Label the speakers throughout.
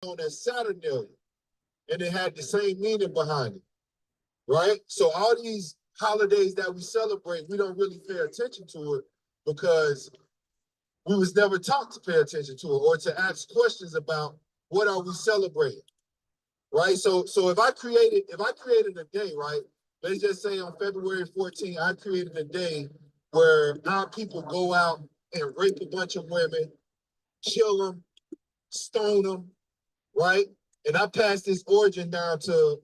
Speaker 1: known as Saturnalia, and it had the same meaning behind it, right? So all these holidays that we celebrate, we don't really pay attention to it because we was never taught to pay attention to it or to ask questions about what are we celebrating, right? So if I created a day, right? Let's just say on February 14th, I created a day where our people go out and rape a bunch of women, kill them, stone them, right? And I pass this origin down to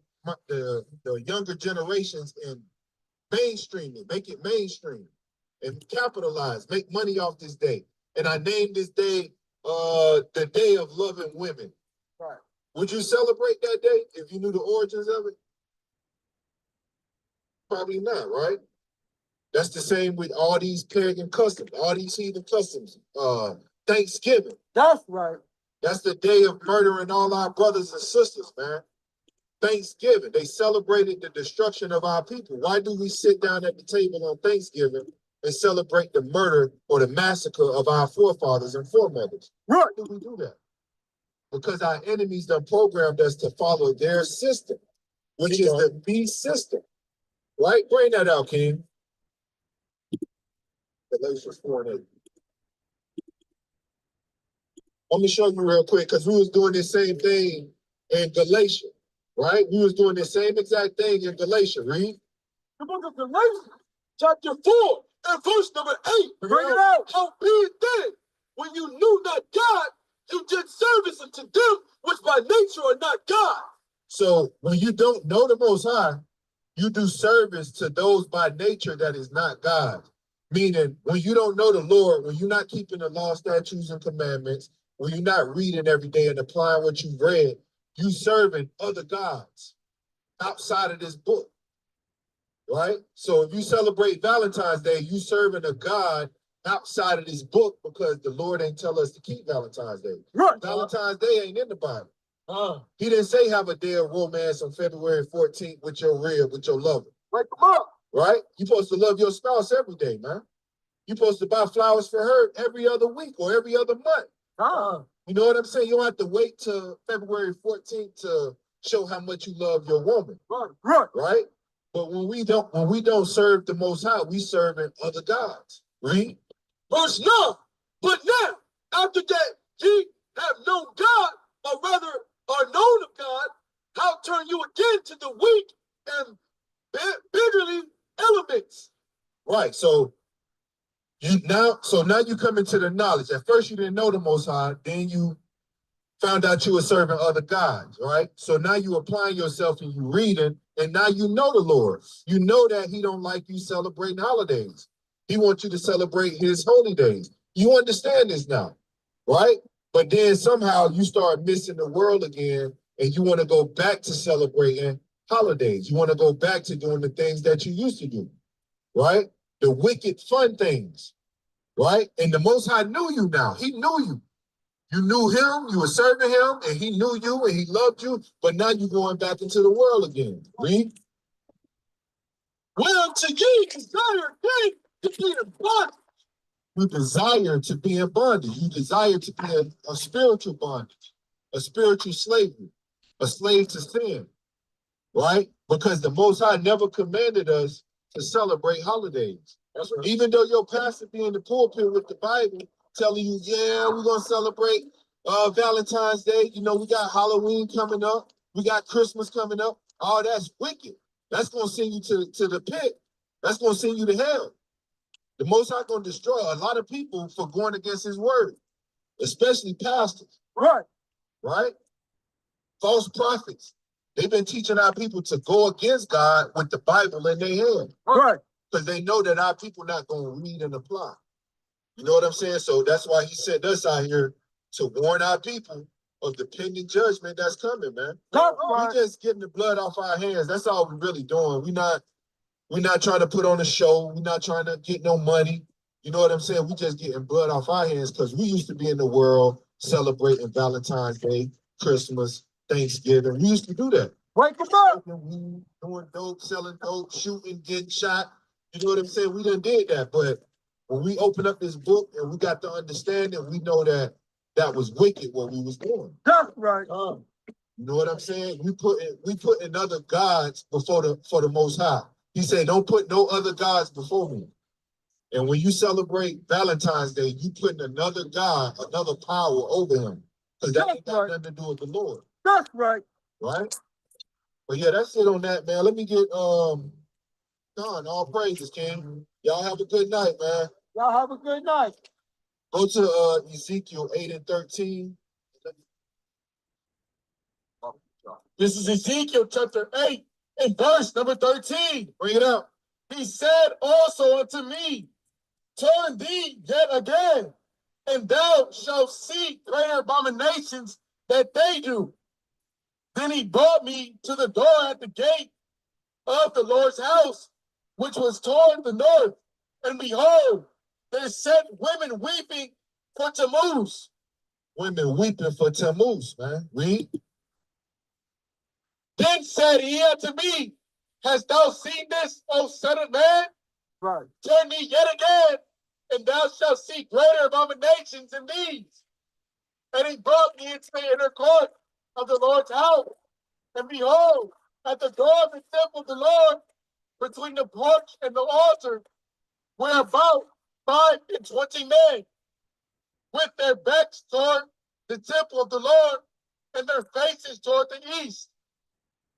Speaker 1: the younger generations and mainstream it, make it mainstream and capitalize, make money off this day. And I named this day the Day of Loving Women. Right. Would you celebrate that day if you knew the origins of it? Probably not, right? That's the same with all these pagan customs, all these heathen customs. Thanksgiving. That's right. That's the day of murdering all our brothers and sisters, man. Thanksgiving, they celebrated the destruction of our people. Why do we sit down at the table on Thanksgiving and celebrate the murder or the massacre of our forefathers and foremothers? Why do we do that? Because our enemies done programmed us to follow their system, which is the beast system. Right? Bring that out, King. Galatians 4:8. Let me show you real quick, because we was doing the same thing in Galatia, right? We was doing the same exact thing in Galatia. Read. The book of Galatians, chapter 4, and verse number 8. Bring it out. How be it then, when you knew not God, you did service unto them which by nature are not God. So when you don't know the Most High, you do service to those by nature that is not God. Meaning, when you don't know the Lord, when you're not keeping the law, statutes, and commandments, when you're not reading every day and applying what you've read, you serving other gods outside of this book, right? So if you celebrate Valentine's Day, you serving a God outside of this book because the Lord ain't tell us to keep Valentine's Day. Right. Valentine's Day ain't in the Bible. He didn't say have a day of romance on February 14th with your rib, with your lover. Wake them up. Right? You're supposed to love your spouse every day, man. You're supposed to buy flowers for her every other week or every other month. You know what I'm saying? You don't have to wait till February 14th to show how much you love your woman. Right. Right? But when we don't serve the Most High, we serving other gods. Read. Verse 9. But now, after that ye have known God, or rather are known of God, how turn you again to the weak and beggarly elements? Right. So now you come into the knowledge. At first you didn't know the Most High, then you found out you were serving other gods, right? So now you applying yourself and you reading, and now you know the Lord. You know that he don't like you celebrating holidays. He wants you to celebrate his holy days. You understand this now, right? But then somehow you start missing the world again, and you want to go back to celebrating holidays. You want to go back to doing the things that you used to do, right? The wicked fun things, right? And the Most High knew you now. He knew you. You knew him, you were serving him, and he knew you, and he loved you, but now you're going back into the world again. Read. Whereunto ye desire again to be in bondage. You desire to be in bondage. You desire to be in a spiritual bondage, a spiritual slavery, a slave to sin, right? Because the Most High never commanded us to celebrate holidays. That's right. Even though your pastor be in the pulpit with the Bible telling you, yeah, we're going to celebrate Valentine's Day. You know, we got Halloween coming up. We got Christmas coming up. Oh, that's wicked. That's going to send you to the pit. That's going to send you to hell. The Most High going to destroy a lot of people for going against his word, especially pastors. Right. Right? False prophets. They've been teaching our people to go against God with the Bible in their hand. Right. Because they know that our people not going to read and apply. You know what I'm saying? So that's why he sent us out here to warn our people of the pending judgment that's coming, man. We're just getting the blood off our hands. That's all we're really doing. We're not trying to put on a show. We're not trying to get no money. You know what I'm saying? We're just getting blood off our hands because we used to be in the world celebrating Valentine's Day, Christmas, Thanksgiving. We used to do that. Wake them up. Doing dope, selling dope, shooting, getting shot. You know what I'm saying? We done did that. But when we open up this book and we got the understanding, we know that that was wicked what we was doing.
Speaker 2: That's right.
Speaker 1: You know what I'm saying? We put other gods for the Most High. He said, don't put no other gods before me. And when you celebrate Valentine's Day, you putting another God, another power over him. Because that ain't got nothing to do with the Lord.
Speaker 2: That's right.
Speaker 1: Right? But yeah, that's it on that, man. Let me get Don, all praises, King. Y'all have a good night, man.
Speaker 2: Y'all have a good night.
Speaker 1: Go to Ezekiel 8 and 13. This is Ezekiel chapter 8 and verse number 13. Bring it up. He said also unto me, turn thee yet again, and thou shalt see greater abominations that they do. Then he brought me to the door at the gate of the Lord's house, which was toward the north. And behold, there sat women weeping for Tammuz. Women weeping for Tammuz, man. Read. Then said he unto me, hast thou seen this, O son of man?
Speaker 2: Right.
Speaker 1: Turn thee yet again, and thou shalt see greater abominations than these. And he brought me into the inner court of the Lord's house. And behold, at the door of the temple of the Lord, between the porch and the altar, were about 25 men, with their backs toward the temple of the Lord, and their faces toward the east.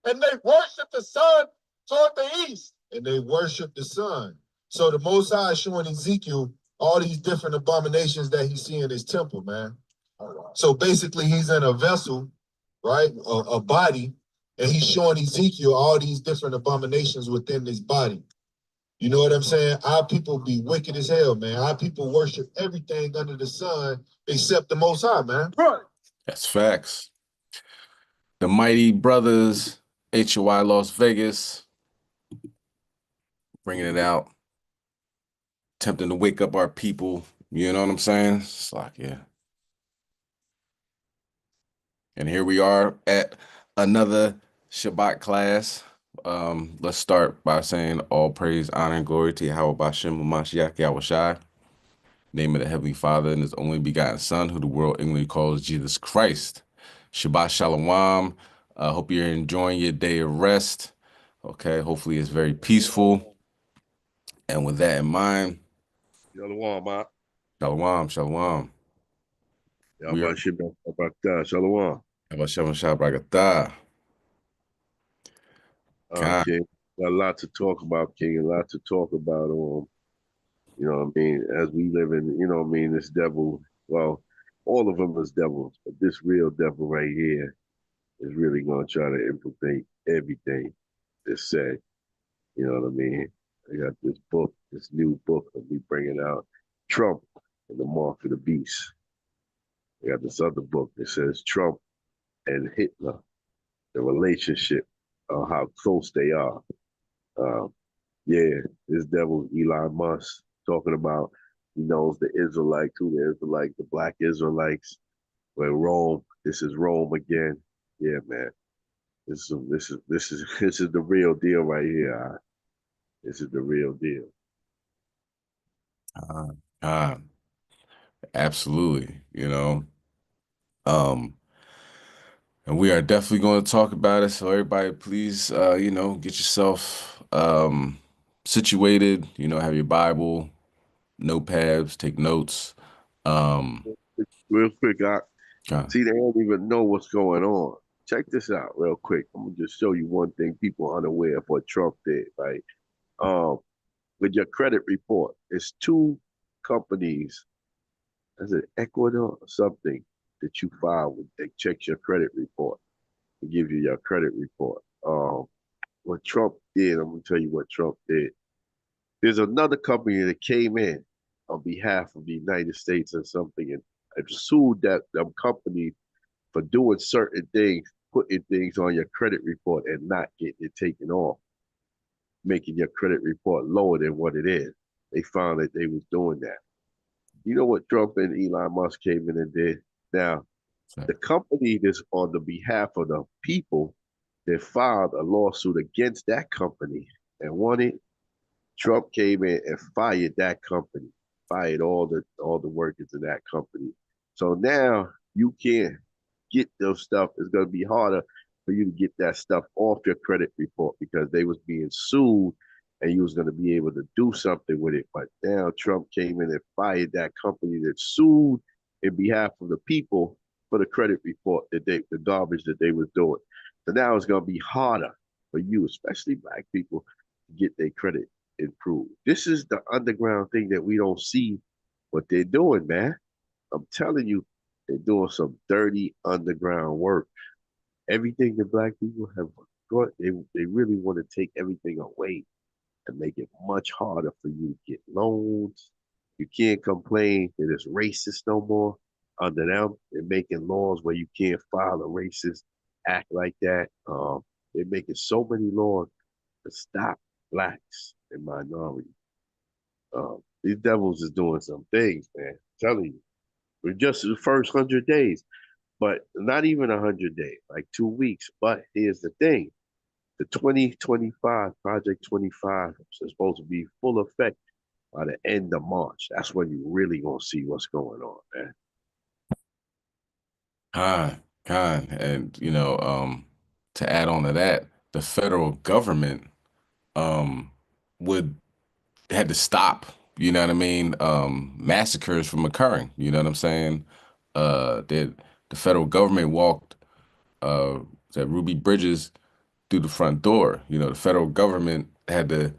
Speaker 1: And they worship the sun toward the east. And they worship the sun. So the Most High is showing Ezekiel all these different abominations that he see in his temple, man. So basically he's in a vessel, right? A body, and he's showing Ezekiel all these different abominations within this body. You know what I'm saying? Our people be wicked as hell, man. Our people worship everything under the sun except the Most High, man.
Speaker 2: Right.
Speaker 3: That's facts. The mighty brothers, HOI Las Vegas, bringing it out, attempting to wake up our people. You know what I'm saying? It's like, yeah. And here we are at another Shabbat class. Let's start by saying all praise, honor, and glory to Yahweh Bashem Mashiach Yahushai, name of the Heavenly Father and His only begotten Son, who the world English calls Jesus Christ. Shabbat Shalom. Hope you're enjoying your day of rest. Okay, hopefully it's very peaceful. And with that in mind,
Speaker 4: Shalom, ma.
Speaker 3: Shalom, Shalom.
Speaker 4: We are Shalom.
Speaker 3: Shalom, Shabbat.
Speaker 4: King, got a lot to talk about, King, a lot to talk about. You know what I mean? As we live in, you know what I mean, this devil, well, all of them is devils, but this real devil right here is really going to try to infiltrate everything that's said. You know what I mean? I got this book, this new book that we bringing out, Trump and the Mark of the Beast. I got this other book that says Trump and Hitler, the relationship, how close they are. Yeah, this devil Elon Musk talking about he knows the Israelites, who the Israelites, the black Israelites, where Rome, this is Rome again. Yeah, man. This is the real deal right here. This is the real deal.
Speaker 3: Absolutely, you know. And we are definitely going to talk about it. So everybody, please, you know, get yourself situated, you know, have your Bible, notepads, take notes.
Speaker 4: Real quick, see, they don't even know what's going on. Check this out real quick. I'm going to just show you one thing people are unaware of what Trump did, right? With your credit report, it's two companies, is it Ecuador or something, that you file with, they check your credit report and give you your credit report. What Trump did, I'm going to tell you what Trump did. There's another company that came in on behalf of the United States or something and sued that company for doing certain things, putting things on your credit report and not getting it taken off, making your credit report lower than what it is. They found that they was doing that. You know what Trump and Elon Musk came in and did? Now, the company that's on the behalf of the people that filed a lawsuit against that company and won it, Trump came in and fired that company, fired all the workers in that company, So now you can't get those stuff. It's going to be harder for you to get that stuff off your credit report because they was being sued and you was going to be able to do something with it. But now Trump came in and fired that company that sued in behalf of the people for the credit report the garbage that they was doing. So now it's going to be harder for you, especially black people, to get their credit improved. This is the underground thing that we don't see what they're doing, man. I'm telling you, they're doing some dirty underground work. Everything that black people have got, they really want to take everything away and make it much harder for you to get loans. You can't complain that it's racist no more. Under them, they're making laws where you can't file a racist act like that. They're making so many laws to stop blacks and minorities. These devils is doing some things, man. I'm telling you. We're just the first 100 days, but not even 100 days, like 2 weeks. But here's the thing: the 2025 Project 25 is supposed to be full effect by the end of March. That's when you really gonna see what's going on, man.
Speaker 3: And to add on to that, the federal government would had to stop, you know what I mean, massacres from occurring. You know what I'm saying? The federal government walked that Ruby Bridges through the front door. You know, the federal government had to,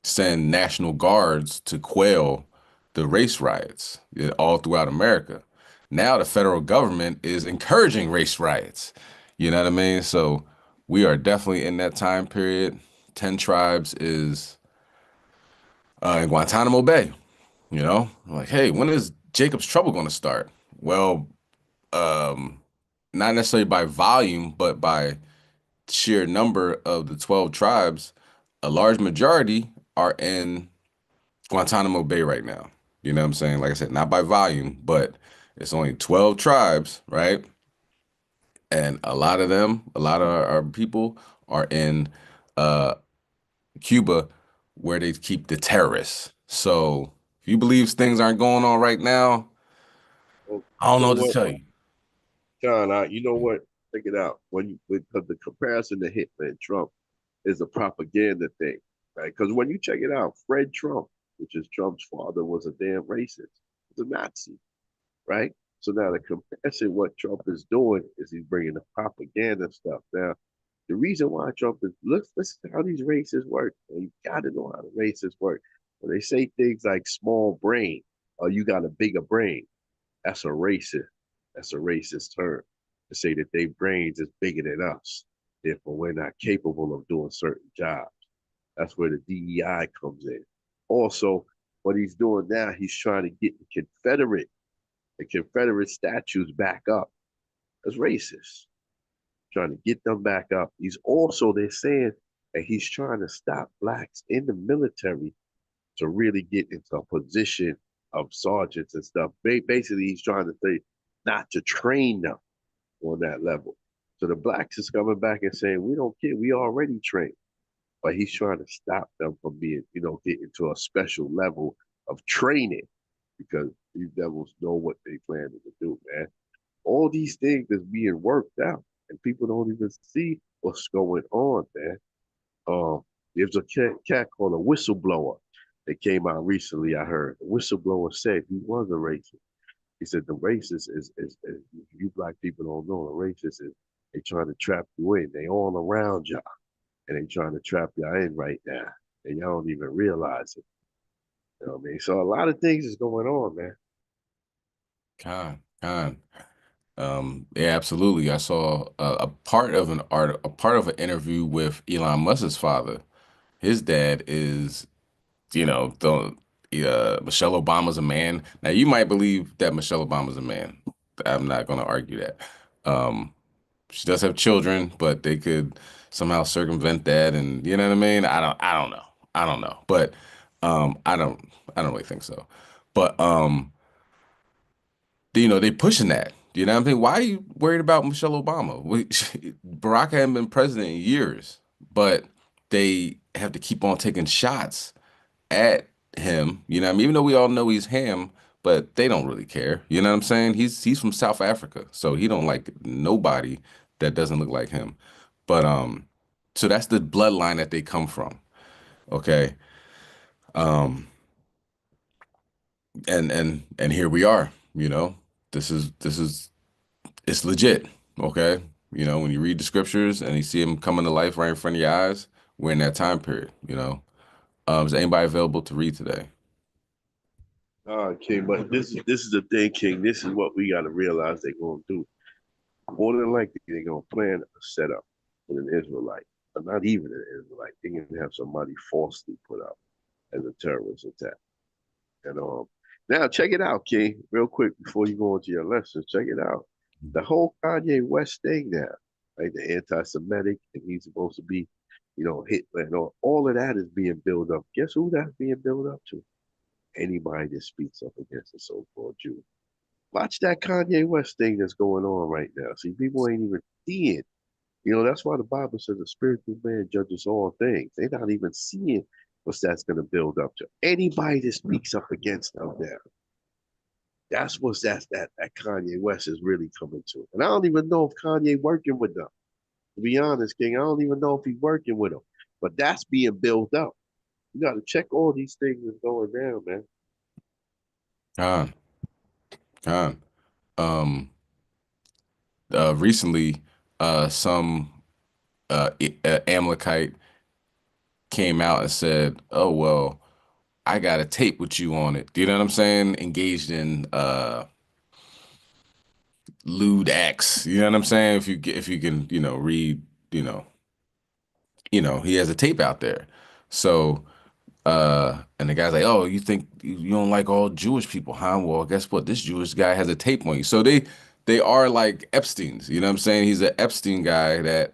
Speaker 3: send National Guards to quell the race riots all throughout America. Now the federal government is encouraging race riots. You know what I mean? So we are definitely in that time period. 10 Tribes is in Guantanamo Bay. You know, like, hey, when is Jacob's Trouble going to start? Well, um, not necessarily by volume, but by sheer number of the 12 tribes, a large majority are in Guantanamo Bay right now. You know what I'm saying? Like I said, not by volume, but it's only 12 tribes, right? And a lot of them, a lot of our people are in uh, Cuba where they keep the terrorists. So if you believe things aren't going on right now,
Speaker 4: Well,
Speaker 3: I don't
Speaker 4: you
Speaker 3: know
Speaker 4: know
Speaker 3: what to
Speaker 4: what,
Speaker 3: tell you.
Speaker 4: John? You know what? Check it out. Because the comparison to Hitler and Trump is a propaganda thing, right? Because when you check it out, Fred Trump, which is Trump's father, was a damn racist. He was a Nazi, right? So now the comparison, what Trump is doing is he's bringing the propaganda stuff. Now, the reason why Trump is listen to how these races work. And you got to know how the races work. When they say things like small brain or you got a bigger brain, that's a racist. That's a racist term to say that their brains is bigger than us. Therefore, we're not capable of doing certain jobs. That's where the DEI comes in. Also, what he's doing now, he's trying to get the Confederate statues back up. That's racist. Trying to get them back up. They're saying that he's trying to stop blacks in the military to really get into a position of sergeants and stuff. Basically, he's trying to say not to train them on that level. So the blacks is coming back and saying, we don't care, we already trained. But he's trying to stop them from being, getting to a special level of training because these devils know what they plan to do, man. All these things is being worked out, and people don't even see what's going on, man. There's a cat called a whistleblower that came out recently. I heard the whistleblower said he was a racist. He said the racist is you black people don't know the racist is they trying to trap you in. They all around y'all, and they trying to trap y'all in right now, and y'all don't even realize it. You know what I mean? So a lot of things is going on, man.
Speaker 3: Con. Yeah, absolutely. I saw a part of a part of an interview with Elon Musk's father. His dad is, the Michelle Obama's a man. Now you might believe that Michelle Obama's a man. I'm not going to argue that. Um, she does have children, but they could somehow circumvent that, and you know what I mean. I don't know. I don't know, but I don't really think so. But they pushing that. You know what I mean? Why are you worried about Michelle Obama? Barack hadn't been president in years, but they have to keep on taking shots at him. You know what I mean? Even though we all know he's ham, but they don't really care. You know what I'm saying? He's from South Africa, so he don't like nobody that doesn't look like him. But so that's the bloodline that they come from. Okay. Um, and here we are, you know. This is it's legit. Okay. You know, when you read the scriptures and you see him coming to life right in front of your eyes, we're in that time period, you know. Is anybody available to read today?
Speaker 4: King, but this is the thing, King. This is what we got to realize they're gonna do. More than likely, they're gonna plan a setup with an Israelite, but not even an Israelite. They're gonna have somebody falsely put up as a terrorist attack. And now check it out, King, real quick before you go into your lessons. Check it out. The whole Kanye West thing now, right? The anti-Semitic, and he's supposed to be, Hitler and all of that is being built up. Guess who that's being built up to? Anybody that speaks up against the so-called Jew. Watch that Kanye West thing that's going on right now. See, people ain't even seeing. That's why the Bible says the spiritual man judges all things. They're not even seeing what that's going to build up to. Anybody that speaks up against them now, that's what that Kanye West is really coming to. And I don't even know if Kanye working with them. To be honest, King, I don't even know if he's working with them. But that's being built up. You got to check all these things that's going down, man.
Speaker 3: Con, con. Um, Recently, some Amalekite came out and said, "Oh well, I got a tape with you on it." Do you know what I'm saying? Engaged in lewd acts. You know what I'm saying? If you can, read, you know, he has a tape out there. So and the guy's like, "Oh, you think you don't like all Jewish people, huh? Well, guess what? This Jewish guy has a tape on you." So they are like Epstein's, you know what I'm saying? He's an Epstein guy that,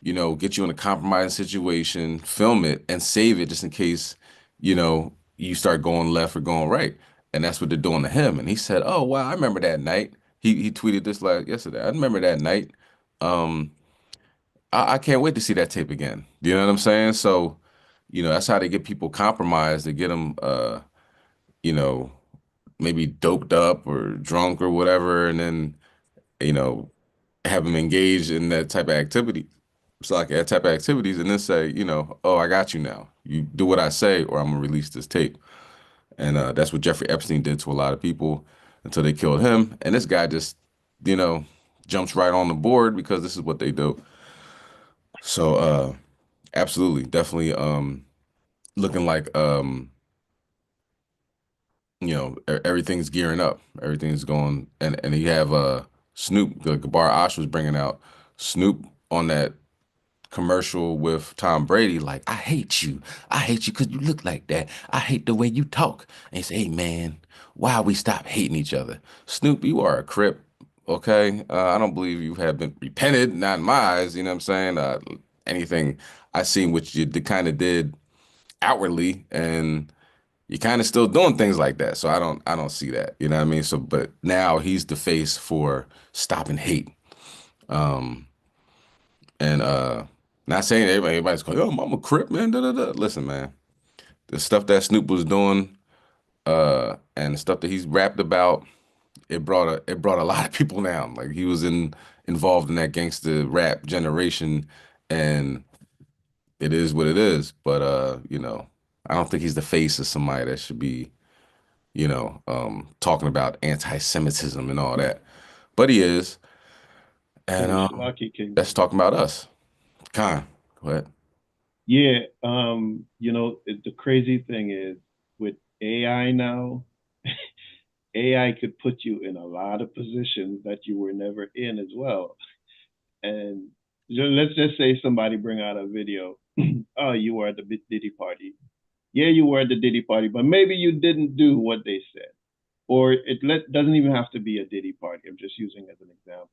Speaker 3: get you in a compromising situation, film it and save it just in case, you start going left or going right. And that's what they're doing to him. And he said, "Oh, wow, I remember that night." He tweeted this like yesterday. "I remember that night. Um, I can't wait to see that tape again." You know what I'm saying? So, that's how they get people compromised. They get them, you know, maybe doped up or drunk or whatever, and then, you know, have them engaged in that type of activity. It's like that type of activities, and then say, "Oh, I got you now. You do what I say, or I'm gonna release this tape." And that's what Jeffrey Epstein did to a lot of people until they killed him. And this guy just, you know, jumps right on the board because this is what they do. So, absolutely, definitely, looking like, everything's gearing up, everything's going, and you have Snoop, the Gabar Osh was bringing out Snoop on that commercial with Tom Brady, like, I hate you because you look like that, I hate the way you talk." And he said, "Hey man, why we stop hating each other? Snoop, you are a Crip, okay? I don't believe you have been repented, not in my eyes, you know what I'm saying? Anything I seen what you kind of did outwardly, and you're kind of still doing things like that. So I don't see that. You know what I mean? So but now he's the face for stopping hate. Um and not saying everybody's going, "Oh, I'm a Crip, man." Da, da, da. Listen, man, the stuff that Snoop was doing, and the stuff that he's rapped about, it brought a lot of people down. Like he was involved in that gangster rap generation, and it is what it is. But I don't think he's the face of somebody that should be, talking about anti-Semitism and all that. But he is, and
Speaker 5: Lucky King.
Speaker 3: that's talking about us. Khan, go ahead.
Speaker 5: Yeah, the crazy thing is with AI now, AI could put you in a lot of positions that you were never in as well. And let's just say somebody bring out a video. Oh, you were at the Diddy party. Yeah, you were at the Diddy party, but maybe you didn't do what they said. Or doesn't even have to be a Diddy party. I'm just using as an example.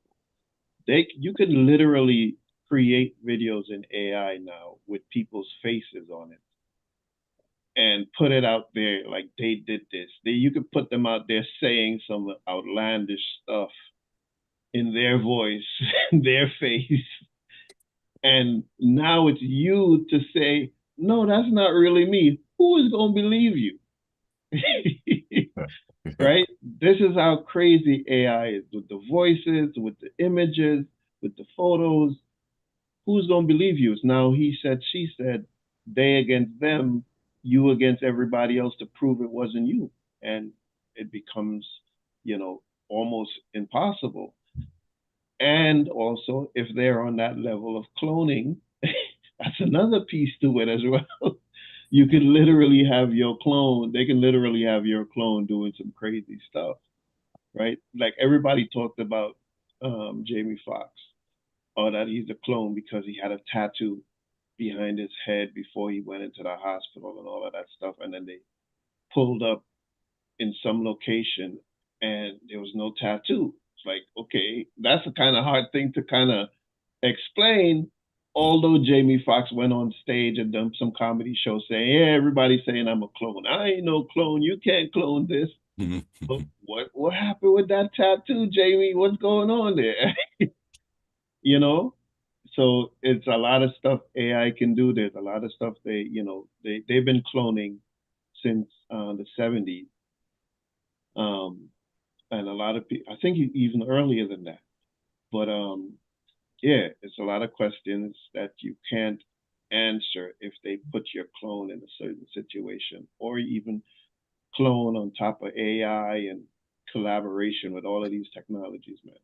Speaker 5: You could literally create videos in AI now with people's faces on it and put it out there like they did this. You could put them out there saying some outlandish stuff in their voice, their face. And now it's you to say, "No, that's not really me." Who is going to believe you? right? This is how crazy AI is with the voices, with the images, with the photos. Who's going to believe you? It's now he said, she said, they against them, you against everybody else to prove it wasn't you. And it becomes, almost impossible. And also, if they're on that level of cloning, that's another piece to it as well. You can literally have your clone, they can literally have your clone doing some crazy stuff, right? Like everybody talked about Jamie Foxx, or that he's a clone because he had a tattoo behind his head before he went into the hospital and all of that stuff. And then they pulled up in some location and there was no tattoo. It's like, okay, that's a kind of hard thing to kind of explain. Although Jamie Foxx went on stage and done some comedy show saying, yeah, everybody's saying I'm a clone. I ain't no clone. You can't clone this. But what happened with that tattoo, Jamie? What's going on there? you know? So it's a lot of stuff AI can do. There's a lot of stuff they've been cloning since the 70s. And a lot of people, I think even earlier than that. But yeah, it's a lot of questions that you can't answer if they put your clone in a certain situation, or even clone on top of AI and collaboration with all of these technologies, man.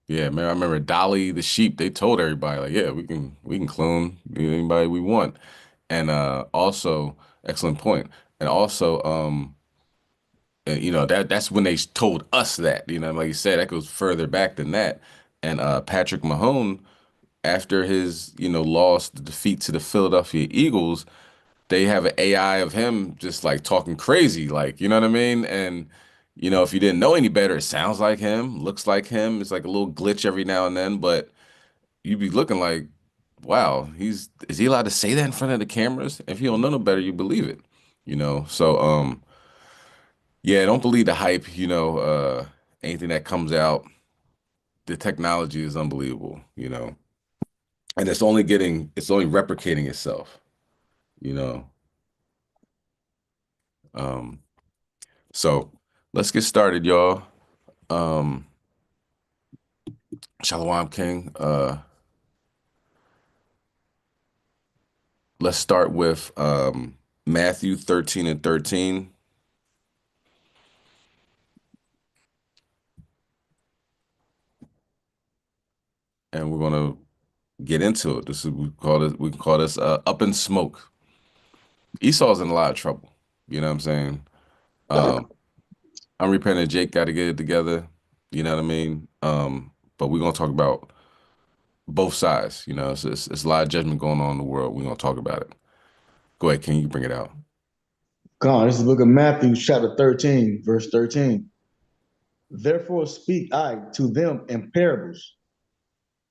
Speaker 3: Yeah, man. I remember Dolly the sheep. They told everybody like, yeah, we can clone anybody we want. And also, excellent point. And also, that's when they told us that. Like you said, that goes further back than that. And Patrick Mahone, after his loss, the defeat to the Philadelphia Eagles, they have an AI of him just like talking crazy, like, you know what I mean? And, if you didn't know any better, it sounds like him, looks like him. It's like a little glitch every now and then, but you'd be looking like, wow, is he allowed to say that in front of the cameras? If you don't know no better, you believe it, So, yeah, don't believe the hype, anything that comes out, the technology is unbelievable, and it's only replicating itself, you know. Um, So let's get started, y'all. Um, Shalom King. Let's start with Matthew 13 and 13. And we're gonna get into it. We can call this up in smoke. Esau's in a lot of trouble. You know what I'm saying? I'm repenting Jake got to get it together. You know what I mean? But we're gonna talk about both sides. It's a lot of judgment going on in the world. We're gonna talk about it. Go ahead, King, you bring it out.
Speaker 6: God, this is the book of Matthew, chapter 13, verse 13. Therefore speak I to them in parables,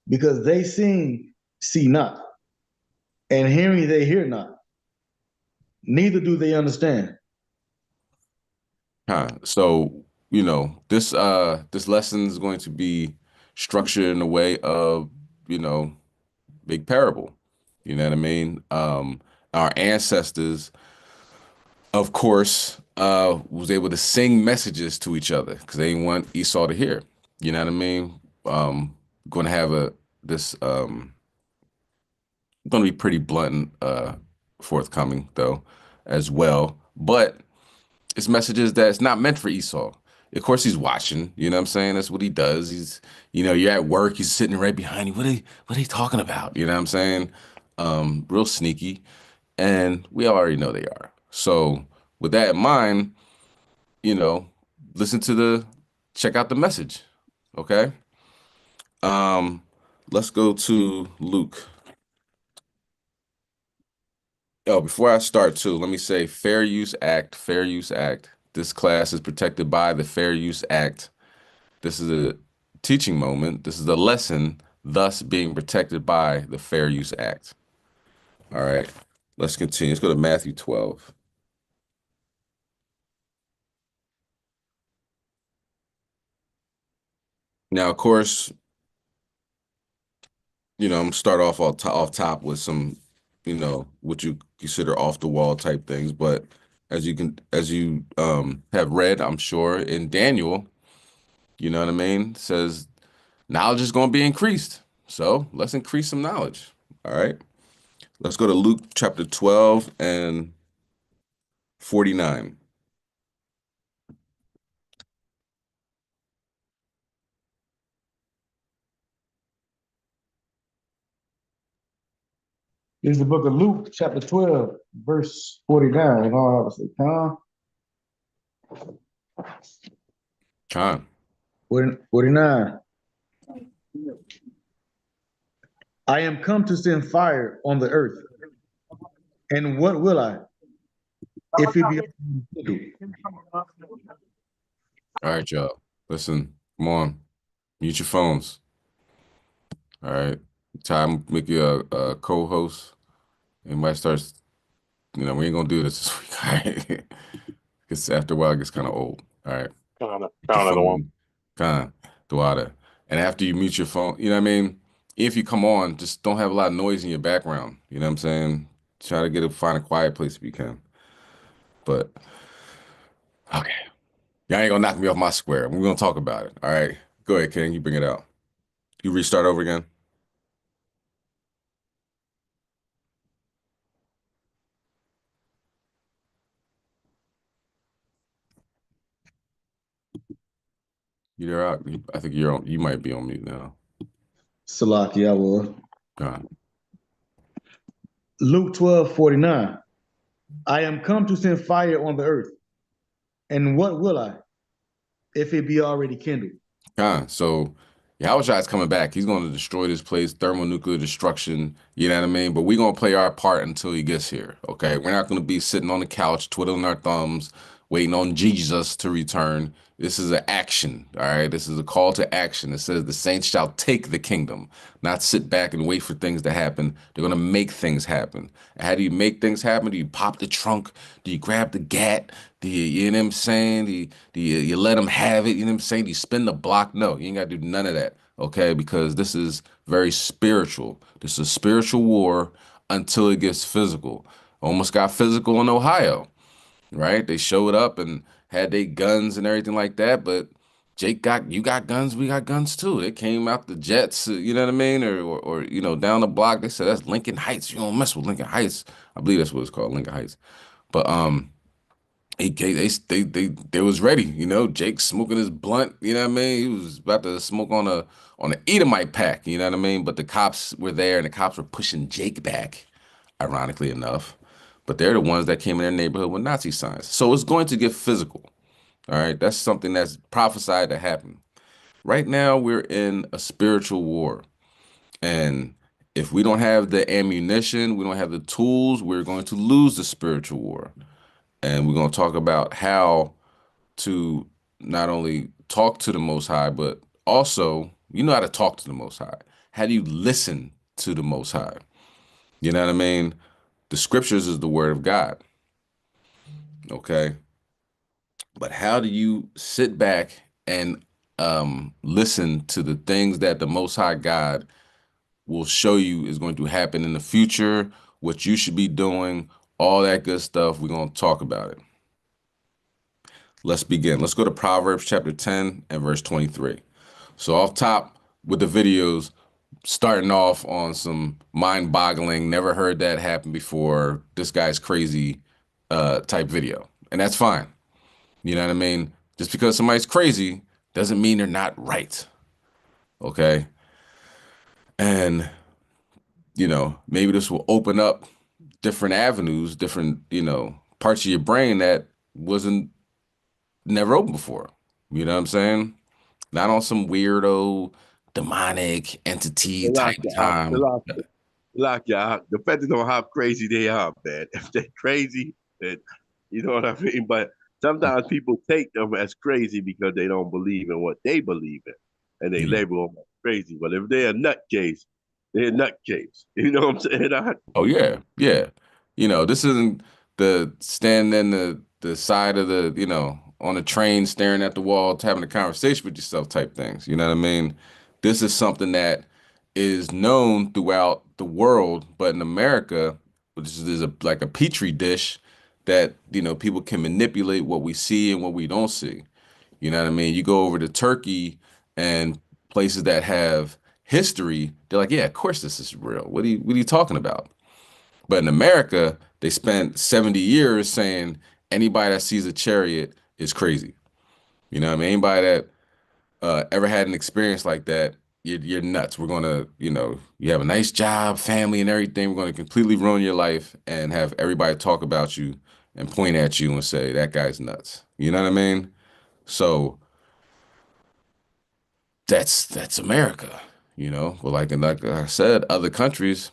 Speaker 6: because they see not, and hearing they hear not, neither do they understand.
Speaker 3: So, this lesson is going to be structured in a way of, big parable. You know what I mean? Our ancestors, of course, was able to sing messages to each other because they didn't want Esau to hear. You know what I mean? Going to have this going to be pretty blunt forthcoming though as well, but it's messages that's not meant for Esau. Of course, he's watching. You know what I'm saying? That's what he does. You're at work. He's sitting right behind you. What are they talking about? You know what I'm saying? Real sneaky, and we already know they are. So with that in mind, you know, listen to check out the message. Okay. Let's go to Luke. Oh, before I start too, let me say Fair Use Act, Fair Use Act. This class is protected by the Fair Use Act. This is a teaching moment. This is a lesson, thus being protected by the Fair Use Act. All right, let's continue. Let's go to Matthew 12. Now, of course, I'm gonna start off top with some, what you consider off the wall type things, but as you have read, I'm sure, in Daniel, you know what I mean, says knowledge is going to be increased. So let's increase some knowledge. All right. Let's go to Luke chapter 12 and 49.
Speaker 6: This is the book of Luke, chapter 12, verse 49. Oh, I was like,
Speaker 3: Con.
Speaker 6: 49. I am come to send fire on the earth. And what will I? If it be
Speaker 3: All right, y'all. Listen, come on. Mute your phones. All right. Time make you a co-host. Anybody starts, we ain't gonna do this week. All right. Because after a while it gets kind of old. All right.
Speaker 1: Kind of
Speaker 3: Your
Speaker 1: the one.
Speaker 3: phone, Con, Duada. And after you mute your phone, you know what I mean? If you come on, just don't have a lot of noise in your background. You know what I'm saying? Try to find a quiet place if you can. But okay. Y'all ain't gonna knock me off my square. We're gonna talk about it. All right. Go ahead, King. You bring it out. You restart over again. You're out. I think you're on. You might be on mute now.
Speaker 6: Salaki, I will.
Speaker 3: God.
Speaker 6: Luke 12, 49. I am come to send fire on the earth. And what will I? If it be already kindled.
Speaker 3: So Yahushua is coming back. He's going to destroy this place, thermonuclear destruction. You know what I mean? But we're going to play our part until he gets here. Okay. We're not going to be sitting on the couch, twiddling our thumbs, waiting on Jesus to return. This is an action. All right. This is a call to action. It says the saints shall take the kingdom, not sit back and wait for things to happen. They're going to make things happen. And how do you make things happen? Do you pop the trunk? Do you grab the gat? Do you know what I'm saying? You let them have it? You know what I'm saying? Do you spin the block? No, you ain't got to do none of that. Okay. Because this is very spiritual. This is a spiritual war until it gets physical. Almost got physical in Ohio, right? They showed up and had their guns and everything like that, but you got guns, we got guns too. They came out the jets, you know what I mean? Or down the block, they said that's Lincoln Heights. You don't mess with Lincoln Heights. I believe that's what it's called, Lincoln Heights. But they was ready, Jake smoking his blunt, you know what I mean? He was about to smoke on a Edomite pack, you know what I mean? But the cops were there and the cops were pushing Jake back, ironically enough. But they're the ones that came in their neighborhood with Nazi signs. So it's going to get physical. All right. That's something that's prophesied to happen. Right now, we're in a spiritual war. And if we don't have the ammunition, we don't have the tools, we're going to lose the spiritual war. And we're going to talk about how to not only talk to the Most High, but also, how to talk to the Most High. How do you listen to the Most High? You know what I mean? The scriptures is the word of God. Okay. But how do you sit back and listen to the things that the Most High God will show you is going to happen in the future, what you should be doing, all that good stuff? We're going to talk about it. Let's begin. Let's go to Proverbs chapter 10 and verse 23. So off top with the videos, starting off on some mind-boggling, never heard that happen before, this guy's crazy type video. And that's fine. You know what I mean? Just because somebody's crazy doesn't mean they're not right. Okay. And, maybe this will open up different avenues, different, parts of your brain that wasn't never open before. You know what I'm saying? Not on some weirdo demonic entity type time.
Speaker 4: Depending on how crazy they are, man. If they're crazy, then you know what I mean. But sometimes people take them as crazy because they don't believe in what they believe in, and they label them as crazy. But if they're a nutcase, they're a nutcase. You know what I'm saying?
Speaker 3: Oh yeah, yeah. This isn't the standing in the side of the, on a train staring at the wall, having a conversation with yourself type things. You know what I mean? This is something that is known throughout the world, but in America, which is like a petri dish, that, you know, people can manipulate what we see and what we don't see. You know what I mean? You go over to Turkey and places that have history, they're like, yeah, of course this is real. What are you talking about? But in America, they spent 70 years saying anybody that sees a chariot is crazy. You know what I mean? Anybody that ever had an experience like that, you're nuts. We're gonna, you know, you have a nice job, family, and everything. We're gonna completely ruin your life and have everybody talk about you and point at you and say that guy's nuts. You know what I mean? So that's America. You know, but like I said, other countries,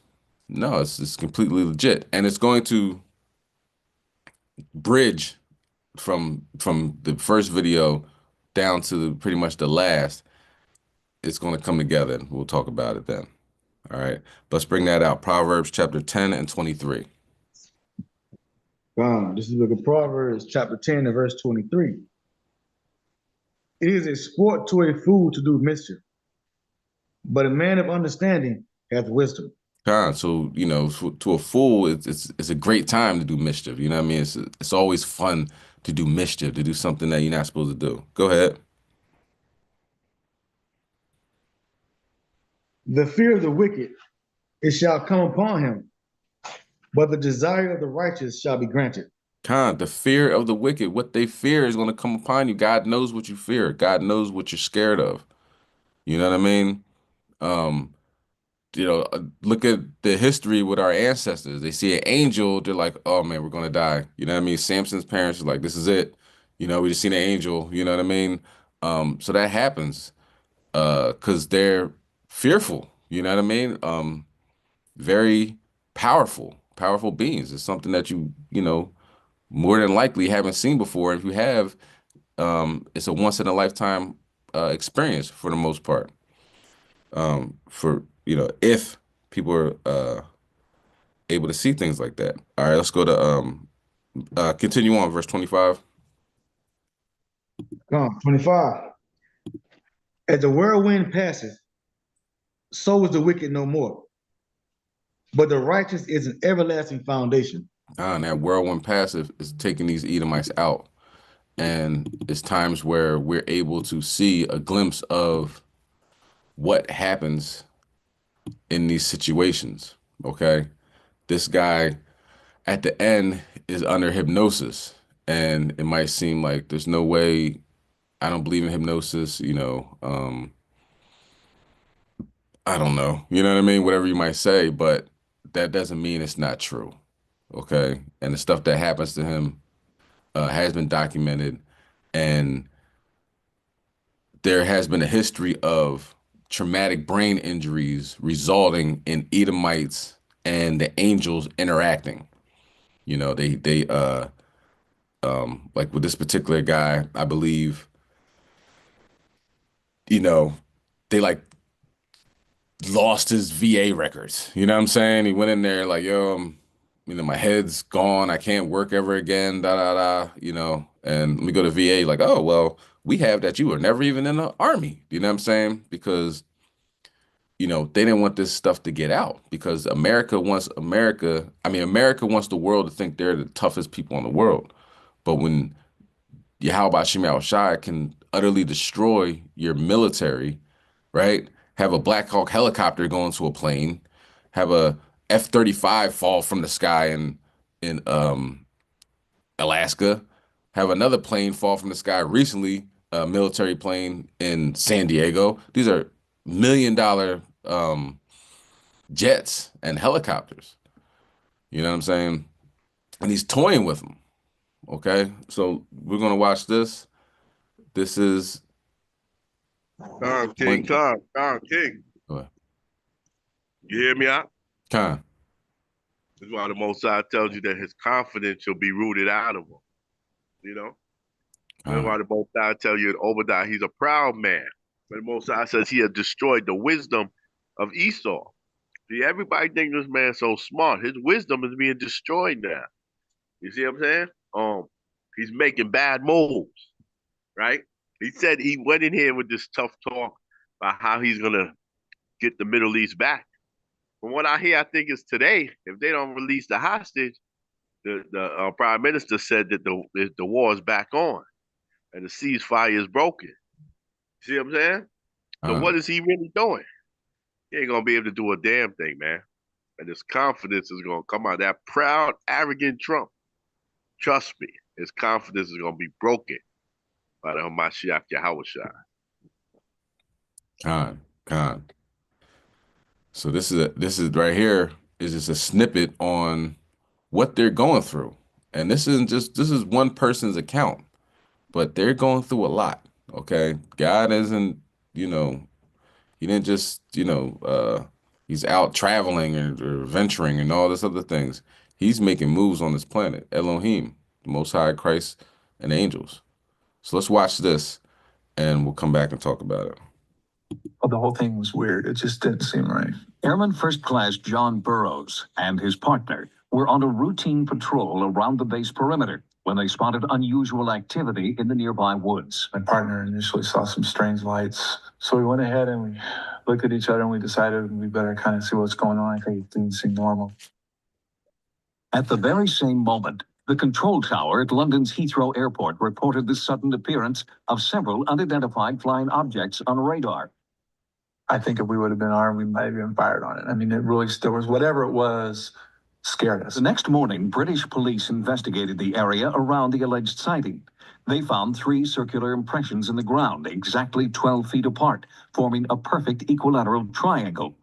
Speaker 3: no, it's completely legit, and it's going to bridge from the first video down to pretty much the last. It's going to come together, and we'll talk about it then. All right, let's bring that out. Proverbs chapter 10 and 23.
Speaker 6: This is the book of Proverbs, chapter 10 and verse 23. It is a sport to a fool to do mischief, but a man of understanding hath wisdom.
Speaker 3: So you know, to a fool, it's a great time to do mischief. You know what I mean? It's always fun to do mischief, to do something that you're not supposed to do. Go ahead.
Speaker 6: The fear of the wicked, it shall come upon him, but the desire of the righteous shall be granted.
Speaker 3: The fear of the wicked, what they fear is going to come upon you. God knows what you fear. God knows what you're scared of. You know what I mean? Um, Look at the history with our ancestors. They see an angel, they're like, oh man, we're gonna die. You know what I mean? Samson's parents are like, this is it. You know, we just seen an angel, you know what I mean? So that happens because they're fearful, you know what I mean? Very powerful beings. It's something that you know, more than likely haven't seen before. If you have, it's a once in a lifetime experience for the most part. For you know, if people are able to see things like that. All right, let's go to continue on verse 25.
Speaker 6: 25. As the whirlwind passeth, so is the wicked no more. But the righteous is an everlasting foundation.
Speaker 3: And that whirlwind passive is taking these Edomites out. And it's times where we're able to see a glimpse of what happens in these situations. Okay. This guy at the end is under hypnosis. And it might seem like there's no way, I don't believe in hypnosis, you know. I don't know. You know what I mean? Whatever you might say, but that doesn't mean it's not true. Okay. And the stuff that happens to him has been documented. And there has been a history of traumatic brain injuries resulting in Edomites and the angels interacting. You know, like with this particular guy, I believe, you know, they like lost his VA records. You know what I'm saying? He went in there like, yo, you know, my head's gone. I can't work ever again. Da da da. You know, and let me go to VA. Like, oh well, we have that. You were never even in the army. You know what I'm saying? Because you know they didn't want this stuff to get out because America wants America. I mean, America wants the world to think they're the toughest people in the world. But when Yahweh Shema Shai can utterly destroy your military, right? Have a Black Hawk helicopter go into a plane, have a F-35 fall from the sky in Alaska, have another plane fall from the sky recently, a military plane in San Diego. These are $1 million jets and helicopters. You know what I'm saying? And he's toying with them. Okay, so we're gonna watch this. This is
Speaker 4: King, King. You hear me out?
Speaker 3: Con.
Speaker 4: This is why the Most High tells you that his confidence shall be rooted out of him. You know? That's why the Most High tells you in Obadiah, he's a proud man. But the Most High says he has destroyed the wisdom of Esau. See, everybody thinks this man's so smart. His wisdom is being destroyed now. You see what I'm saying? He's making bad moves, right? He said he went in here with this tough talk about how he's gonna get the Middle East back. From what I hear, I think it's today. If they don't release the hostage, the prime minister said that the war is back on and the ceasefire is broken. See what I'm saying? So what is he really doing? He ain't gonna be able to do a damn thing, man. And his confidence is gonna come out. That proud, arrogant Trump. Trust me, his confidence is gonna be broken by the Hamashiach Yahushua.
Speaker 3: Con. So this is right here is just a snippet on what they're going through. And this is one person's account, but they're going through a lot. Okay. God isn't, he didn't just, he's out traveling or venturing and all this other things. He's making moves on this planet. Elohim, the Most High, Christ, and angels. So let's watch this and we'll come back and talk about it.
Speaker 7: Well, the whole thing was weird. It just didn't seem right. Airman First Class John Burroughs and his partner were on a routine patrol around the base perimeter when they spotted unusual activity in the nearby woods. My partner initially saw some strange lights, so we went ahead and we looked at each other and we decided we better kind of see what's going on. I think it didn't seem normal. At the very same moment, the control tower at London's Heathrow Airport reported the sudden appearance of several unidentified flying objects on radar. I think if we would have been armed, we might have been fired on it. I mean, it really still was, whatever it was, scared us. The next morning, British police investigated the area around the alleged sighting. They found 3 circular impressions in the ground, exactly 12 feet apart, forming a perfect equilateral triangle.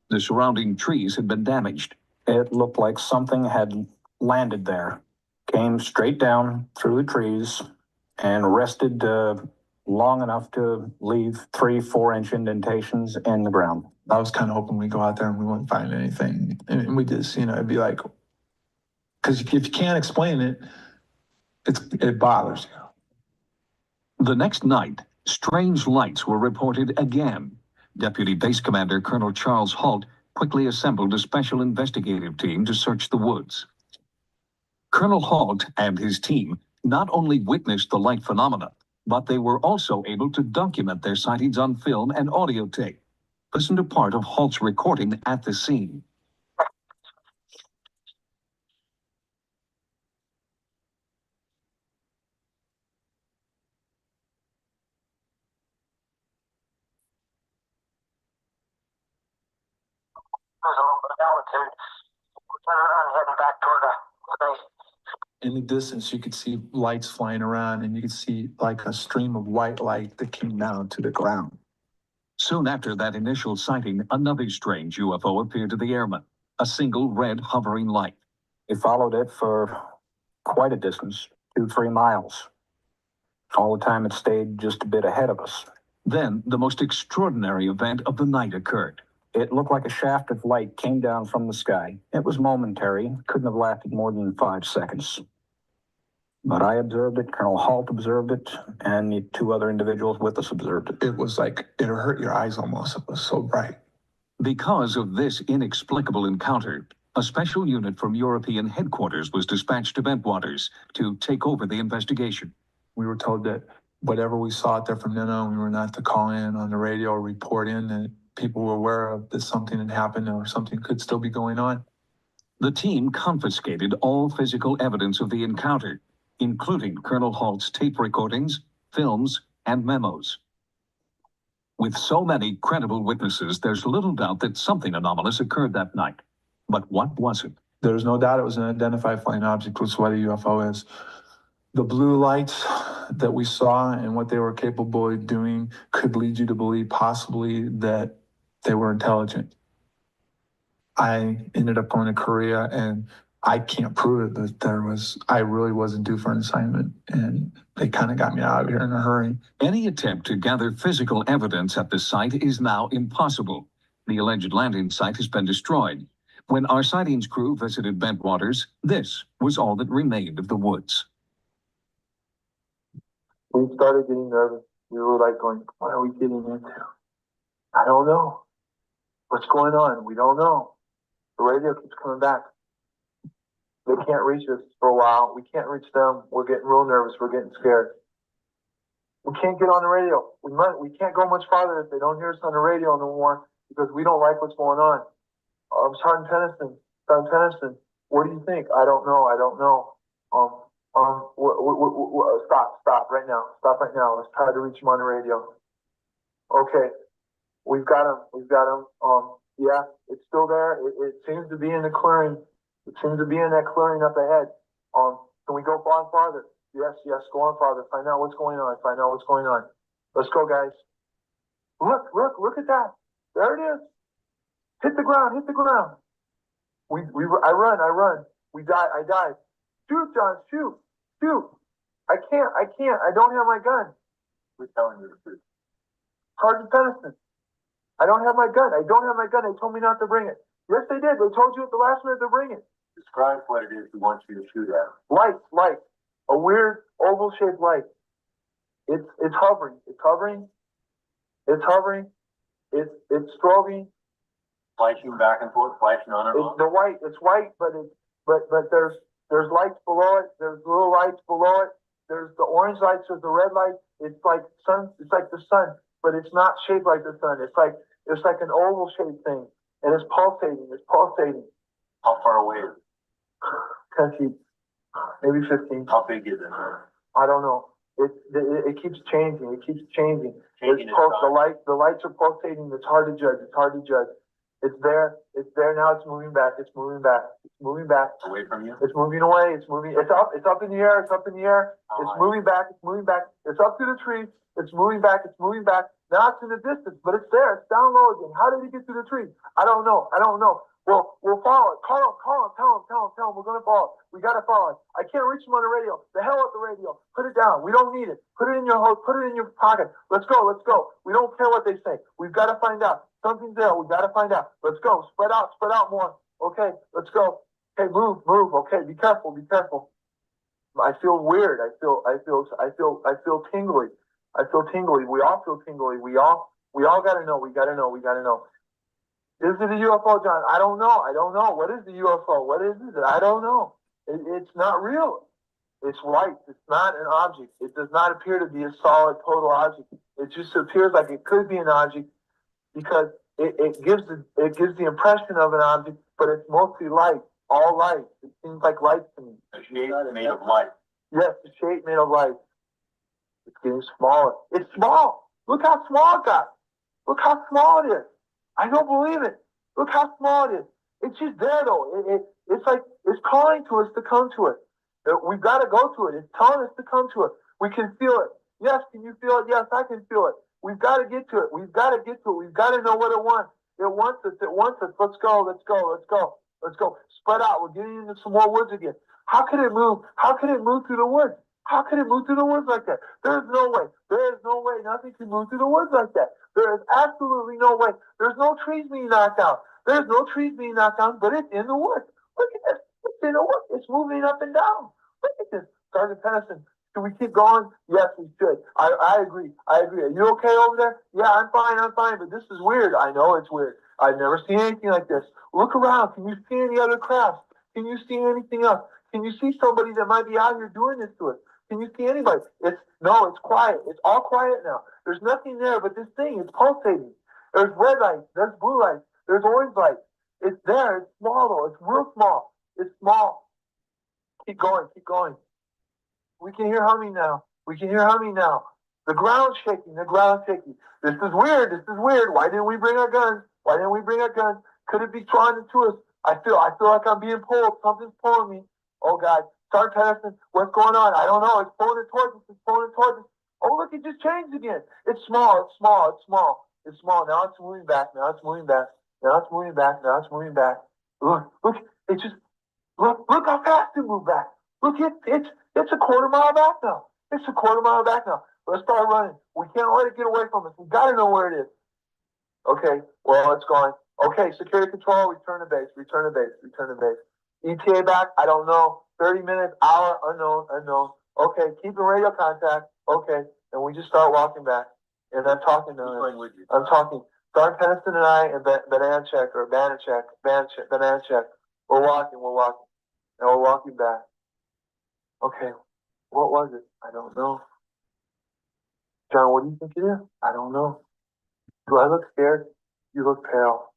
Speaker 7: The surrounding trees had been damaged. It looked like something had landed there, came straight down through the trees, and rested long enough to leave 3-4 inch indentations in the ground. I was kind of hoping we'd go out there and we wouldn't find anything. And we just, it'd be like, because if you can't explain it, it bothers you. The next night, strange lights were reported again. Deputy Base Commander Colonel Charles Halt quickly assembled a special investigative team to search the woods. Colonel Halt and his team not only witnessed the light phenomena, but they were also able to document their sightings on film and audio tape. Listen to part of Halt's recording at the scene.
Speaker 8: There's a little bit of altitude. I'm heading back toward the base.
Speaker 7: In the distance, you could see lights flying around, and you could see like a stream of white light that came down to the ground.
Speaker 9: Soon after that initial sighting, another strange UFO appeared to the airmen, a single red hovering light.
Speaker 8: We followed it for quite a distance, 2-3 miles. All the time it stayed just a bit ahead of us.
Speaker 9: Then the most extraordinary event of the night occurred.
Speaker 8: It looked like a shaft of light came down from the sky. It was momentary, couldn't have lasted more than 5 seconds. But I observed it, Colonel Halt observed it, and the 2 other individuals with us observed it.
Speaker 7: It was like, it hurt your eyes almost. It was so bright.
Speaker 9: Because of this inexplicable encounter, a special unit from European headquarters was dispatched to Bentwaters to take over the investigation.
Speaker 7: We were told that whatever we saw out there from then on, we were not to call in on the radio or report in, and people were aware of that something had happened or something could still be going on.
Speaker 9: The team confiscated all physical evidence of the encounter, including Colonel Halt's tape recordings, films, and memos. With so many credible witnesses, there's little doubt that something anomalous occurred that night. But what was it?
Speaker 7: There's no doubt it was an identified flying object, which is what a UFO is. The blue lights that we saw and what they were capable of doing could lead you to believe possibly that they were intelligent. I ended up going to Korea, and I can't prove it, but I really wasn't due for an assignment, and they kind of got me out of here in a hurry.
Speaker 9: Any attempt to gather physical evidence at the site is now impossible. The alleged landing site has been destroyed. When our sightings crew visited Bentwaters, this was all that remained of the woods.
Speaker 8: We started getting nervous. We were like going, what are we getting into? I don't know. What's going on? We don't know. The radio keeps coming back. They can't reach us for a while. We can't reach them. We're getting real nervous. We're getting scared. We can't get on the radio. We can't go much farther if they don't hear us on the radio no more because we don't like what's going on. Sergeant Tennyson, What do you think? I don't know. I don't know. Stop right now. Stop right now. Let's try to reach him on the radio. Okay. We've got him. We've got him. Yeah, it's still there. It seems to be in the clearing. It seems to be in that clearing up ahead. Can we go on farther? Yes, go on farther. Find out what's going on. Find out what's going on. Let's go, guys. Look at that. There it is. Hit the ground. I run. I died. Shoot, John, shoot. I can't. I don't have my gun. We're telling you the truth. Sergeant Tennyson, I don't have my gun. They told me not to bring it. Yes, they did. They told you at the last minute to bring it. Describe what it is he wants you to shoot at. Light. A weird oval-shaped light. It's hovering. It's strobing. Flashing back and forth, flashing on and off. It's white, but there's lights below it. There's little lights below it. There's the orange lights. There's the red light. It's like the sun, but it's not shaped like the sun. It's like an oval shaped thing, and it's pulsating. How far away is it? 10 feet, maybe 15. How big is it? I don't know. It keeps changing. The lights are pulsating. It's hard to judge. It's there now. It's moving back. Away from you? It's moving away. It's up in the air. It's moving back. It's up to the tree. It's moving back. Now it's in the distance, but it's there. It's down low again. How did he get through the tree? I don't know. Well, we'll follow it. Call him. Tell him we're going to follow it. We got to follow it. I can't reach him on the radio. The hell with the radio. Put it down. We don't need it. Put it in your pocket. Let's go. We don't care what they say. We've got to find out. Something's there. We got to find out. Let's go. Spread out more. Okay, let's go. Okay, move. Okay, be careful. I feel weird. I feel tingly. We all feel tingly. We all got to know. We got to know. Is it a UFO, John? I don't know. What is the UFO? What is it? I don't know. It's not real. It's light. It's not an object. It does not appear to be a solid total object. It just appears like it could be an object because it gives the impression of an object, but it's mostly light. All light. It seems like light to me. A shape made of light. Yes, a shape made of light. It's getting smaller. It's small. Look how small it got. Look how small it is. I don't believe it. Look how small it is. It's just there, though. It's like it's calling to us to come to it. We've got to go to it. It's telling us to come to it. We can feel it. Yes, can you feel it? Yes, I can feel it. We've got to get to it. We've got to know what it wants. It wants us. Let's go. Spread out. We're getting into some more woods again. How could it move? How could it move through the woods? How could it move through the woods like that? There's no way. Nothing can move through the woods like that. There is absolutely no way. There's no trees being knocked out. But it's in the woods. Look at this. It's in the woods. It's moving up and down. Look at this. Sergeant Tennyson, should we keep going? Yes, we should. I agree. Are you okay over there? Yeah, I'm fine. But this is weird. I know it's weird. I've never seen anything like this. Look around. Can you see any other crafts? Can you see anything else? Can you see somebody that might be out here doing this to us? Can you see anybody? It's quiet. It's all quiet now. There's nothing there but this thing. It's pulsating. There's red lights. There's blue lights. There's orange lights. It's there. It's small though. It's real small. It's small. Keep going. We can hear humming now. The ground's shaking. This is weird. Why didn't we bring our guns? Could it be trying to us? I feel like I'm being pulled. Something's pulling me. Oh God. Sergeant Tennyson, what's going on? I don't know. It's pulling it towards us. Oh, look, it just changed again. It's small. Now it's moving back. Look how fast it moved back. Look, it's a quarter mile back now. Let's start running. We can't let it get away from us. We got to know where it is. Okay, well, it's gone. Okay, security control, return to base. ETA back, I don't know. 30 minutes, hour, unknown. Okay, keeping radio contact. Okay, and we just start walking back. And I'm talking to him. Sergeant Tennyson and I and Bananchek. We're walking. And we're walking back. Okay, what was it? I don't know. John, what do you think it is? I don't know. Do I look scared? You look pale.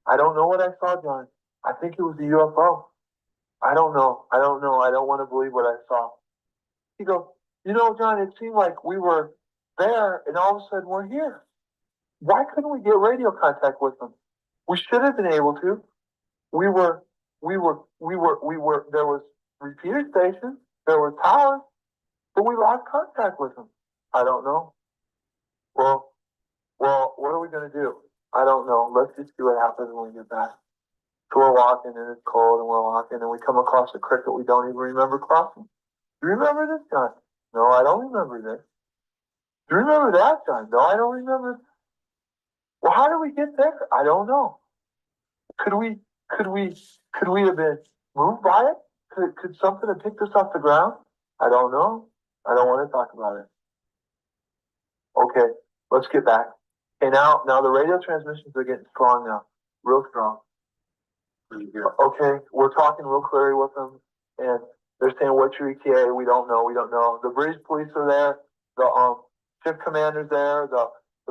Speaker 8: I don't know what I saw, John. I think it was a UFO. I don't know. I don't know. I don't want to believe what I saw. He goes, you know, John, it seemed like we were there and all of a sudden we're here. Why couldn't we get radio contact with them? We should have been able to. There was repeater stations, there were towers, but we lost contact with them. I don't know. Well, what are we going to do? I don't know. Let's just see what happens when we get back. So we're walking and it's cold and we're walking and we come across a creek that we don't even remember crossing. Do you remember this, John? No, I don't remember this. Do you remember that, John? No, I don't remember. Well, how did we get there? I don't know. Could we have been moved by it? Could something have picked us off the ground? I don't know. I don't want to talk about it. Okay, let's get back. Okay, now the radio transmissions are getting strong now, real strong. Okay, we're talking real clearly with them, and they're saying, "What's your ETA?" We don't know. We don't know. The British police are there. The shift commander's there. The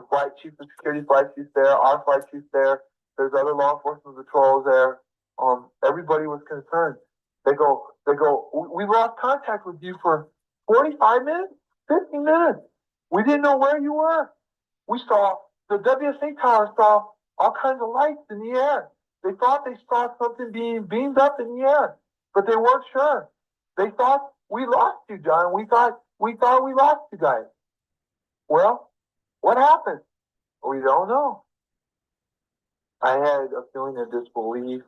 Speaker 8: flight chief, the security flight chief's there. Our flight chief's there. There's other law enforcement patrols there. Everybody was concerned. They go. We lost contact with you for 45 minutes, 50 minutes. We didn't know where you were. We saw the WSA tower saw all kinds of lights in the air. They thought they saw something being beamed up in the air, but they weren't sure. They thought we lost you, John. We thought we lost you guys. Well, what happened? We don't know. I had a feeling of disbelief.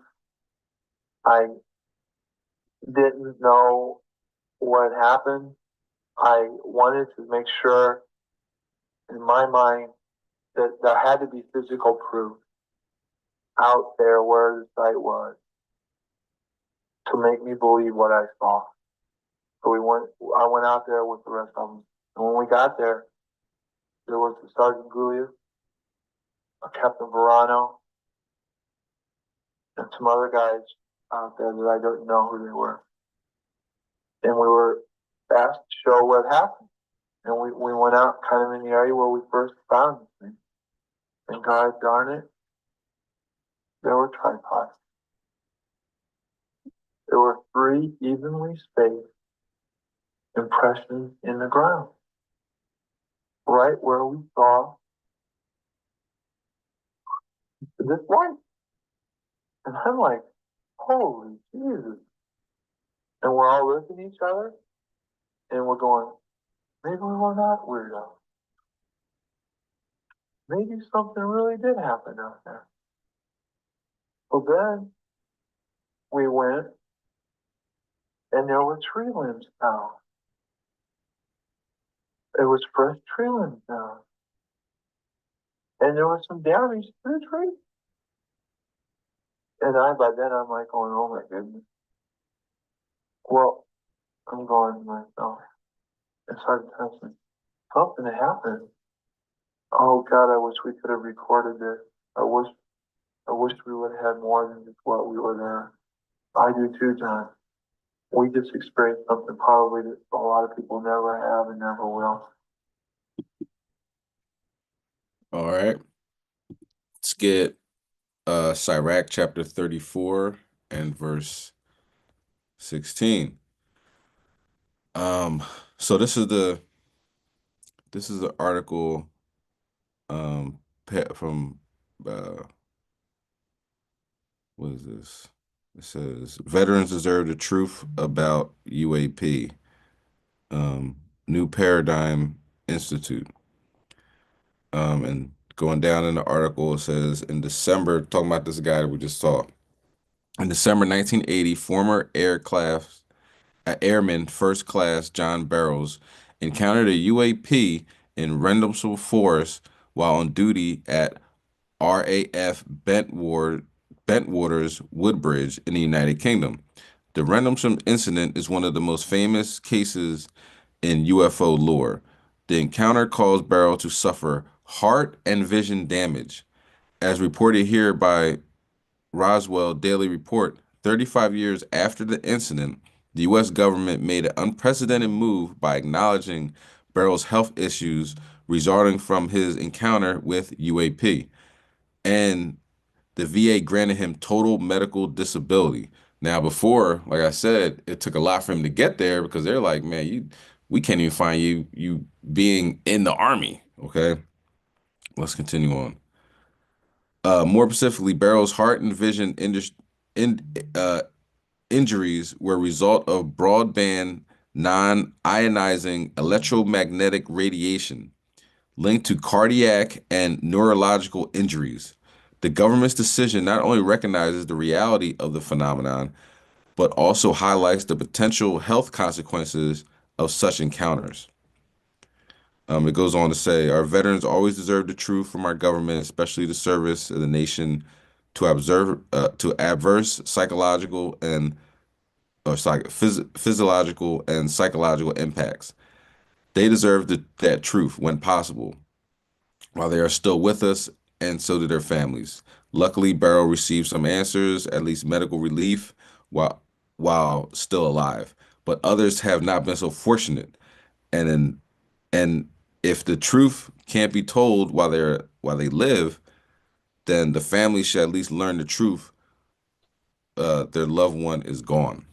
Speaker 8: I didn't know what happened. I wanted to make sure in my mind that there had to be physical proof out there where the site was to make me believe what I saw. So I went out there with the rest of them. And when we got there was Sergeant Gulia, a Captain Verano, and some other guys out there that I don't know who they were. And we were asked to show what happened. And we went out kind of in the area where we first found this thing. And God darn it, there were tripods. There were 3 evenly spaced impressions in the ground, right where we saw this light. And I'm like, holy Jesus. And we're all looking at each other and we're going, maybe we were not weirdos. Maybe something really did happen out there. So then we went and there were tree limbs down. It was fresh tree limbs down. And there was some damage to the tree. And by then I'm like going, oh my goodness. Well, I'm going to myself. And started testing. Something happened. Oh God, I wish we could have recorded this. I wish we would have had more than just what we were there. I do too, John. We just experienced something probably that a lot of people never have and never will.
Speaker 3: All right. Let's get Sirach chapter 34 and verse 16. So this is the article from what is this? It says veterans deserve the truth about UAP. New Paradigm Institute. And going down in the article, it says in December, talking about this guy that we just saw. In December 1980, former Airman First Class John Barrows encountered a UAP in Rendlesham Forest while on duty at RAF Bentwaters Woodbridge in the United Kingdom. The Rendlesham incident is one of the most famous cases in UFO lore. The encounter caused Barrow to suffer heart and vision damage. As reported here by Roswell Daily Report, 35 years after the incident, the U.S. government made an unprecedented move by acknowledging Barrow's health issues resulting from his encounter with UAP. And the VA granted him total medical disability. Now, before, like I said, it took a lot for him to get there because they're like, man, we can't even find you being in the army. Okay, let's continue on. More specifically, Barrow's heart and vision in, uh, injuries were a result of broadband non-ionizing electromagnetic radiation linked to cardiac and neurological injuries. The government's decision not only recognizes the reality of the phenomenon, but also highlights the potential health consequences of such encounters. It goes on to say, our veterans always deserve the truth from our government, especially the service of the nation, to observe to adverse psychological and physiological and psychological impacts. They deserve that truth when possible, while they are still with us, and so do their families. Luckily, Barrow received some answers, at least medical relief, while still alive. But others have not been so fortunate. And and if the truth can't be told while they live, then the family should at least learn the truth. Their loved one is gone.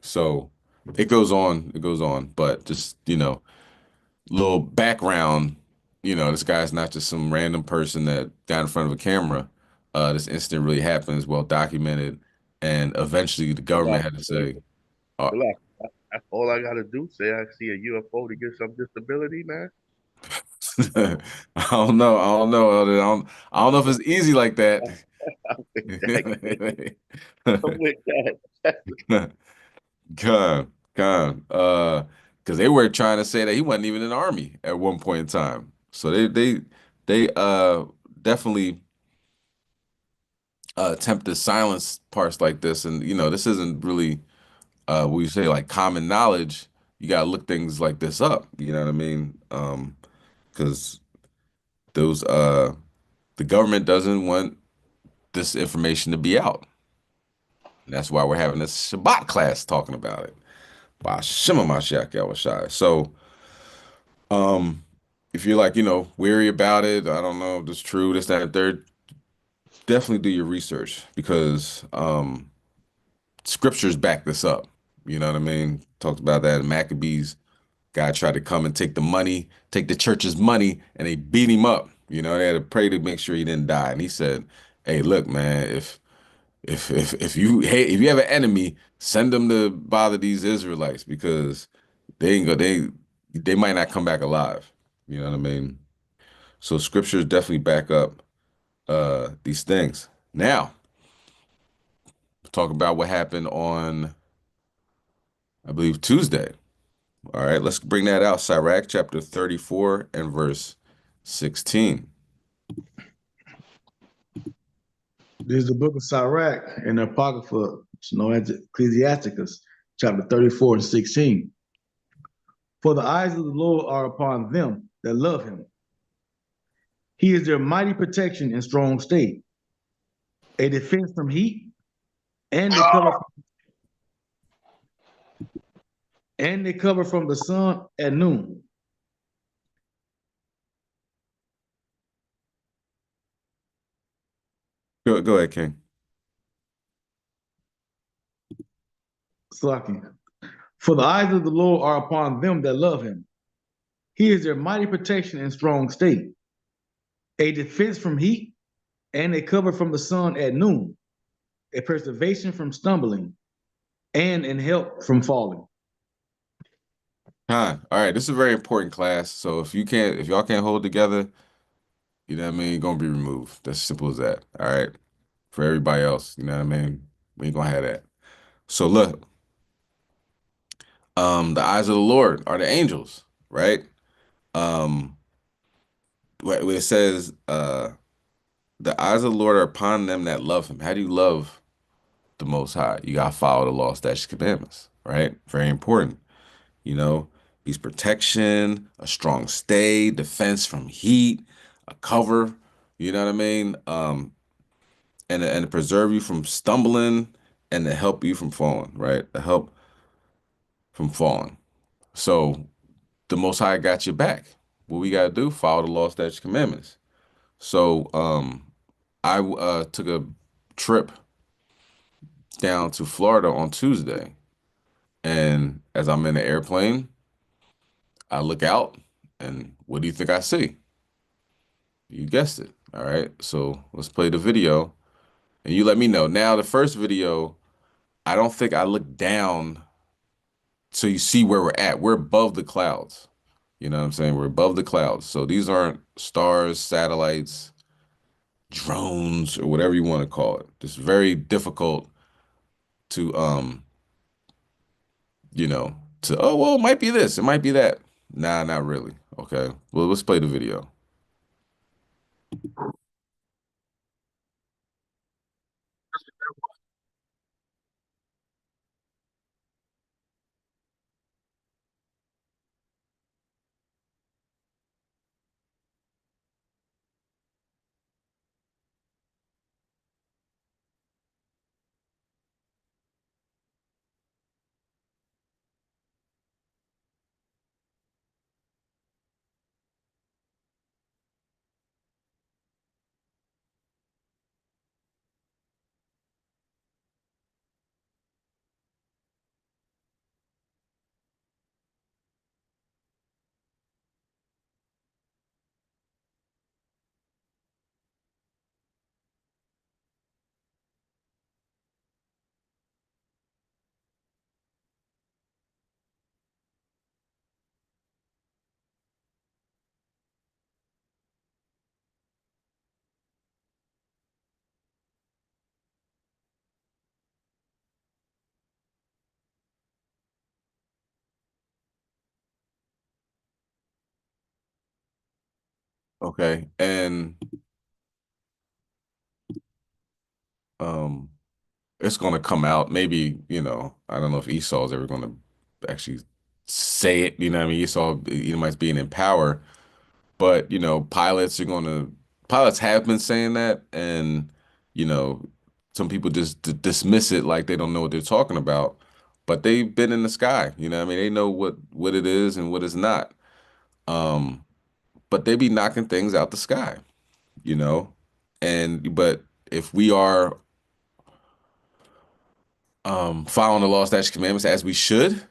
Speaker 3: So it goes on, but just, little background, this guy's not just some random person that got in front of a camera. This incident really happens, well documented, and eventually the government
Speaker 4: Relax,
Speaker 3: had to say, uh,
Speaker 4: relax. That's all I gotta do. Say I see a UFO to get some disability, man.
Speaker 3: I don't know, I don't know, I don't know if it's easy like that.
Speaker 4: I'm with that. I'm with that.
Speaker 3: God, God, because they were trying to say that he wasn't even in the army at one point in time. So they definitely attempt to silence parts like this, and this isn't really we say like common knowledge. You gotta look things like this up. You know what I mean? Because those the government doesn't want this information to be out. And that's why we're having this Shabbat class talking about it. By Shema Mashiach Yahushai. So, if you're like, weary about it, I don't know if it's true, this, that, and third, definitely do your research because scriptures back this up. You know what I mean? Talked about that in Maccabees. Guy tried to come and take the money, take the church's money, and they beat him up. They had to pray to make sure he didn't die. And he said, "Hey, look, man, if you have an enemy, send them to bother these Israelites because they ain't go they might not come back alive." You know what I mean? So scriptures definitely back up these things. Now, talk about what happened on, I believe, Tuesday. All right, let's bring that out. Sirach chapter 34 and verse 16.
Speaker 6: This is the book of Sirach and the Apocrypha, it's known as Ecclesiasticus, chapter 34 and 16. For the eyes of the Lord are upon them that love him. He is their mighty protection and strong state, a defense from heat, and they cover from the sun at noon.
Speaker 3: Go ahead, King.
Speaker 6: Slaki. For the eyes of the Lord are upon them that love him. He is their mighty protection and strong state, a defense from heat, and a cover from the sun at noon, a preservation from stumbling, and an help from falling.
Speaker 3: All right, this is a very important class. So if y'all can't hold together, you know what I mean, you're gonna be removed. That's simple as that. All right. For everybody else, you know what I mean? We ain't gonna have that. So look, the eyes of the Lord are the angels, right? Um, where it says, the eyes of the Lord are upon them that love him. How do you love the Most High? You gotta follow the law, statutes, commandments, right? Very important. He's protection, a strong stay, defense from heat, a cover, you know what I mean? And to preserve you from stumbling and to help you from falling, right? To help from falling. So the Most High got your back. What we gotta do? Follow the law, statutes, commandments. So I took a trip down to Florida on Tuesday. And as I'm in the airplane, I look out, and what do you think I see? You guessed it. All right. So let's play the video, and you let me know. Now, the first video, I don't think I looked down so you see where we're at. We're above the clouds. You know what I'm saying? We're above the clouds. So these aren't stars, satellites, drones, or whatever you want to call it. It's very difficult to you know, to oh well, it might be this, it might be that. Nah, not really. Okay. Well, let's play the video. Okay. And um it's gonna come out. Maybe, I don't know if Esau's ever gonna actually say it, you know what I mean? Esau, Edomites being in power. But, pilots have been saying that, and, you know, some people just dismiss it like they don't know what they're talking about. But they've been in the sky, you know what I mean? They know what it is and what it's not. Um, but they be knocking things out the sky, you know? But if we are following the law, statutes, commandments as we should,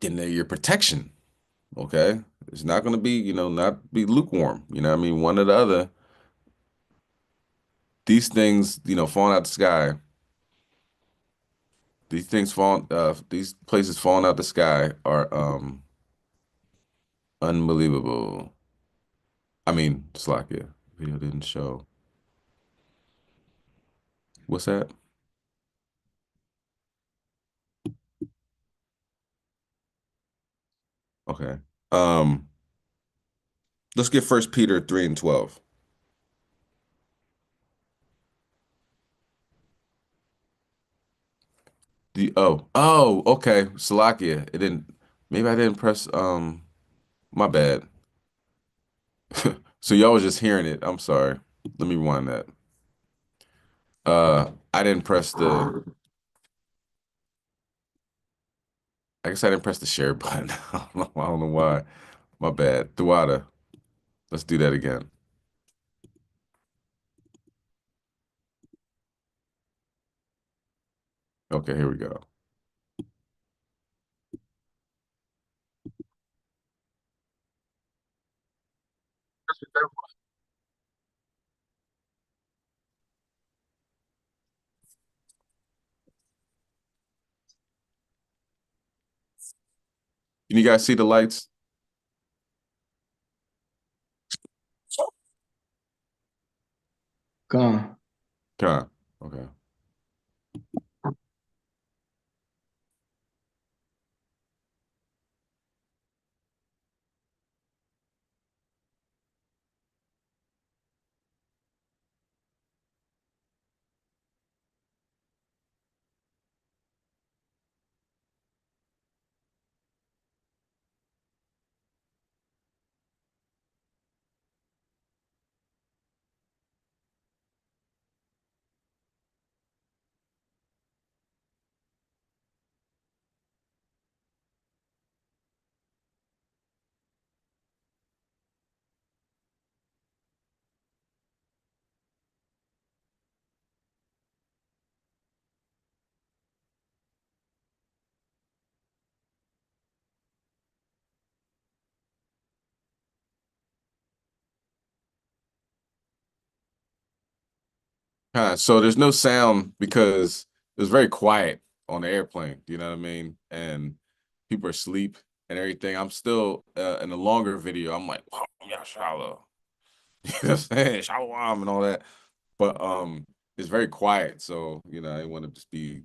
Speaker 3: then they're your protection. Okay. It's not gonna be, not be lukewarm. You know what I mean? One or the other. These things, falling out the sky, these places falling out the sky are unbelievable. I mean, Slovakia video didn't show. What's that? Okay. Um, let's get First Peter 3 and 12. Okay. Slovakia. It didn't, maybe I didn't press my bad. So y'all was just hearing it. I'm sorry. Let me rewind that. I didn't press I guess I didn't press the share button. I don't know why. My bad. Duada. Let's do that again. Okay, here we go. Can you guys see the lights?
Speaker 6: Gone.
Speaker 3: Con. Okay. So there's no sound because it was very quiet on the airplane. You know what I mean? And people are asleep and everything. I'm still in a longer video. I'm like, oh, yeah, shallow. You know what I'm saying? Shalom and all that. But it's very quiet. So, you know, I didn't want to just be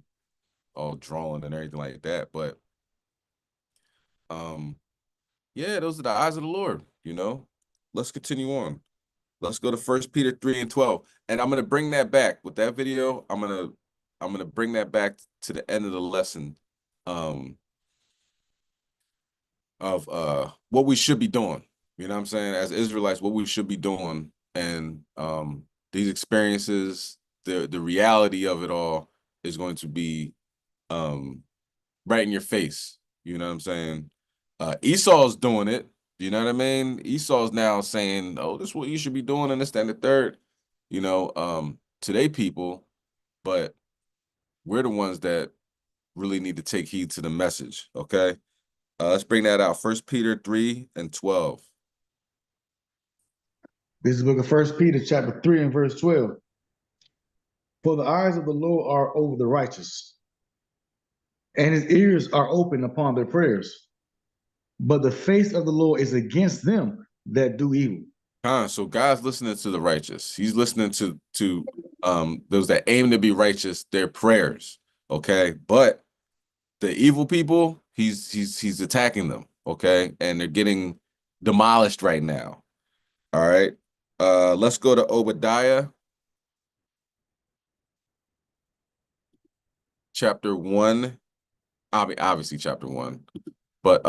Speaker 3: all drawn and everything like that. But yeah, those are the eyes of the Lord, you know. Let's continue on. Let's go to 1 Peter 3:12. And I'm gonna bring that back with that video. I'm gonna bring that back to the end of the lesson of what we should be doing. You know what I'm saying? As Israelites, what we should be doing. And these experiences, the reality of it all is going to be right in your face. You know what I'm saying? Esau's doing it. You know what I mean? Esau's now saying, oh, this is what you should be doing, and this, that, and the third, you know, today people, but we're the ones that really need to take heed to the message. Okay. Let's bring that out. 1 Peter 3:12.
Speaker 6: This is the book of 1 Peter chapter 3 and verse 12. For the eyes of the Lord are over the righteous, and his ears are open upon their prayers. But the face of the Lord is against them that do evil.
Speaker 3: So God's listening to the righteous. He's listening to those that aim to be righteous, their prayers. Okay. But the evil people, he's attacking them. Okay. And they're getting demolished right now. All right. Let's go to Obadiah chapter 1. Obviously chapter 1. But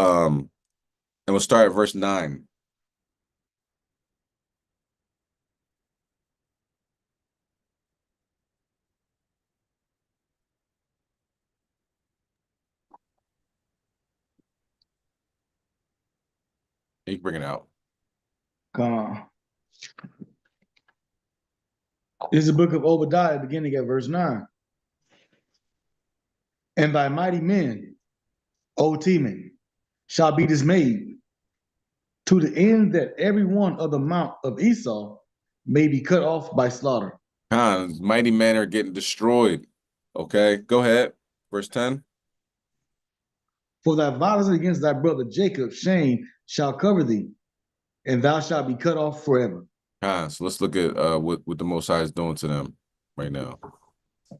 Speaker 3: and we'll start at verse 9. You can bring it out.
Speaker 6: This is the book of Obadiah, beginning at verse 9. And thy mighty men, O Teman, shall be dismayed, to the end that every one of the mount of Esau may be cut off by slaughter.
Speaker 3: Mighty men are getting destroyed. Okay, go ahead. Verse 10.
Speaker 6: For thy violence against thy brother Jacob, shame shall cover thee, and thou shalt be cut off forever.
Speaker 3: So let's look at what the Most High is doing to them right now.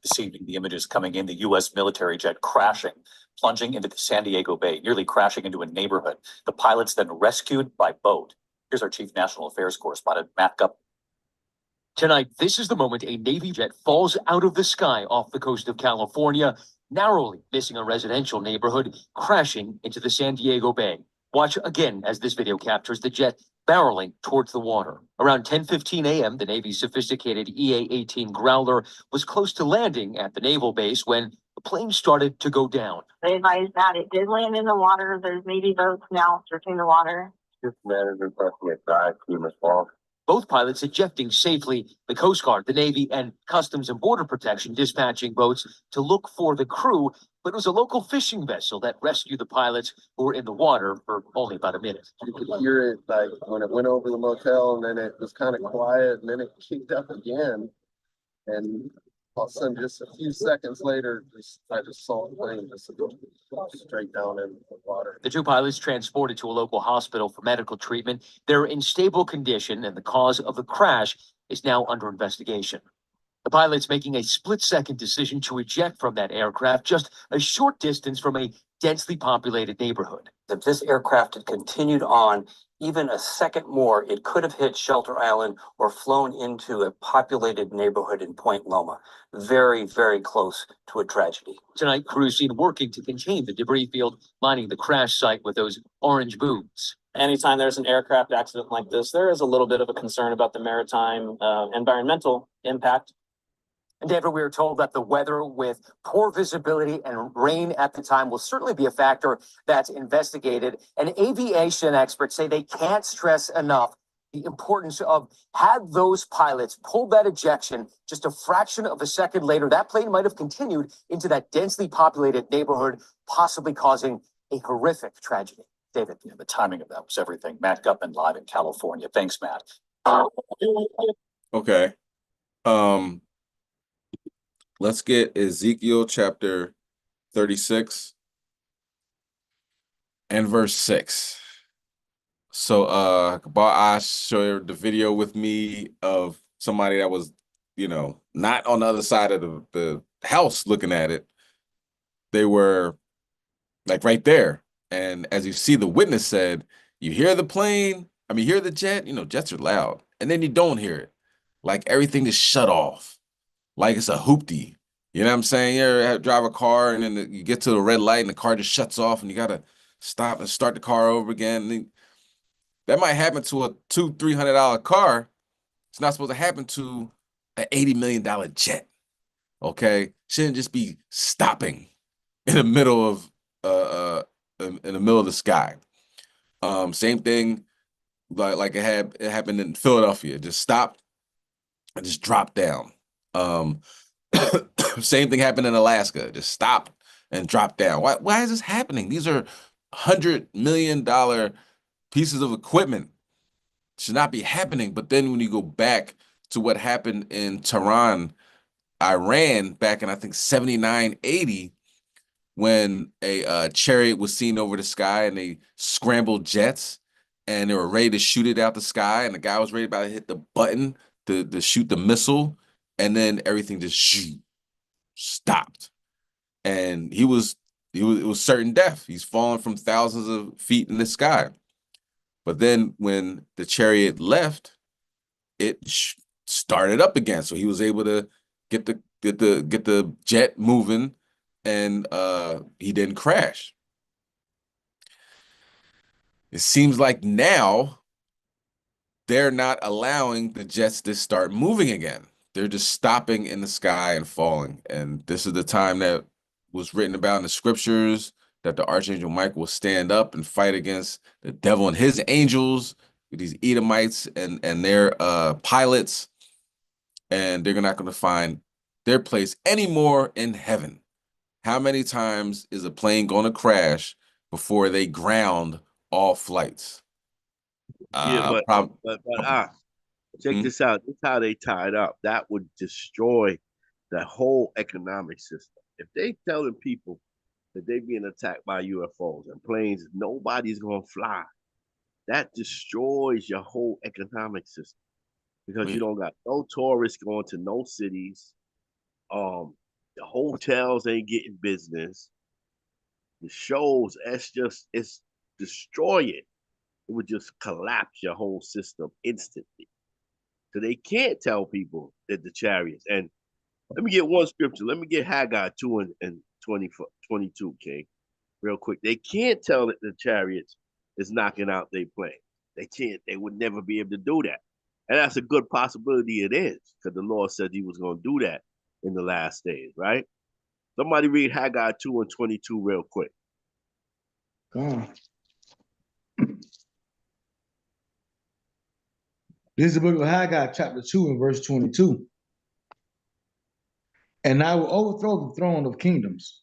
Speaker 9: This evening, the images coming in, the U.S. military jet crashing, plunging into the San Diego Bay, nearly crashing into a neighborhood. The pilots then rescued by boat. Here's our chief national affairs correspondent, Matt Gupp. Tonight, this is the moment a Navy jet falls out of the sky off the coast of California, narrowly missing a residential neighborhood, crashing into the San Diego Bay. Watch again as this video captures the jet barreling towards the water. Around 10:15 a.m., the Navy's sophisticated EA-18 Growler was close to landing at the naval base when the plane started to go down.
Speaker 10: They advised that it did land in the water. There's Navy boats now searching the water.
Speaker 8: Just manager requesting a dive team response.
Speaker 9: Both pilots ejecting safely, the Coast Guard, the Navy, and Customs and Border Protection dispatching boats to look for the crew, but it was a local fishing vessel that rescued the pilots who were in the water for only about a minute.
Speaker 11: You could hear it like when it went over the motel, and then it was kind of quiet, and then it kicked up again, and all of a sudden, just a few seconds later, I just saw the plane just go straight down in the water.
Speaker 9: The two pilots transported to a local hospital for medical treatment. They're in stable condition, and the cause of the crash is now under investigation. The pilots making a split-second decision to eject from that aircraft just a short distance from a densely populated neighborhood.
Speaker 12: If this aircraft had continued on even a second more, it could have hit Shelter Island or flown into a populated neighborhood in Point Loma. Very, very close to a tragedy.
Speaker 9: Tonight, crews seen working to contain the debris field lining the crash site with those orange booms.
Speaker 13: Anytime there's an aircraft accident like this, there is a little bit of a concern about the maritime environmental impact.
Speaker 9: And David, we were told that the weather with poor visibility and rain at the time will certainly be a factor that's investigated. And aviation experts say they can't stress enough the importance of, had those pilots pulled that ejection just a fraction of a second later, that plane might have continued into that densely populated neighborhood, possibly causing a horrific tragedy. David.
Speaker 14: Yeah, the timing of that was everything. Matt Guppin live in California. Thanks, Matt.
Speaker 3: Okay. let's get Ezekiel chapter 36 and verse 6. So Kabar shared the video with me of somebody that was, not on the other side of the house looking at it. They were like right there. And as you see, the witness said, you hear the plane, hear the jet, jets are loud. And then you don't hear it. Like everything is shut off. Like it's a hoopty. You know what I'm saying? You ever drive a car and then you get to the red light and the car just shuts off and you got to stop and start the car over again. That might happen to a $200-300 car. It's not supposed to happen to an $80 million jet. Okay, shouldn't just be stopping in the middle of in the middle of the sky. Same thing like it happened in Philadelphia. It just stopped and just dropped down. Same thing happened in Alaska. Just stopped and dropped down. Why is this happening? These are $100 million pieces of equipment. Should not be happening. But then when you go back to what happened in Tehran, Iran, back in I think 79, 80, when a chariot was seen over the sky and they scrambled jets and they were ready to shoot it out the sky, and the guy was ready about to hit the button to shoot the missile, and then everything just stopped. And it was certain death. He's fallen from thousands of feet in the sky. But then when the chariot left, it started up again. So he was able to get the jet moving, and he didn't crash. It seems like now they're not allowing the jets to start moving again. They're just stopping in the sky and falling. And this is the time that was written about in the scriptures, that the Archangel Michael will stand up and fight against the devil and his angels, with these Edomites and their pilots, and they're not going to find their place anymore in heaven. How many times is a plane going to crash before they ground all flights?
Speaker 4: Check this out. This is how they tied up. That would destroy the whole economic system. If they telling people that they're being attacked by UFOs and planes, nobody's going to fly. That destroys your whole economic system, because you don't got no tourists going to no cities. The hotels ain't getting business. The shows, it's destroy it. It would just collapse your whole system instantly. So they can't tell people that the chariots. And let me get one scripture. Let me get Haggai 2 and 22, King, real quick. They can't tell that the chariots is knocking out their plane. They can't. They would never be able to do that. And that's a good possibility it is, because the Lord said he was going to do that in the last days, right? Somebody read Haggai 2 and 22 real quick.
Speaker 6: This is the book of Haggai, chapter 2 and verse 22. And I will overthrow the throne of kingdoms,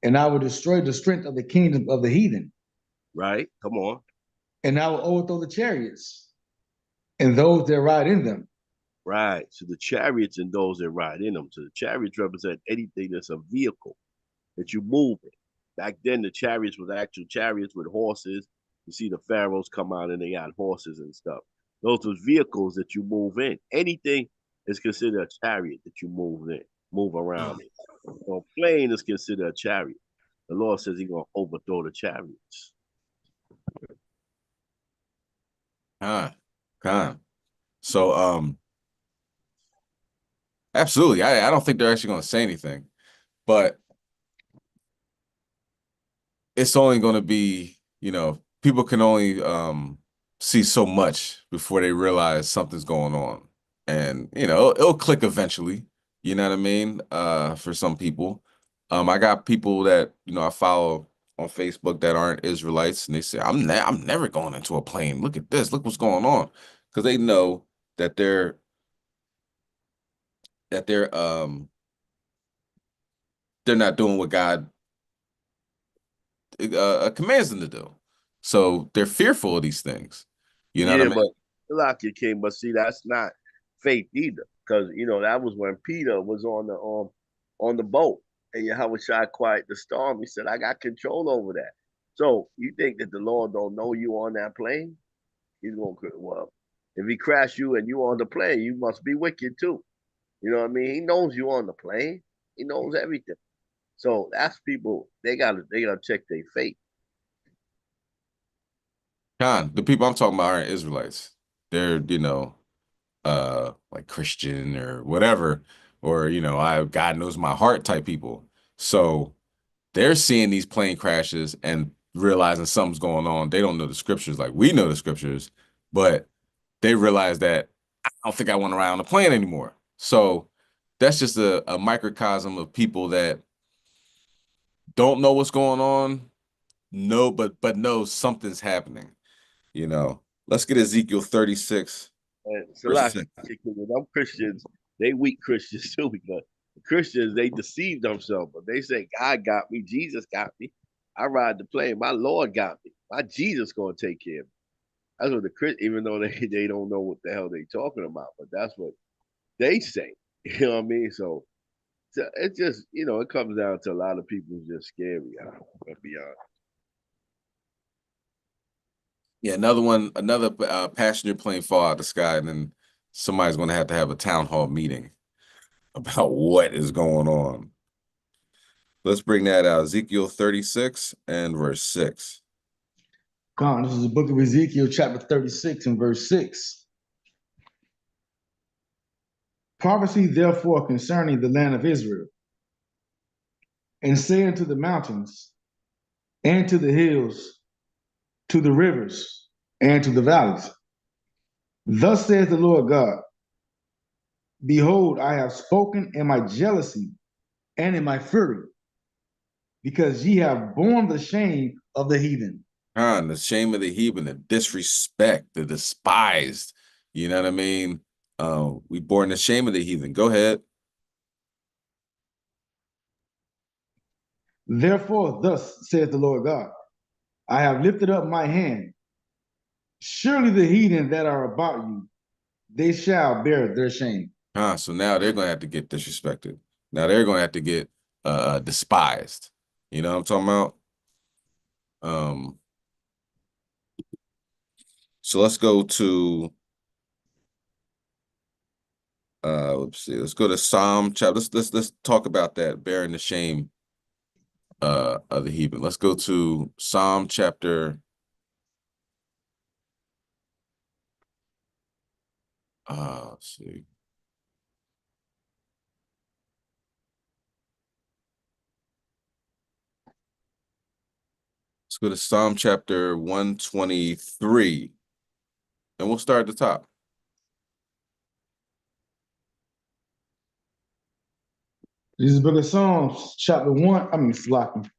Speaker 6: and I will destroy the strength of the kingdom of the heathen.
Speaker 4: Right, come on.
Speaker 6: And I will overthrow the chariots and those that ride in them.
Speaker 4: Right, so the chariots and those that ride in them. So the chariots represent anything that's a vehicle that you move in. Back then, the chariots was actual chariots with horses. You see the pharaohs come out and they got horses and stuff. Those were vehicles that you move in. Anything is considered a chariot that you move around in. So a plane is considered a chariot. The Lord says he's going to overthrow the chariots.
Speaker 3: So, absolutely. I don't think they're actually going to say anything, but it's only going to be, people can only see so much before they realize something's going on. And, it'll click eventually, you know what I mean? For some people. I got people that, I follow on Facebook that aren't Israelites, and they say, I'm never going into a plane. Look at this. Look what's going on. Because they know that they're not doing what God commands them to do. So they're fearful of these things. You know what I mean?
Speaker 4: But like you came, but see, that's not faith either. Because that was when Peter was on on the boat, and Yahweh Shai quiet the storm. He said, I got control over that. So you think that the Lord don't know you on that plane? He's going to, well, if he crash you and you on the plane, you must be wicked too. You know what I mean? He knows you on the plane. He knows everything. So that's people, they gotta check their fate.
Speaker 3: Con, the people I'm talking about aren't Israelites. They're, like Christian or whatever, or God knows my heart type people. So they're seeing these plane crashes and realizing something's going on. They don't know the scriptures like we know the scriptures, but they realize that I don't think I want to ride on a plane anymore. So that's just a microcosm of people that don't know what's going on, no, but know something's happening. Let's get Ezekiel 36.
Speaker 4: And
Speaker 3: verse
Speaker 4: Salash, them Christians, they weak Christians too, because the Christians, they deceive themselves, but they say, God got me, Jesus got me. I ride the plane, my Lord got me. My Jesus gonna take care of me. That's what the Christians, even though they don't know what the hell they talking about, but that's what they say. You know what I mean? So it just, it comes down to a lot of people just scary. I'll be honest.
Speaker 3: Yeah, another passenger plane fall out of the sky, and then somebody's going to have a town hall meeting about what is going on. Let's bring that out. Ezekiel 36 and verse 6.
Speaker 6: God, this is the book of Ezekiel, chapter 36 and verse 6. Prophecy, therefore, concerning the land of Israel, and say unto the mountains, and to the hills, to the rivers, and to the valleys, thus says the Lord God, behold, I have spoken in my jealousy and in my fury, because ye have borne the shame of the heathen.
Speaker 3: The shame of the heathen, the disrespect, the despised. You know what I mean? We born the shame of the heathen. Go ahead.
Speaker 6: Therefore, thus says the Lord God, I have lifted up my hand. Surely the heathen that are about you, they shall bear their shame.
Speaker 3: So now they're going to have to get disrespected. Now they're going to have to get despised. You know what I'm talking about? So let's go to let's see. Let's go to Psalm chapter. Let's talk about that, bearing the shame of the heathen. Let's go to Psalm chapter let's see. Let's go to Psalm chapter 123. And we'll start at the top.
Speaker 6: This is the book of Psalms, chapter 1. Flocking.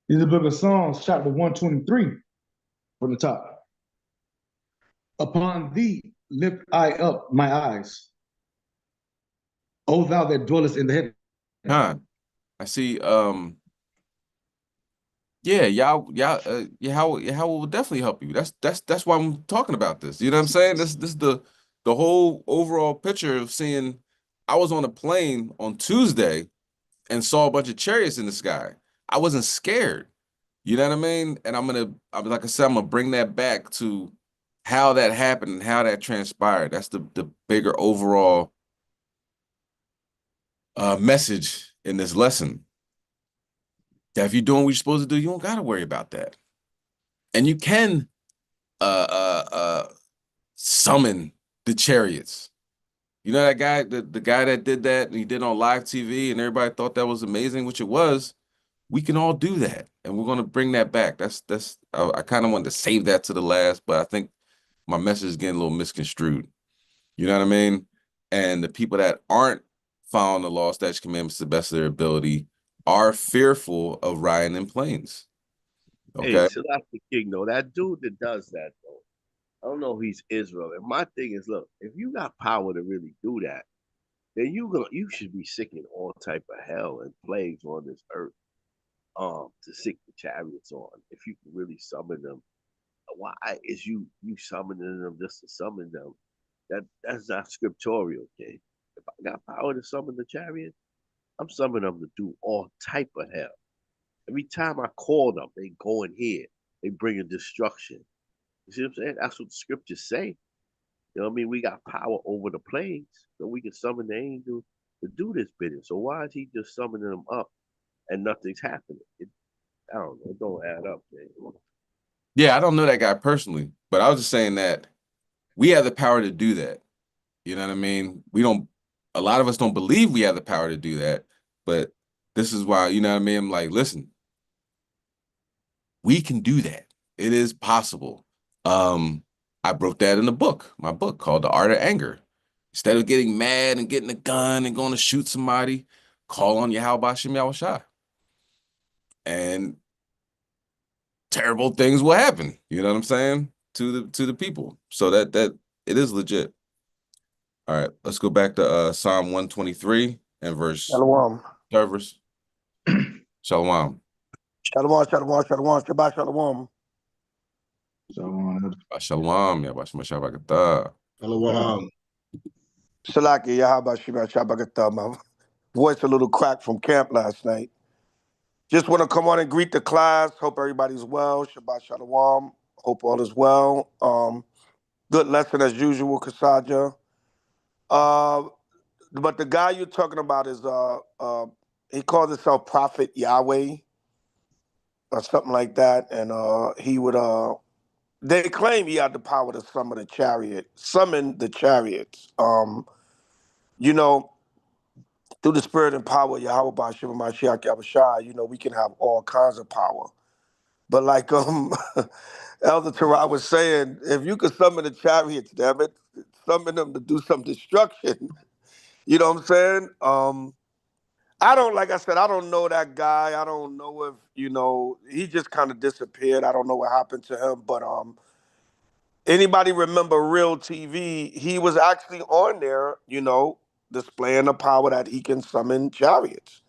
Speaker 6: This is the book of Psalms, chapter 123, from the top. Upon thee lift I up my eyes, O thou that dwellest in the heaven.
Speaker 3: I see. Yeah, Yahweh will definitely help you. That's why I'm talking about this. You know what I'm saying? This is the whole overall picture of seeing. I was on a plane on Tuesday and saw a bunch of chariots in the sky. I wasn't scared. You know what I mean? And like I said, I'm gonna bring that back to how that happened and how that transpired. That's the bigger overall message in this lesson. That if you're doing what you're supposed to do, you don't gotta worry about that. And you can summon the chariots. You know that guy, the guy that did that, and he did on live TV, and everybody thought that was amazing, which it was. We can all do that, and we're gonna bring that back. I kind of wanted to save that to the last, but I think my message is getting a little misconstrued. You know what I mean? And the people that aren't following the law, statutes, commandments to the best of their ability are fearful of riding in planes. Okay.
Speaker 4: Hey, Selassie King, though, that dude that does that, though, I don't know if he's Israel. And my thing is, look, if you got power to really do that, then you should be sick in all type of hell and plagues on this earth. To sick the chariots on. If you can really summon them, why is you summoning them just to summon them? That's not scriptural, okay? If I got power to summon the chariot, I'm summoning them to do all type of hell. Every time I call them, they go in here. They bringing destruction. You see what I'm saying? That's what the scriptures say. You know what I mean? We got power over the planes, so we can summon the angels to do this business. So why is he just summoning them up and nothing's happening? I don't know. It don't add up, man.
Speaker 3: Yeah, I don't know that guy personally, but I was just saying that we have the power to do that. You know what I mean? A lot of us don't believe we have the power to do that, but this is why, you know what I mean? I'm like, listen, we can do that. It is possible. I broke that in my book called The Art of Anger. Instead of getting mad and getting a gun and going to shoot somebody, call on Yahweh Bashem Yahushua. And terrible things will happen. You know what I'm saying? To the people. So that it is legit. All right, let's go back to Psalm 123 and verse
Speaker 15: Shalom.
Speaker 3: third verse. Shalom.
Speaker 15: Shalom, shalom, shalom, Shabbat shalom.
Speaker 6: Shalom.
Speaker 3: Shalom. Yabashma Shabakata.
Speaker 6: Shalom.
Speaker 15: Salaki, Yahaba Shima Shabakata. My voice a little cracked from camp last night. Just want to come on and greet the class. Hope everybody's well. Shabbat shalom. Hope all is well. Good lesson as usual, Kasaja. But the guy you're talking about is he calls himself Prophet Yahweh or something like that, and he would they claim he had the power to summon the chariots. You know, through the spirit and power of Yahweh Bashim Mashiach Yahushua, we can have all kinds of power. But like Elder Terah was saying, if you could summon the chariots, damn it, summon them to do some destruction. You know what I'm saying? Like I said, I don't know that guy. I don't know if, he just kind of disappeared. I don't know what happened to him. But anybody remember Real TV? He was actually on there, displaying the power that he can summon chariots.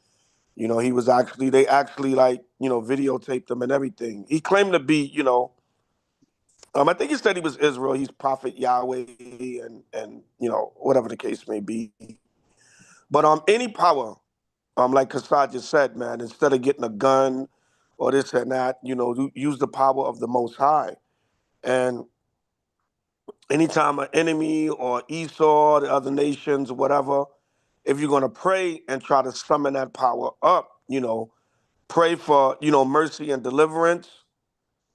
Speaker 15: They actually videotaped him and everything. He claimed to be, I think he said he was Israel. He's Prophet Yahweh and whatever the case may be. But any power, like Kassad just said, man, instead of getting a gun or this and that, use the power of the Most High. And anytime an enemy or Esau, the other nations, whatever, if you're going to pray and try to summon that power up, pray for, mercy and deliverance,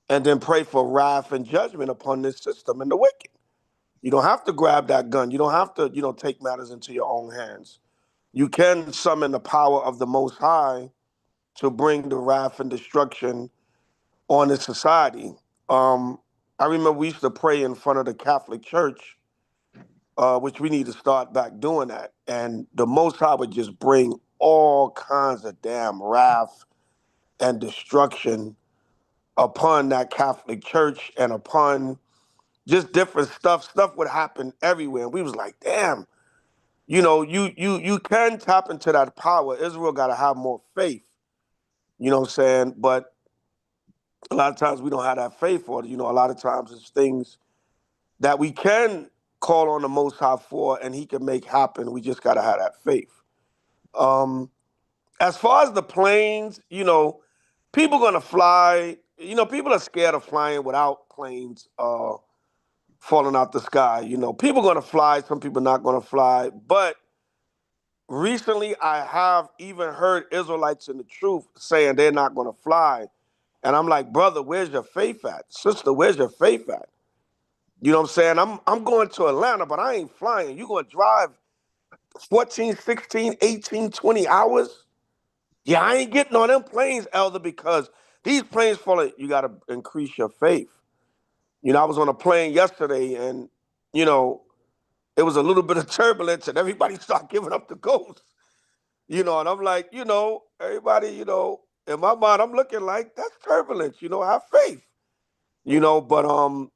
Speaker 15: and then pray for wrath and judgment upon this system and the wicked. You don't have to grab that gun. You don't have to, take matters into your own hands. You can summon the power of the Most High to bring the wrath and destruction on this society. I remember we used to pray in front of the Catholic Church, which we need to start back doing that. And the Most High would just bring all kinds of damn wrath and destruction upon that Catholic Church and upon just different stuff. Stuff would happen everywhere. And we was like, damn, you can tap into that power. Israel got to have more faith. You know what I'm saying? But a lot of times we don't have that faith for it. A lot of times it's things that we can call on the Most High for and he can make happen. We just got to have that faith. As far as the planes, people going to fly. People are scared of flying without planes falling out the sky. People going to fly. Some people not going to fly. But recently I have even heard Israelites in the truth saying they're not going to fly. And I'm like, brother, where's your faith at? Sister, where's your faith at? You know what I'm saying? I'm going to Atlanta, but I ain't flying. You going to drive 14, 16, 18, 20 hours? Yeah, I ain't getting on them planes, Elder, because these planes falling, you got to increase your faith. I was on a plane yesterday and, it was a little bit of turbulence and everybody started giving up the ghost. And I'm like, everybody, in my mind, I'm looking like, that's turbulence, have faith. But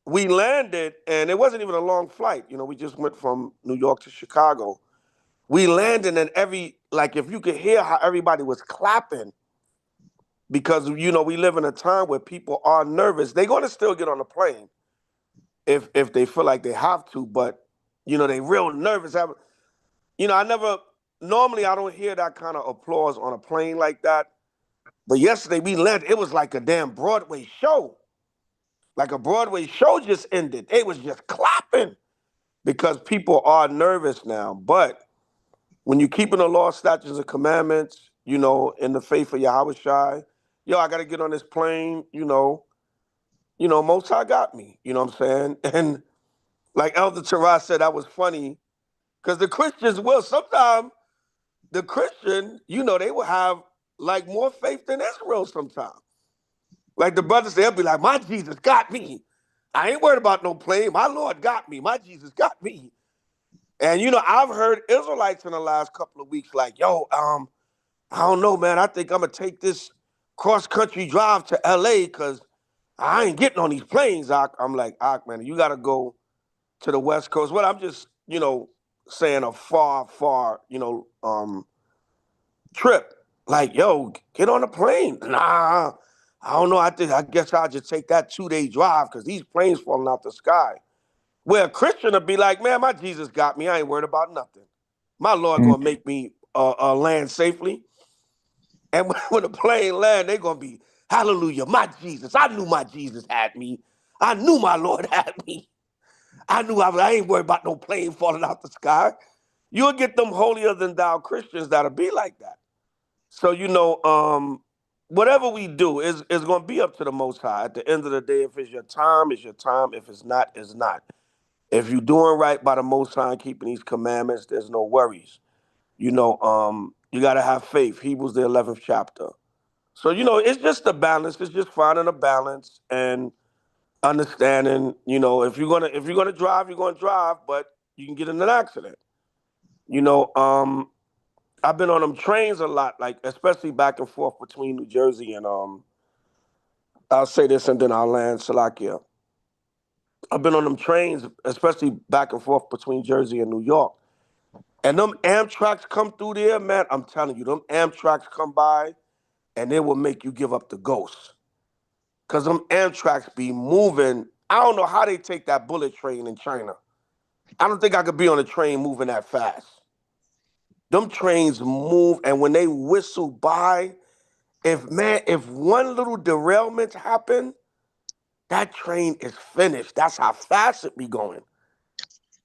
Speaker 15: we landed and it wasn't even a long flight. We just went from New York to Chicago. We landed and if you could hear how everybody was clapping, because, we live in a time where people are nervous. They're going to still get on the plane if they feel like they have to, but You know, they real nervous. You know, normally I don't hear that kind of applause on a plane like that. But yesterday we landed, it was like a damn Broadway show. Like a Broadway show just ended. It was just clapping because people are nervous now. But when you're keeping the law, statutes, and commandments, you know, in the faith of Yahweh Shai, yo, I got to get on this plane, you know, Most High got me, you know what I'm saying? And like Elder Terah said, that was funny because the Christians will sometimes, the Christian, you know, they will have like more faith than Israel sometimes. Like the brothers, they'll be like, my Jesus got me. I ain't worried about no plane. My Lord got me. My Jesus got me. And, you know, I've heard Israelites in the last couple of weeks like, yo, I don't know, man. I think I'm going to take this cross-country drive to L.A. because I ain't getting on these planes, Ak. I'm like, Ak, man, you got to go to the West Coast. Well, I'm just, you know, saying a far, trip. Like, yo, get on a plane. Nah, I don't know. I guess I'll just take that 2-day drive because these planes falling out the sky. Where a Christian will be like, man, my Jesus got me. I ain't worried about nothing. My Lord gonna make me land safely. And when the plane land, they gonna be, hallelujah, my Jesus. I knew my Jesus had me. I knew my Lord had me. I ain't worried about no plane falling out the sky. You'll get them holier than thou Christians that'll be like that. So, you know, whatever we do is going to be up to the Most High. At the end of the day, if it's your time, it's your time. If it's not, it's not. If you're doing right by the Most High and keeping these commandments, there's no worries. You know, you got to have faith. Hebrews, the 11th chapter. So, you know, it's just a balance. It's just finding a balance and understanding, you know, if you're gonna drive, you're gonna drive, but you can get in an accident. You know, I've been on them trains a lot, like especially back and forth between New Jersey and I'll say this and then I'll land Salakia. I've been on them trains, especially back and forth between Jersey and New York. And them Amtraks come through there, man. I'm telling you, them Amtraks come by and they will make you give up the ghost. Cause them Amtraks be moving. I don't know how they take that bullet train in China. I don't think I could be on a train moving that fast. Them trains move, and when they whistle by, if one little derailment happen, that train is finished. That's how fast it be going.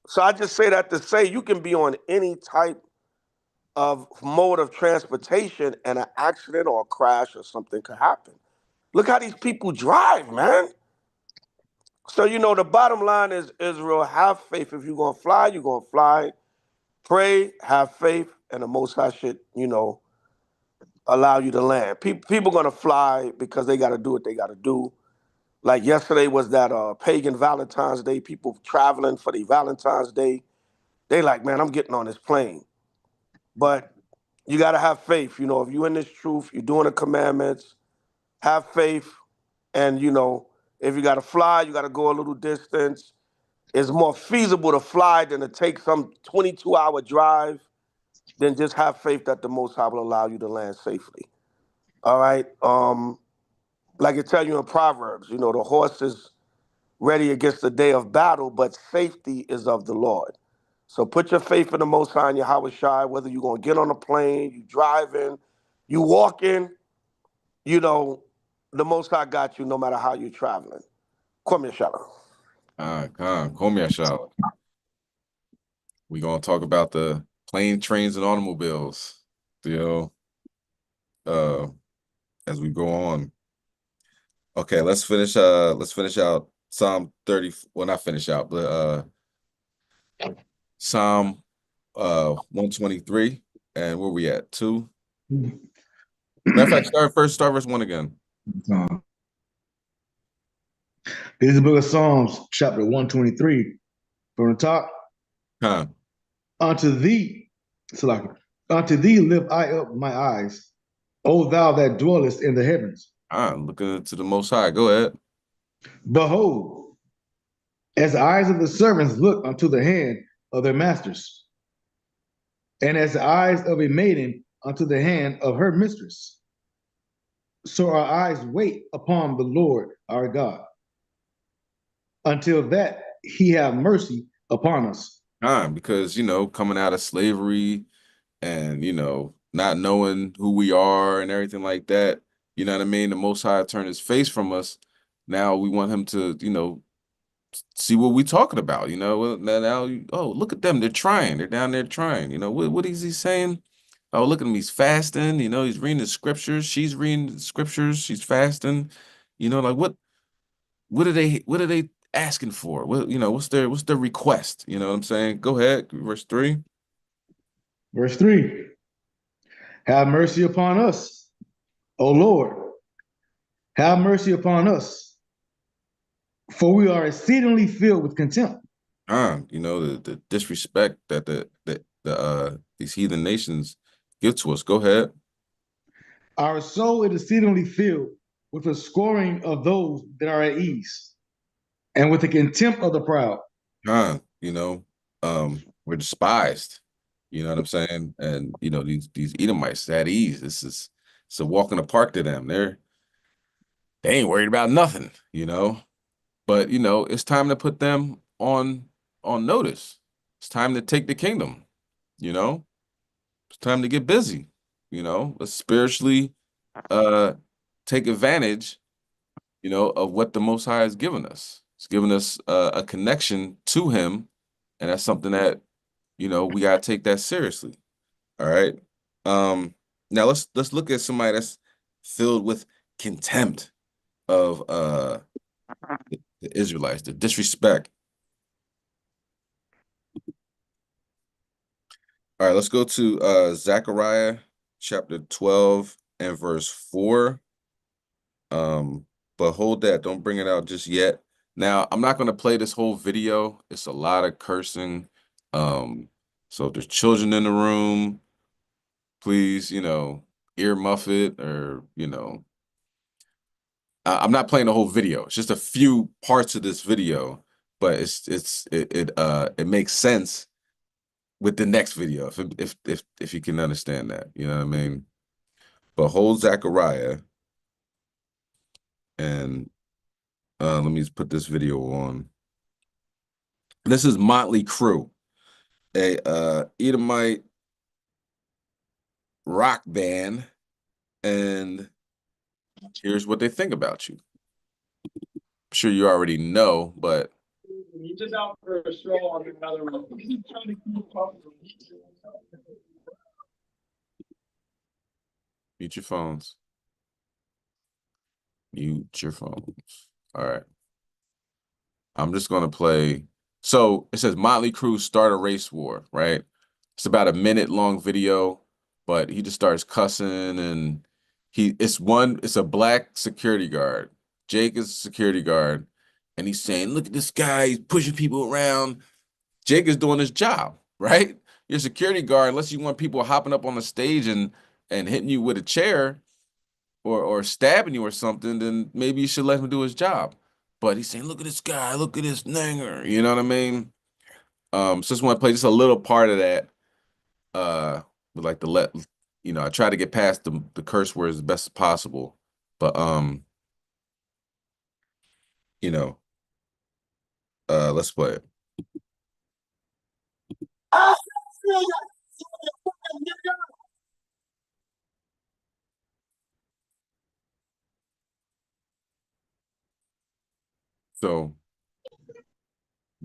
Speaker 15: So I just say that to say you can be on any type of mode of transportation and an accident or a crash or something could happen. Look how these people drive, man. So, you know, the bottom line is, Israel, have faith. If you're going to fly, you're going to fly. Pray, have faith, and the Most High should, you know, allow you to land. People going to fly because they got to do what they got to do. Like yesterday was that pagan Valentine's Day. People traveling for the Valentine's Day. They like, man, I'm getting on this plane. But you got to have faith. You know, if you're in this truth, you're doing the commandments, have faith. And, you know, if you got to fly, you got to go a little distance. It's more feasible to fly than to take some 22-hour drive, than just have faith that the Most High will allow you to land safely. All right? Like it tell you in Proverbs, you know, the horse is ready against the day of battle, but safety is of the Lord. So put your faith in the Most High and Yahweh Shai, whether you're going to get on a plane, you driving, you walking, you know, the Most High got you no matter how you're traveling. Come here, Shalom.
Speaker 3: Come here, Shalom. We're going to talk about the plane, trains, and automobiles, you know, as we go on. Okay, let's finish out Psalm 30. Well, not finish out, but Psalm 123. And where we at? 2. Matter of fact, start verse 1 again.
Speaker 6: This is the book of Psalms, chapter 123. From the top. Unto thee, Salaki, unto thee lift I up my eyes, O thou that dwellest in the heavens.
Speaker 3: Looking to the Most High. Go ahead.
Speaker 6: Behold, as the eyes of the servants look unto the hand of their masters, and as the eyes of a maiden unto the hand of her mistress, so our eyes wait upon the Lord our God, until that he have mercy upon us.
Speaker 3: Because, coming out of slavery and, not knowing who we are and everything like that, you know what I mean? The Most High turned his face from us. Now we want him to, see what we talking about, Well, oh, look at them. They're trying. They're down there trying. What is he saying? Oh, look at him. He's fasting. He's reading the scriptures. She's reading the scriptures. She's fasting. Like what are they asking for? What's their request? You know what I'm saying? Go ahead, verse 3.
Speaker 6: Verse 3. Have mercy upon us, O Lord. Have mercy upon us, for we are exceedingly filled with contempt.
Speaker 3: The disrespect that these heathen nations give to us. Go ahead.
Speaker 6: Our soul is exceedingly filled with the scoring of those that are at ease, and with the contempt of the proud.
Speaker 3: We're despised. You know what I'm saying? And these Edomites at ease. It's a walk in the park to them. They ain't worried about nothing, But it's time to put them on notice. It's time to take the kingdom, It's time to get busy, Let's spiritually take advantage, of what the Most High has given us. It's given us a connection to him, and that's something that, we gotta take that seriously. All right. Now let's look at somebody that's filled with contempt of the Israelites, the disrespect. All right, let's go to Zechariah chapter 12 and verse 4. But hold that, don't bring it out just yet. Now, I'm not going to play this whole video. It's a lot of cursing. So if there's children in the room, please, ear muff it, or, I'm not playing the whole video. It's just a few parts of this video, but it makes sense with the next video, if you can understand that, you know what I mean? But hold Zechariah, and let me just put this video on. This is Motley Crue, a Edomite rock band, and here's what they think about you. I'm sure you already know, but
Speaker 2: You just out for a stroll on another one. Trying to keep up.
Speaker 3: mute your phones. Mute your phones. All right. I'm just going to play. So it says Motley Crue start a race war, right? It's about a minute-long video, but he just starts cussing, and it's a black security guard. Jake is a security guard, and he's saying, look at this guy, he's pushing people around. Jake is doing his job, right? You're a security guard, unless you want people hopping up on the stage and hitting you with a chair or stabbing you or something, then maybe you should let him do his job. But he's saying, look at this guy, look at this nanger, you know what I mean? So just want to play just a little part of that. Would like to I try to get past the curse words as best as possible. But let's play it. So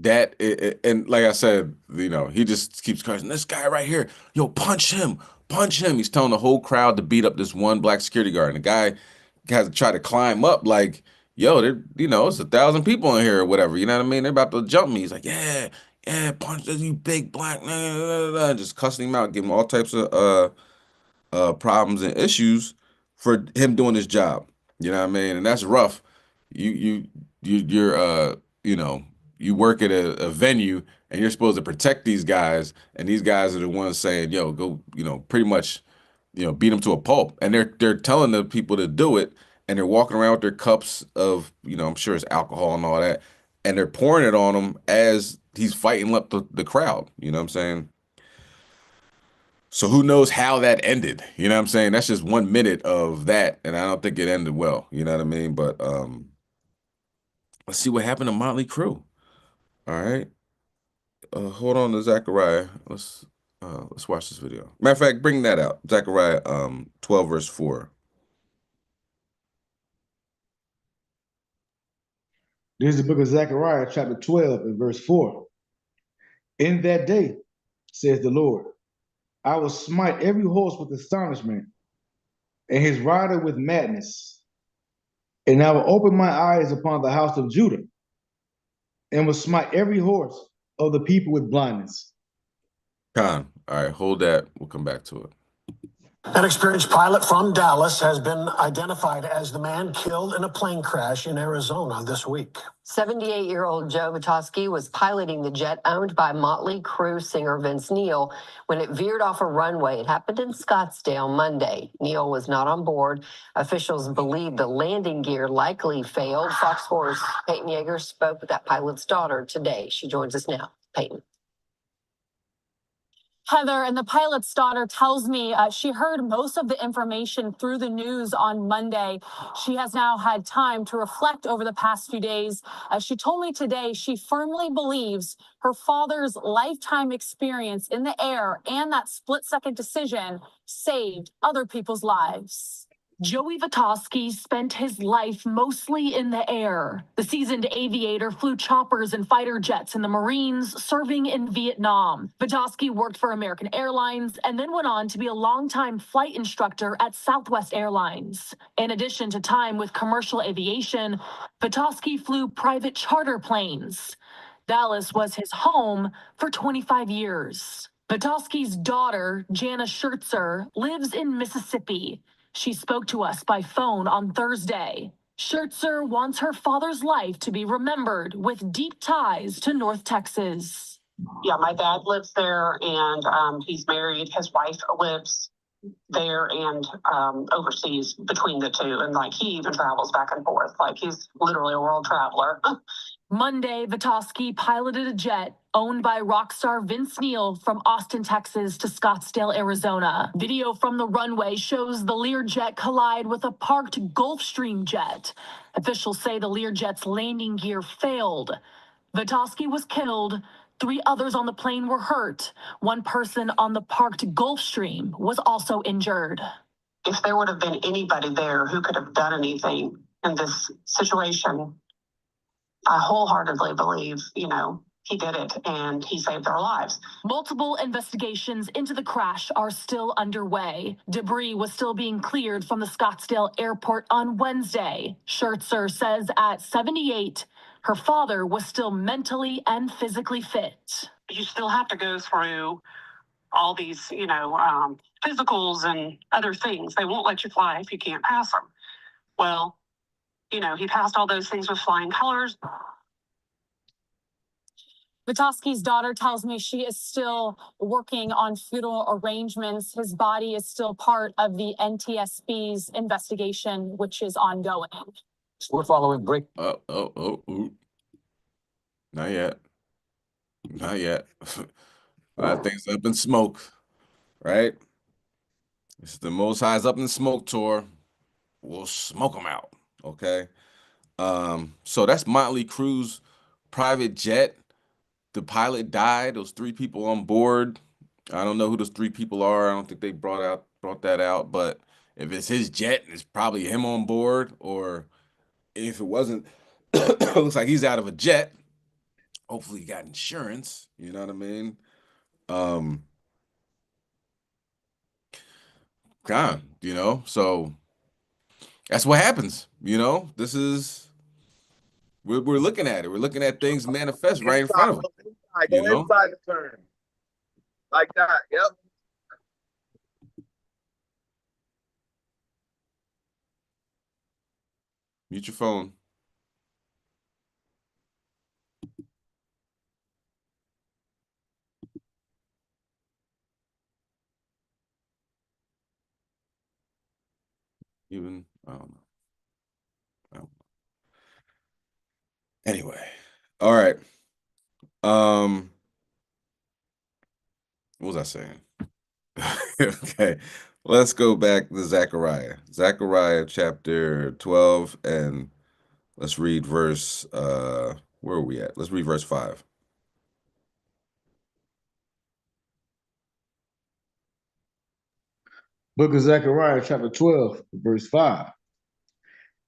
Speaker 3: and like I said, he just keeps cursing. This guy right here, yo, punch him, punch him. He's telling the whole crowd to beat up this one black security guard, and the guy has to try to climb up, like, yo, it's 1,000 people in here or whatever. You know what I mean? They're about to jump me. He's like, yeah, punch this, you big black man, just cussing him out, giving him all types of problems and issues for him doing his job. You know what I mean? And that's rough. You're you work at a venue, and you're supposed to protect these guys, and these guys are the ones saying, yo, go, pretty much, beat them to a pulp. And they're telling the people to do it, and they're walking around with their cups of, I'm sure it's alcohol and all that, and they're pouring it on him as he's fighting up the crowd. You know what I'm saying? So who knows how that ended? You know what I'm saying? That's just 1 minute of that, and I don't think it ended well. You know what I mean? But let's see what happened to Motley Crue. All right. hold on to Zechariah. Let's watch this video. Matter of fact, bring that out. Zechariah 12 verse 4.
Speaker 6: This is the book of Zechariah, chapter 12, and verse 4. In that day, says the Lord, I will smite every horse with astonishment, and his rider with madness. And I will open my eyes upon the house of Judah, and will smite every horse of the people with blindness.
Speaker 3: All right, hold that. We'll come back to it.
Speaker 16: An experienced pilot from Dallas has been identified as the man killed in a plane crash in Arizona this week.
Speaker 17: 78-year-old Joe Vitosky was piloting the jet owned by Motley Crue singer Vince Neil when it veered off a runway. It happened in Scottsdale Monday. Neil was not on board. Officials believe the landing gear likely failed. Fox 4's Peyton Yeager spoke with that pilot's daughter today. She joins us now. Peyton.
Speaker 18: Heather, and the pilot's daughter tells me she heard most of the information through the news on Monday. She has now had time to reflect over the past few days. She told me today she firmly believes her father's lifetime experience in the air and that split-second decision saved other people's lives. Joey Vitosky spent his life mostly in the air. The seasoned aviator flew choppers and fighter jets in the Marines, serving in Vietnam. Vitosky worked for American Airlines and then went on to be a longtime flight instructor at Southwest Airlines. In addition to time with commercial aviation, Vitosky flew private charter planes. Dallas was his home for 25 years. Vitosky's daughter, Jana Schertzer, lives in Mississippi. She spoke to us by phone on Thursday. Schertzer wants her father's life to be remembered with deep ties to North Texas.
Speaker 19: Yeah, my dad lives there, and he's married. His wife lives there and overseas between the two. And like he even travels back and forth. Like he's literally a world traveler.
Speaker 18: Monday, Vitosky piloted a jet owned by rock star Vince Neil from Austin, Texas to Scottsdale, Arizona. Video from the runway shows the Learjet collide with a parked Gulfstream jet. Officials say the Learjet's landing gear failed. Vitosky was killed. 3 others on the plane were hurt. 1 person on the parked Gulfstream was also injured.
Speaker 19: If there would have been anybody there who could have done anything in this situation, I wholeheartedly believe, he did it and he saved their lives.
Speaker 18: Multiple investigations into the crash are still underway. Debris was still being cleared from the Scottsdale airport on Wednesday. Schertzer says at 78, her father was still mentally and physically fit.
Speaker 19: You still have to go through all these, physicals and other things. They won't let you fly if you can't pass them. Well, he passed all those things with flying colors.
Speaker 18: Vitosky's daughter tells me she is still working on funeral arrangements. His body is still part of the NTSB's investigation, which is ongoing.
Speaker 14: We're following break.
Speaker 3: Not yet. Not yet. A lot of things up in smoke, right? It's the Most High's up in smoke tour. We'll smoke them out, okay? So that's Motley Crue's private jet. The pilot died. Those 3 people on board. I don't know who those 3 people are. I don't think they brought that out. But if it's his jet, it's probably him on board. Or if it wasn't, it looks like he's out of a jet. Hopefully he got insurance. You know what I mean? So that's what happens. This is we're looking at it. We're looking at things manifest right in front of us.
Speaker 4: Go inside the turn. Like that. Yep.
Speaker 3: Mute your phone. I don't know. Anyway, all right. What was I saying? Okay, let's go back to Zechariah. Zechariah chapter 12, and let's read verse, where are we at? Let's read verse 5.
Speaker 6: Book of Zechariah, chapter 12, verse 5.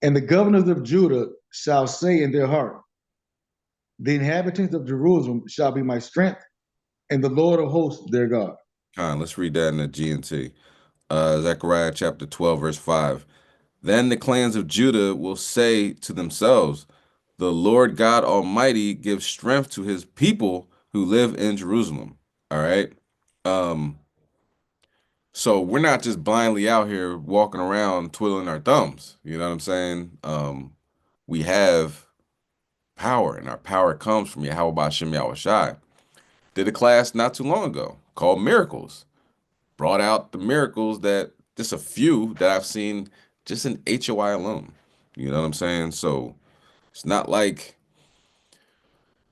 Speaker 6: And the governors of Judah shall say in their heart, the inhabitants of Jerusalem shall be my strength, and the Lord of hosts their God.
Speaker 3: Let's read that in the GNT. Zechariah chapter 12, verse 5. Then the clans of Judah will say to themselves, the Lord God Almighty gives strength to his people who live in Jerusalem. All right. So we're not just blindly out here walking around twiddling our thumbs. You know what I'm saying? We have power, and our power comes from Yahweh Bashem Yahweh Shai. Did a class not too long ago called Miracles. Brought out the miracles that just a few that I've seen just in HOI alone. You know what I'm saying? So it's not like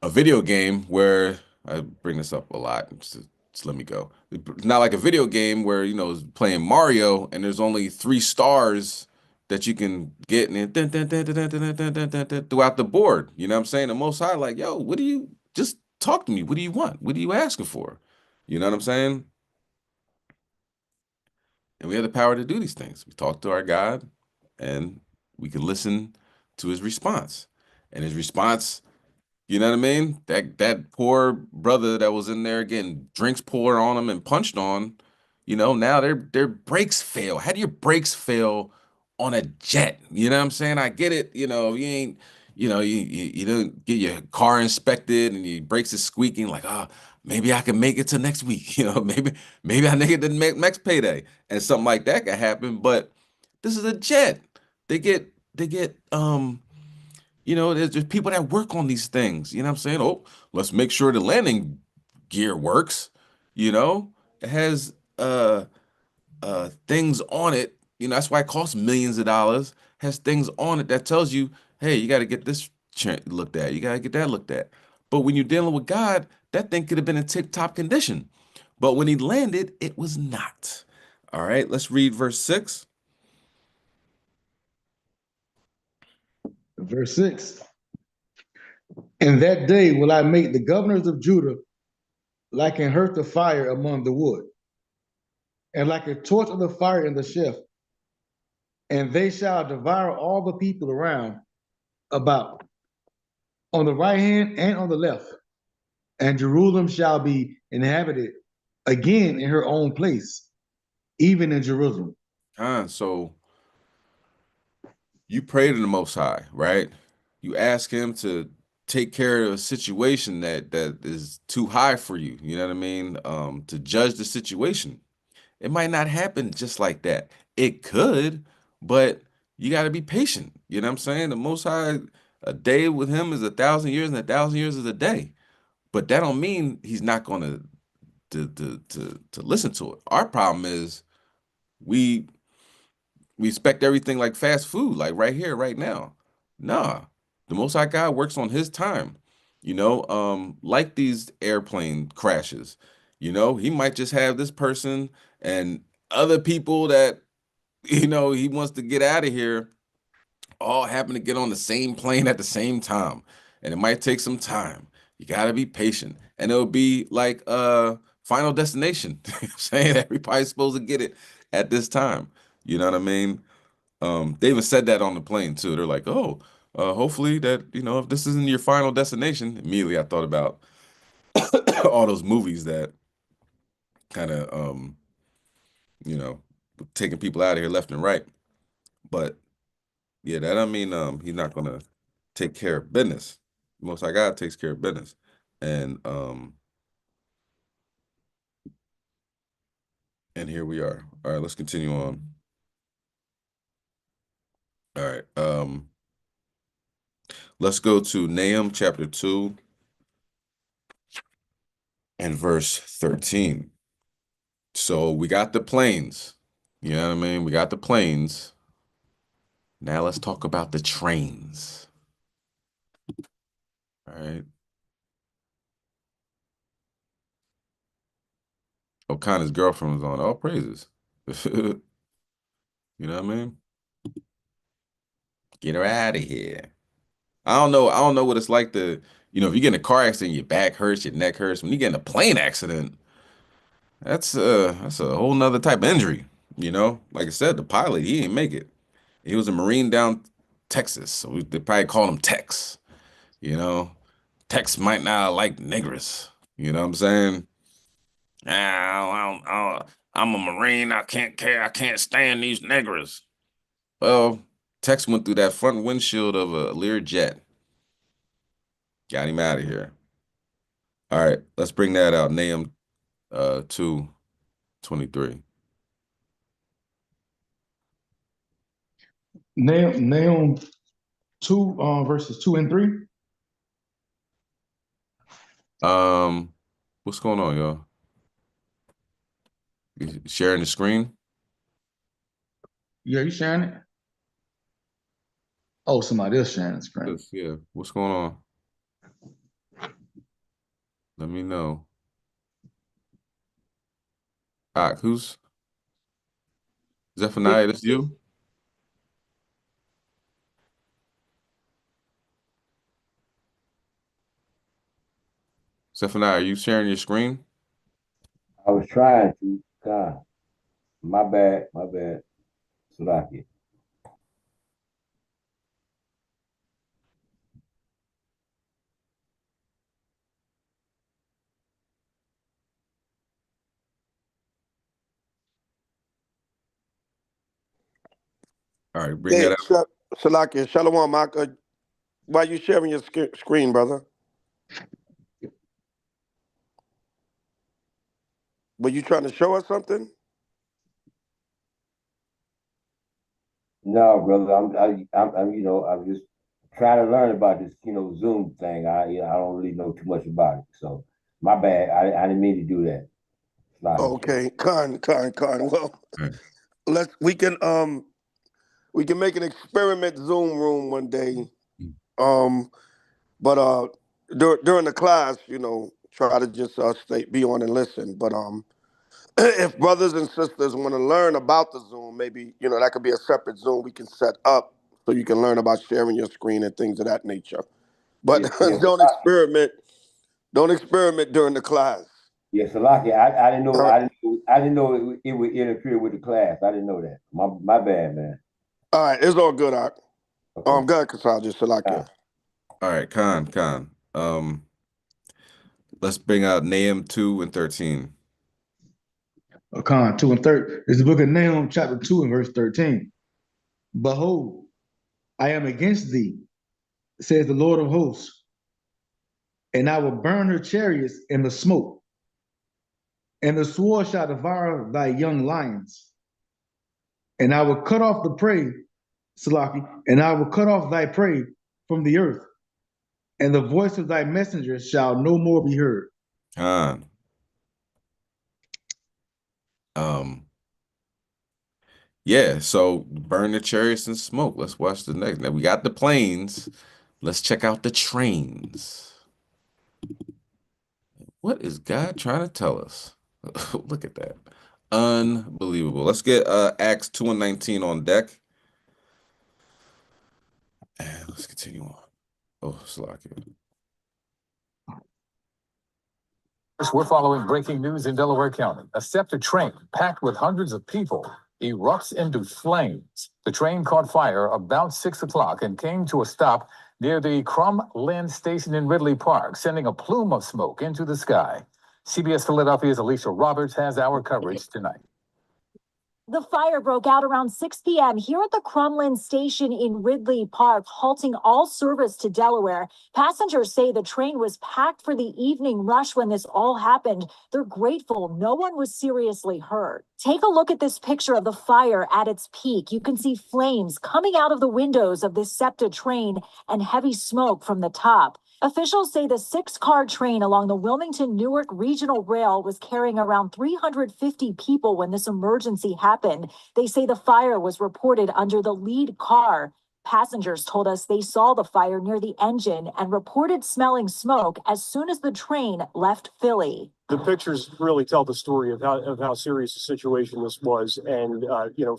Speaker 3: a video game where I bring this up a lot. Just let me go. It's not like a video game where, playing Mario and there's only 3 stars that you can get and then throughout the board. You know what I'm saying? The Most High, like, yo, what do you, just talk to me. What do you want? What are you asking for? You know what I'm saying? And we have the power to do these things. We talk to our God and we can listen to his response. And his response, you know what I mean? That poor brother that was in there getting drinks poured on him and punched on, now their brakes fail. How do your brakes fail on a jet? You know what I'm saying? I get it. You ain't, you don't get your car inspected and your brakes is squeaking like, maybe I can make it to next week. Maybe I make it to next payday, and something like that could happen. But this is a jet. There's people that work on these things. You know what I'm saying? Oh, let's make sure the landing gear works. It has things on it. That's why it costs millions of dollars. Has things on it that tells you, hey, you got to get this looked at. You got to get that looked at. But when you're dealing with God, that thing could have been in tip-top condition. But when he landed, it was not. All right, let's read verse 6.
Speaker 6: Verse 6. In that day will I make the governors of Judah like an hearth of fire among the wood, and like a torch of the fire in the sheaf, and they shall devour all the people around about, on the right hand and on the left, and Jerusalem shall be inhabited again in her own place, even in Jerusalem.
Speaker 3: So you pray to the Most High, right? You ask him to take care of a situation that is too high for you. You know what I mean? To judge the situation. It might not happen just like that. It could, but you got to be patient. You know what I'm saying? The Most High, a day with him is 1,000 years, and 1,000 years is a day. But that don't mean he's not going to listen to it. Our problem is we expect everything like fast food, like right here, right now. Nah, the Most High God works on his time. Like these airplane crashes. He might just have this person and other people that he wants to get out of here all happen to get on the same plane at the same time, and it might take some time. You got to be patient, and it'll be like Final Destination. I'm saying everybody's supposed to get it at this time. You know what I mean? They even said that on the plane too. They're like, oh, hopefully that, if this isn't your final destination. Immediately I thought about all those movies that kind of, taking people out of here left and right. But yeah, that I mean, he's not gonna take care of business. Most High God takes care of business. And here we are. All right, let's continue on. All right. Let's go to Nahum chapter 2 and verse 13. So we got the planes. You know what I mean? We got the planes. Now let's talk about the trains. All right. O'Connor's girlfriend was on. All praises. You know what I mean? Get her out of here. I don't know what it's like to, if you get in a car accident, your back hurts, your neck hurts. When you get in a plane accident, that's a whole nother type of injury. You know, like I said, the pilot, he didn't make it. He was a Marine down Texas, so they probably called him Tex. You know, Tex might not like niggers. You know what I'm saying? I'm a Marine. I can't care. I can't stand these niggers. Well, Tex went through that front windshield of a Learjet. Got him out of here. All right, let's bring that out. Nahum 2:23.
Speaker 6: Nahum 2 verses 2 and 3.
Speaker 3: What's going on, y'all? You sharing the screen?
Speaker 6: Yeah, you sharing it? Oh, somebody else sharing the screen.
Speaker 3: Yeah. What's going on? Let me know. Who's Zephaniah? That's you? Zephaniah, are you sharing your screen?
Speaker 20: I was trying to. God, my bad, my bad. Slovakia.
Speaker 3: All right, bring
Speaker 15: Hey,
Speaker 3: that up.
Speaker 15: Salakia, Shalom, Mark. Why you sharing your screen, brother? Were you trying to show us something?
Speaker 20: No, brother, I'm I'm just trying to learn about this, Zoom thing. I don't really know too much about it, so my bad. I didn't mean to do that. Slovakia.
Speaker 15: Okay, Khan. Well, we can make an experiment Zoom room one day. But during the class, try to just be on and listen. But if brothers and sisters want to learn about the Zoom, maybe that could be a separate Zoom we can set up so you can learn about sharing your screen and things of that nature. But
Speaker 20: Yeah,
Speaker 15: don't experiment. Don't experiment during the class.
Speaker 20: yeah, Slovakia. I didn't know.
Speaker 15: All right.
Speaker 20: I didn't know it would interfere with the class. I didn't know that. My bad, man.
Speaker 15: All right, it's all good, Art.
Speaker 20: Okay.
Speaker 15: Go ahead, Kasaj, just Salakia.
Speaker 3: All right, Khan. Let's bring out Nahum 2:13.
Speaker 6: Khan 2 and 13. It's the book of Nahum, chapter 2 and verse 13. Behold, I am against thee, says the Lord of hosts, and I will burn her chariots in the smoke, and the sword shall devour thy young lions. And I will cut off the prey, Salaki, and I will cut off thy prey from the earth, and the voice of thy messengers shall no more be heard.
Speaker 3: Khan. Yeah, so burn the chariots and smoke. Let's watch the next. Now we got the planes. Let's check out the trains. What is God trying to tell us? Look at that. Unbelievable. Let's get Acts 2 and 19 on deck. And let's continue on. Oh, Slakia.
Speaker 14: We're following breaking news in Delaware County. A SEPTA train packed with hundreds of people erupts into flames. The train caught fire about 6 o'clock and came to a stop near the Crumlin station in Ridley Park, sending a plume of smoke into the sky. CBS Philadelphia's Alicia Roberts has our coverage tonight.
Speaker 21: The fire broke out around 6 p.m. here at the Crumlin station in Ridley Park, halting all service to Delaware. Passengers say the train was packed for the evening rush when this all happened. They're grateful no one was seriously hurt. Take a look at this picture of the fire at its peak. You can see flames coming out of the windows of this SEPTA train and heavy smoke from the top. Officials say the 6-car train along the Wilmington-Newark Regional Rail was carrying around 350 people when this emergency happened. They say the fire was reported under the lead car. Passengers told us they saw the fire near the engine and reported smelling smoke as soon as the train left Philly.
Speaker 22: The pictures really tell the story of how serious the situation this was. And,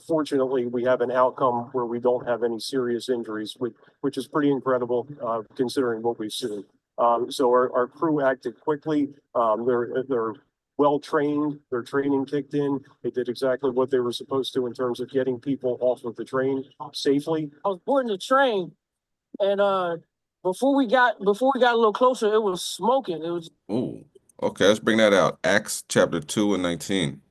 Speaker 22: fortunately, we have an outcome where we don't have any serious injuries, which is pretty incredible considering what we've seen. So our crew acted quickly. They're well trained. Their training kicked in. They did exactly what they were supposed to in terms of getting people off of the train safely.
Speaker 1: I was boarding the train, and before we got a little closer, it was smoking. It was.
Speaker 3: Ooh, okay, let's bring that out. Acts chapter 2 and 19.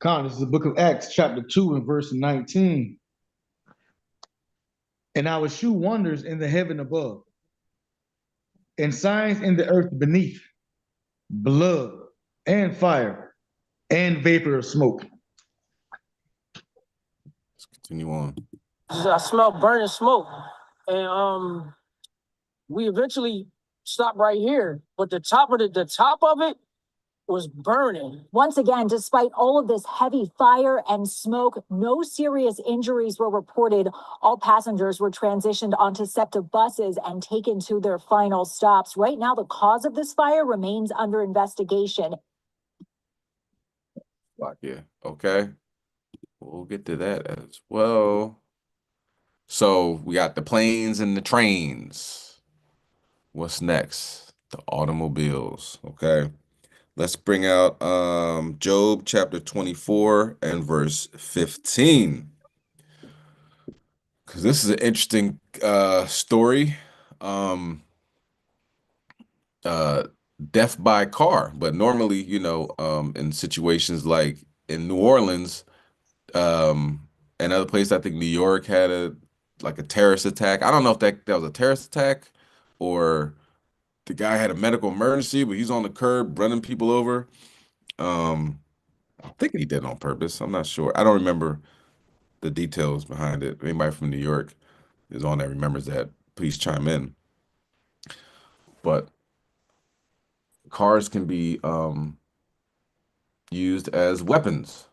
Speaker 6: This is the book of Acts, chapter 2 and verse 19. And I will shew wonders in the heaven above, and signs in the earth beneath, blood and fire and vapor of smoke.
Speaker 3: Let's continue on.
Speaker 1: I smelled burning smoke, and we eventually stopped right here. But the top of it was burning.
Speaker 21: Once again, despite all of this heavy fire and smoke, no serious injuries were reported. All passengers were transitioned onto SEPTA buses and taken to their final stops. Right now, the cause of this fire remains under investigation.
Speaker 3: Yeah, okay. We'll get to that as well. So we got the planes and the trains. What's next? The automobiles, okay? Let's bring out Job chapter 24 and verse 15. Because this is an interesting story. Death by car. But normally, in situations like in New Orleans, and other places, I think New York had a terrorist attack. I don't know if that was a terrorist attack or the guy had a medical emergency, but he's on the curb running people over. I'm thinking he did it on purpose. I'm not sure. I don't remember the details behind it. Anybody from New York is on that remembers that, please chime in. But cars can be used as weapons.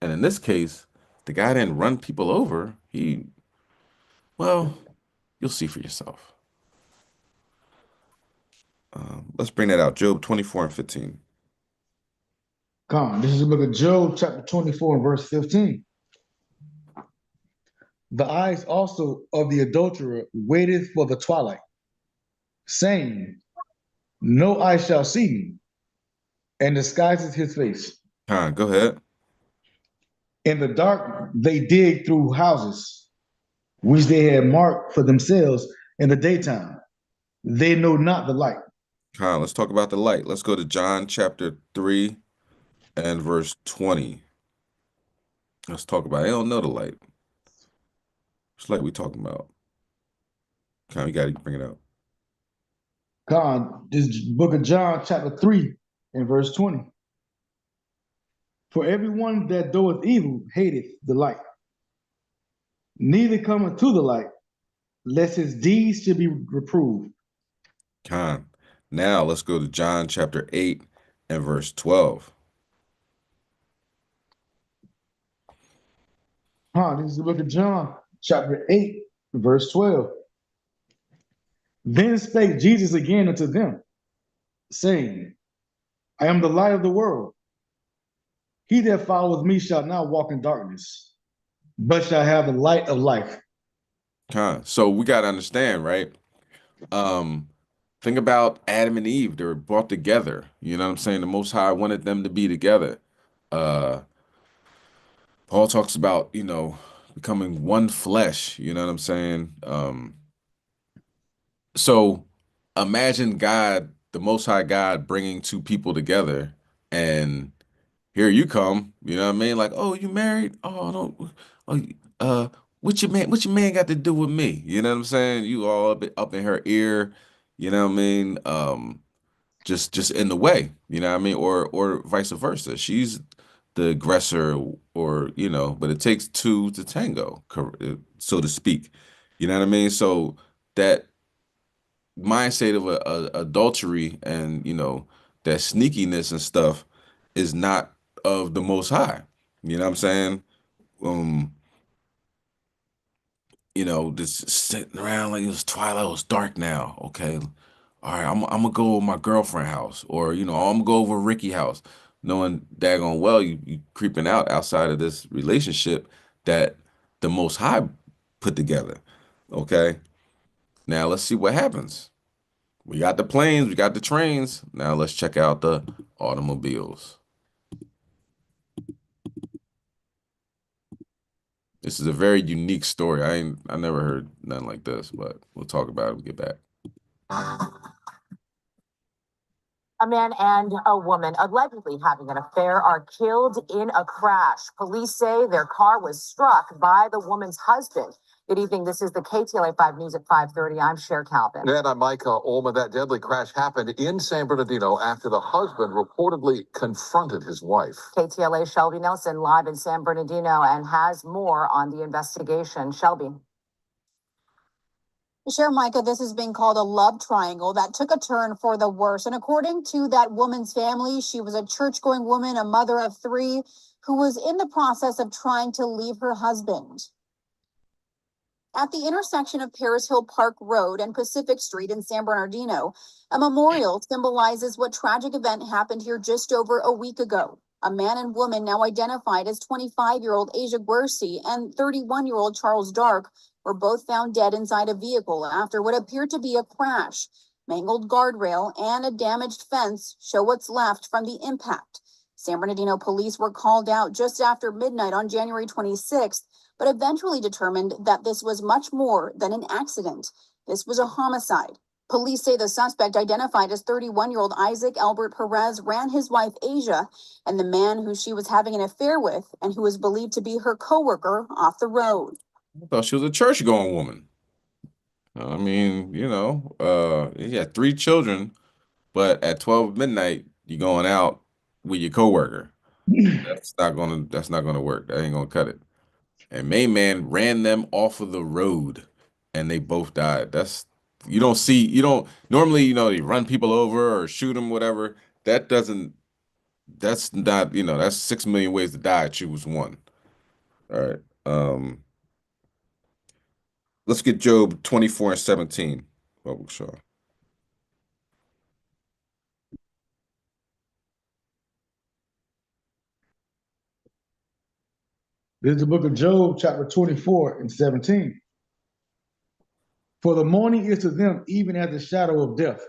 Speaker 3: And in this case, the guy didn't run people over. Well, you'll see for yourself. Let's bring that out. Job 24 and 15.
Speaker 6: This is the book of Job, chapter 24 and verse 15. The eyes also of the adulterer waiteth for the twilight, saying, no eye shall see me, and disguises his face.
Speaker 3: Go ahead.
Speaker 6: In the dark they dig through houses, which they had marked for themselves in the daytime. They know not the light.
Speaker 3: Let's talk about the light. Let's go to John chapter 3 and verse 20. Let's talk about it. They don't know the light. Which light we talking about? We got to bring it out.
Speaker 6: This book of John chapter 3 and verse 20. For everyone that doeth evil hateth the light, neither cometh to the light, lest his deeds should be reproved.
Speaker 3: Now let's go to John chapter 8 and verse 12.
Speaker 6: This is the book of John chapter 8 verse 12. Then spake Jesus again unto them, saying, I am the light of the world. He that followeth me shall not walk in darkness, but shall have the light of life.
Speaker 3: So we got to understand, right? Think about Adam and Eve. They were brought together. You know what I'm saying? The Most High wanted them to be together. Paul talks about, becoming one flesh. You know what I'm saying? So imagine God, the Most High God, bringing two people together, and here you come. You know what I mean? Like, oh, you married? Oh, no. What your man got to do with me? You know what I'm saying? You all up in her ear. You know what I mean? Just in the way. You know what I mean? Or vice versa. She's the aggressor, or but it takes two to tango, so to speak. You know what I mean? So that mindset of adultery and that sneakiness and stuff is not of the Most High. You know what I'm saying? Just sitting around like it was twilight, it was dark now. Okay, all right, I'm gonna go to my girlfriend's house, or I'm gonna go over to Ricky's house, knowing daggone well you creeping out outside of this relationship that the Most High put together. Okay, now let's see what happens. We got the planes, we got the trains. Now let's check out the automobiles. This is a very unique story. I never heard nothing like this, but we'll talk about it when we get back.
Speaker 5: A man and a woman allegedly having an affair are killed in a crash. Police say their car was struck by the woman's husband. Good evening. This is the KTLA 5 News at 5:30. I'm Cher Calvin.
Speaker 14: And I'm Mike Olma. That deadly crash happened in San Bernardino after the husband reportedly confronted his wife.
Speaker 5: KTLA Shelby Nelson live in San Bernardino and has more on the investigation. Shelby.
Speaker 7: Sure, Micah, this is being called a love triangle that took a turn for the worse. And according to that woman's family, she was a church-going woman, a mother of three, who was in the process of trying to leave her husband. At the intersection of Paris Hill Park Road and Pacific Street in San Bernardino, a memorial symbolizes what tragic event happened here just over a week ago. A man and woman now identified as 25-year-old Asia Guerci and 31-year-old Charles Dark were both found dead inside a vehicle after what appeared to be a crash. Mangled guardrail and a damaged fence show what's left from the impact. San Bernardino police were called out just after midnight on January 26th, but eventually determined that this was much more than an accident. This was a homicide. Police say the suspect, identified as 31-year-old Isaac Albert Perez, ran his wife Asia and the man who she was having an affair with and who was believed to be her coworker off the road.
Speaker 3: I thought she was a church-going woman. I mean, he had 3 children, but at 12 midnight, you're going out with your coworker. That's not gonna work. That ain't gonna cut it. And main man ran them off of the road, and they both died. You don't normally, they run people over or shoot them, whatever. That's not, that's 6 million ways to die. Choose one. All right. Let's get Job 24:17. Bubble Shaw.
Speaker 6: This is the book of Job, chapter 24 and 17. For the morning is to them even as the shadow of death.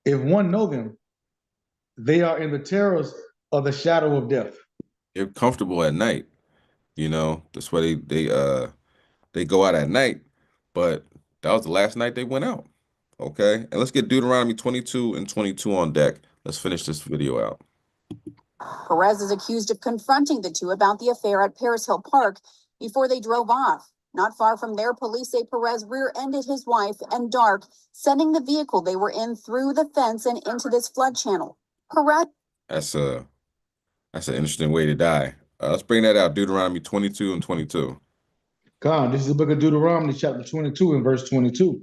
Speaker 6: If one know them, they are in the terrors of the shadow of death.
Speaker 3: They're comfortable at night. That's why they go out at night. But that was the last night they went out. Okay. And let's get Deuteronomy 22 and 22 on deck. Let's finish this video out.
Speaker 7: Perez is accused of confronting the two about the affair at Paris Hill Park before they drove off. Not far from there, police say Perez rear-ended his wife and Dark, sending the vehicle they were in through the fence and into this flood channel. Perez.
Speaker 3: That's an interesting way to die. Let's bring that out. Deuteronomy 22 and 22.
Speaker 6: God, this is the book of Deuteronomy, chapter 22 and verse 22.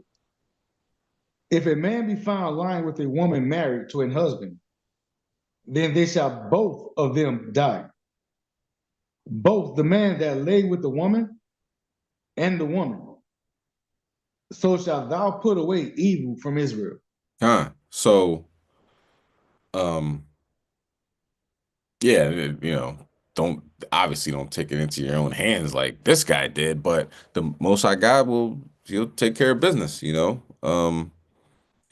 Speaker 6: If a man be found lying with a woman married to a husband, then they shall both of them die. Both the man that lay with the woman and the woman. So shalt thou put away evil from Israel.
Speaker 3: So, yeah, don't take it into your own hands like this guy did, but the Most High God he'll take care of business,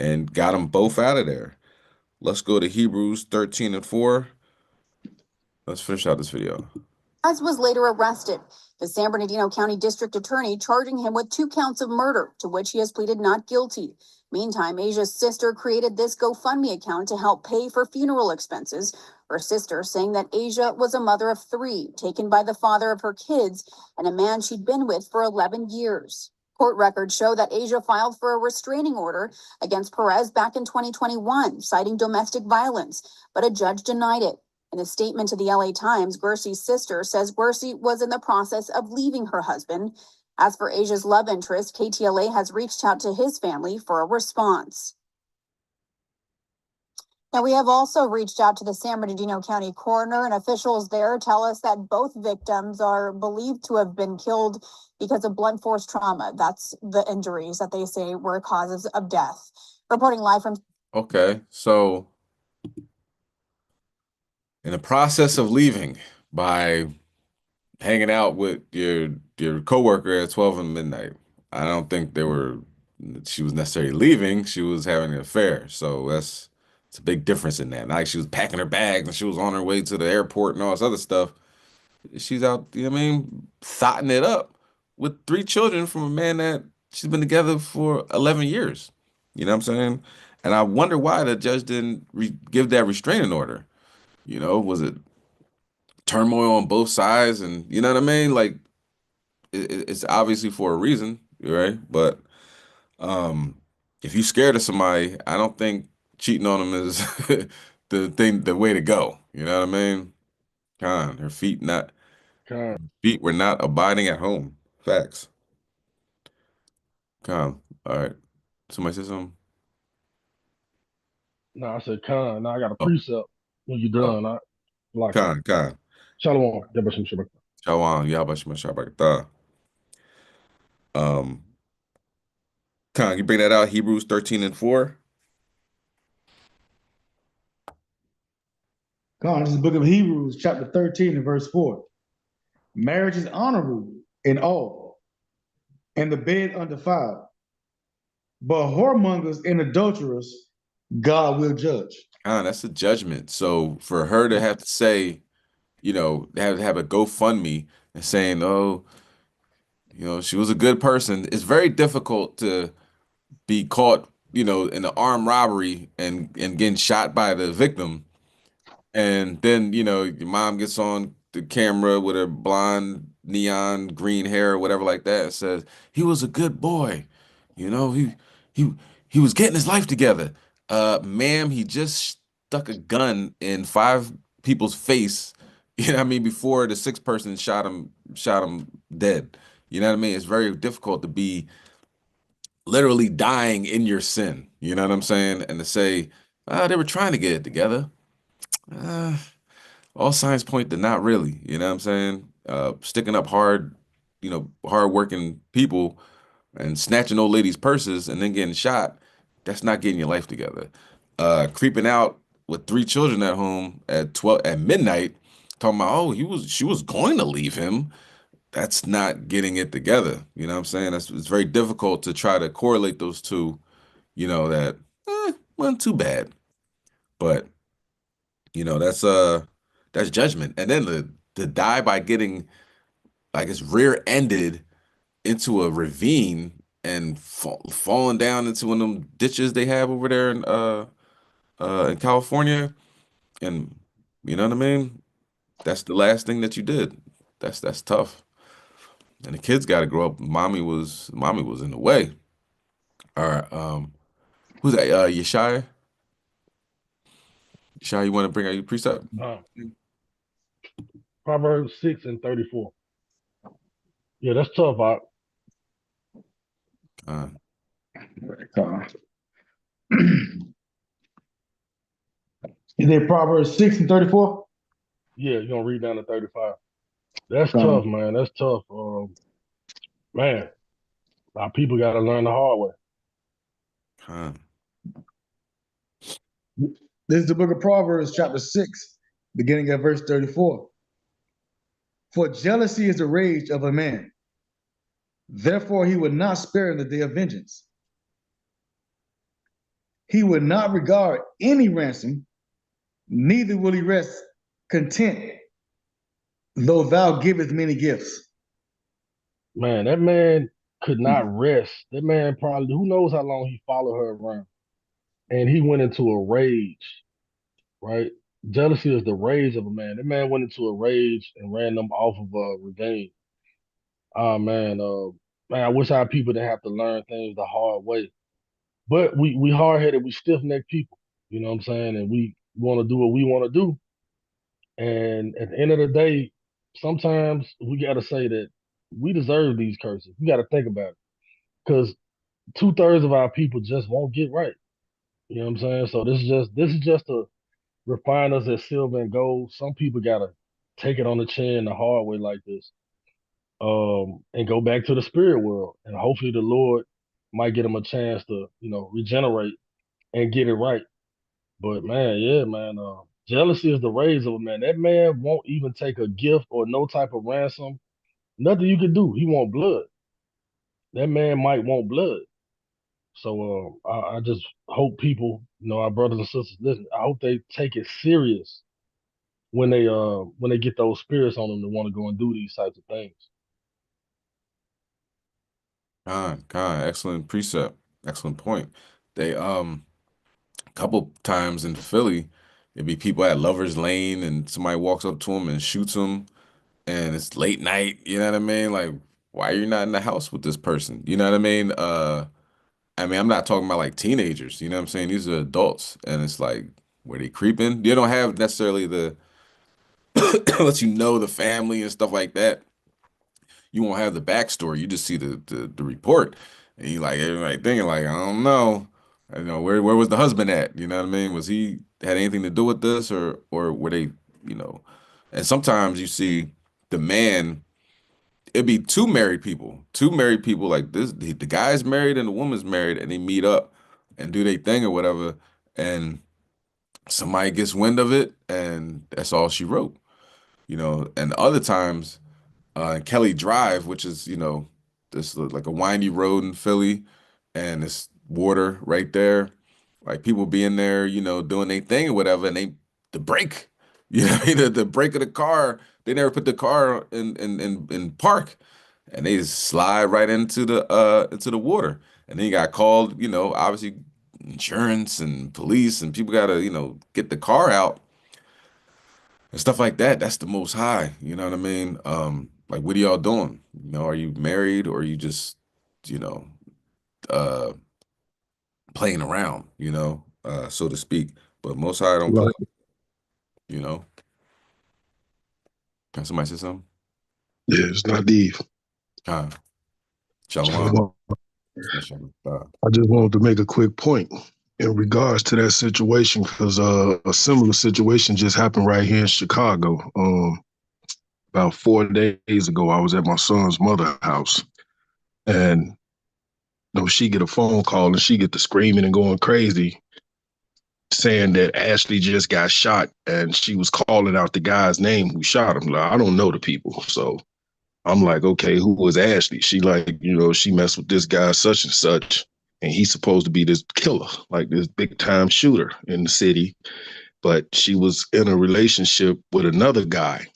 Speaker 3: and got them both out of there. Let's go to Hebrews 13 and 4. Let's finish out this video.
Speaker 7: Perez was later arrested. The San Bernardino County District Attorney charging him with 2 counts of murder, to which he has pleaded not guilty. Meantime, Asia's sister created this GoFundMe account to help pay for funeral expenses. Her sister saying that Asia was a mother of 3, taken by the father of her kids and a man she'd been with for 11 years. Court records show that Asia filed for a restraining order against Perez back in 2021, citing domestic violence, but a judge denied it. In a statement to the LA Times, Guerci's sister says Guerci was in the process of leaving her husband. As for Asia's love interest, KTLA has reached out to his family for a response. Now, we have also reached out to the San Bernardino County coroner, and officials there tell us that both victims are believed to have been killed because of blunt force trauma. That's the injuries that they say were causes of death. Reporting live from...
Speaker 3: Okay, so in the process of leaving by hanging out with your coworker at 12 midnight, I don't think they were she was necessarily leaving, she was having an affair. So it's a big difference in that. Not like she was packing her bags and she was on her way to the airport and all this other stuff. She's out, you know what I mean, thotting it up with 3 children from a man that she's been together for 11 years. You know what I'm saying? And I wonder why the judge didn't give that restraining order. Was it turmoil on both sides? And you know what I mean? Like, it's obviously for a reason, right? But if you're scared of somebody, I don't think cheating on them is the way to go. You know what I mean? Her feet were not abiding at home. Facts. All right. Somebody say something?
Speaker 2: No, I said Con. Now I got a
Speaker 3: Oh,
Speaker 2: precept when you're
Speaker 3: oh.
Speaker 2: done. I like it.
Speaker 3: Khan.
Speaker 2: Shalom. Yabashim Shabbat.
Speaker 3: Shalom. Yabashima Shabbat. Um, you bring that out, Hebrews 13 and 4.
Speaker 6: Come on, this is the book of Hebrews, chapter 13 and verse 4. Marriage is honorable in all, and the bed undefiled. But whoremongers and adulterers, God will judge.
Speaker 3: That's a judgment. So for her to have to say, have a GoFundMe and saying, oh, she was a good person, it's very difficult to be caught, in an armed robbery and getting shot by the victim. And then, your mom gets on the camera with her blonde, neon green hair or whatever like that and says, he was a good boy. He he was getting his life together. Ma'am, he just stuck a gun in 5 people's face, what I mean, before the 6th person shot him dead. You know what I mean? It's very difficult to be literally dying in your sin. You know what I'm saying? And to say, they were trying to get it together. All signs point to not really, you know what I'm saying? Sticking up hard, hard working people and snatching old ladies' purses and then getting shot, that's not getting your life together. Creeping out with 3 children at home at midnight, talking about, she was going to leave him. That's not getting it together. You know what I'm saying? It's very difficult to try to correlate those two, that wasn't too bad. But that's judgment. And then to die by getting like it's rear-ended into a ravine and falling down into one of them ditches they have over there in California. And you know what I mean? That's the last thing that you did. That's tough. And the kids got to grow up. Mommy was in the way. All right. Who's that? Yeshaya? Yeshaya, you want to bring out your precept?
Speaker 2: Proverbs 6 and 34. Yeah, that's tough, Out.
Speaker 6: Is it Proverbs 6 and 34?
Speaker 2: Yeah, you're gonna read down to 35. That's tough, man. That's tough. Man, our people gotta learn the hard way.
Speaker 6: This is the book of Proverbs, chapter 6, beginning at verse 34. For jealousy is the rage of a man. Therefore, he would not spare in the day of vengeance. He would not regard any ransom, neither will he rest content, though thou givest many gifts.
Speaker 2: Man, that man could not rest. That man probably, who knows how long he followed her around. And he went into a rage, right? Jealousy is the rage of a man. That man went into a rage and ran them off of a ravine. Oh man, I wish our people didn't have to learn things the hard way. But we hard headed, we stiff necked people. You know what I'm saying? And we want to do what we want to do. And at the end of the day, sometimes we got to say that we deserve these curses. We got to think about it because 2/3 of our people just won't get right. You know what I'm saying? So this is just to refine us as silver and gold. Some people gotta take it on the chin the hard way like this, and go back to the spirit world, and hopefully the Lord might get them a chance to regenerate and get it right. But man, yeah, man, jealousy is the rage of a man. That man won't even take a gift or no type of ransom. Nothing you can do. He want blood. That man might want blood. So I just hope people, our brothers and sisters, listen. I hope they take it serious when they get those spirits on them to want to go and do these types of things.
Speaker 3: Excellent precept, excellent point. They a couple times in Philly, it'd be people at Lovers Lane, and somebody walks up to them and shoots them, and it's late night. You know what I mean? Like, why are you not in the house with this person? You know what I mean? I'm not talking about like teenagers. You know what I'm saying? These are adults, and it's like, were they creeping? You don't have necessarily the let you know the family and stuff like that. You won't have the backstory. You just see the report, and you like everybody thinking like, I don't know, where was the husband at? You know what I mean? Was he had anything to do with this, or were they, you know? And sometimes you see the man. It'd be two married people like this. The guy's married and the woman's married, and they meet up and do their thing or whatever, and somebody gets wind of it, and that's all she wrote. And other times Kelly Drive, which is, this like a windy road in Philly, and it's water right there. Like people be in there, doing their thing or whatever, and the brake, what I mean, the brake of the car, they never put the car in park, and they just slide right into the water, and then you got called, obviously insurance and police, and people gotta, get the car out and stuff like that. That's the Most High. You know what I mean? Like, what are y'all doing? Are you married, or are you just, you know, uh, playing around? So to speak. But Most High don't play.
Speaker 8: Right.
Speaker 3: You know. Can somebody say something?
Speaker 8: Yeah, it's not deep.
Speaker 3: Shalom.
Speaker 8: I just wanted to make a quick point in regards to that situation, because a similar situation just happened right here in Chicago. About 4 days ago, I was at my son's mother's house, and she get a phone call and she get to screaming and going crazy, saying that Ashley just got shot, and she was calling out the guy's name who shot him. Like, I don't know the people, so I'm like, okay, who was Ashley? She like, she messed with this guy such and such, and he's supposed to be this killer, like this big time shooter in the city, but she was in a relationship with another guy.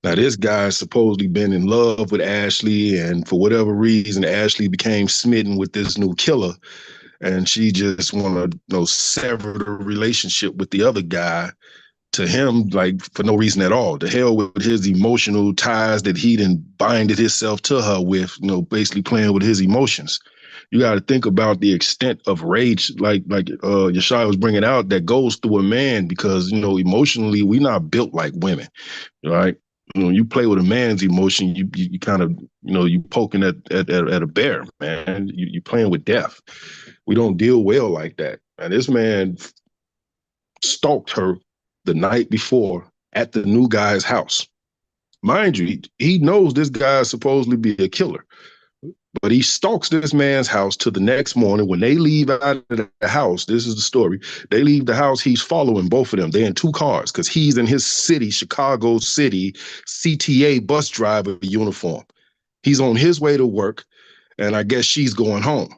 Speaker 8: Now, this guy supposedly been in love with Ashley, and for whatever reason, Ashley became smitten with this new killer, and she just want to, sever the relationship with the other guy to him, like, for no reason at all. To hell with his emotional ties that he didn't binded himself to her with, basically playing with his emotions. You got to think about the extent of rage, like Yeshua was bringing out, that goes through a man, because, emotionally, we're not built like women, right? You play with a man's emotion, you kind of, you poking at a bear, man. You playing with death. We don't deal well like that. And this man stalked her the night before at the new guy's house. Mind you, he knows this guy is supposedly be a killer, but he stalks this man's house till the next morning. When they leave out of the house, this is the story, they leave the house, he's following both of them. They're in two cars, because he's in his city, Chicago City, CTA bus driver uniform. He's on his way to work, and I guess she's going home.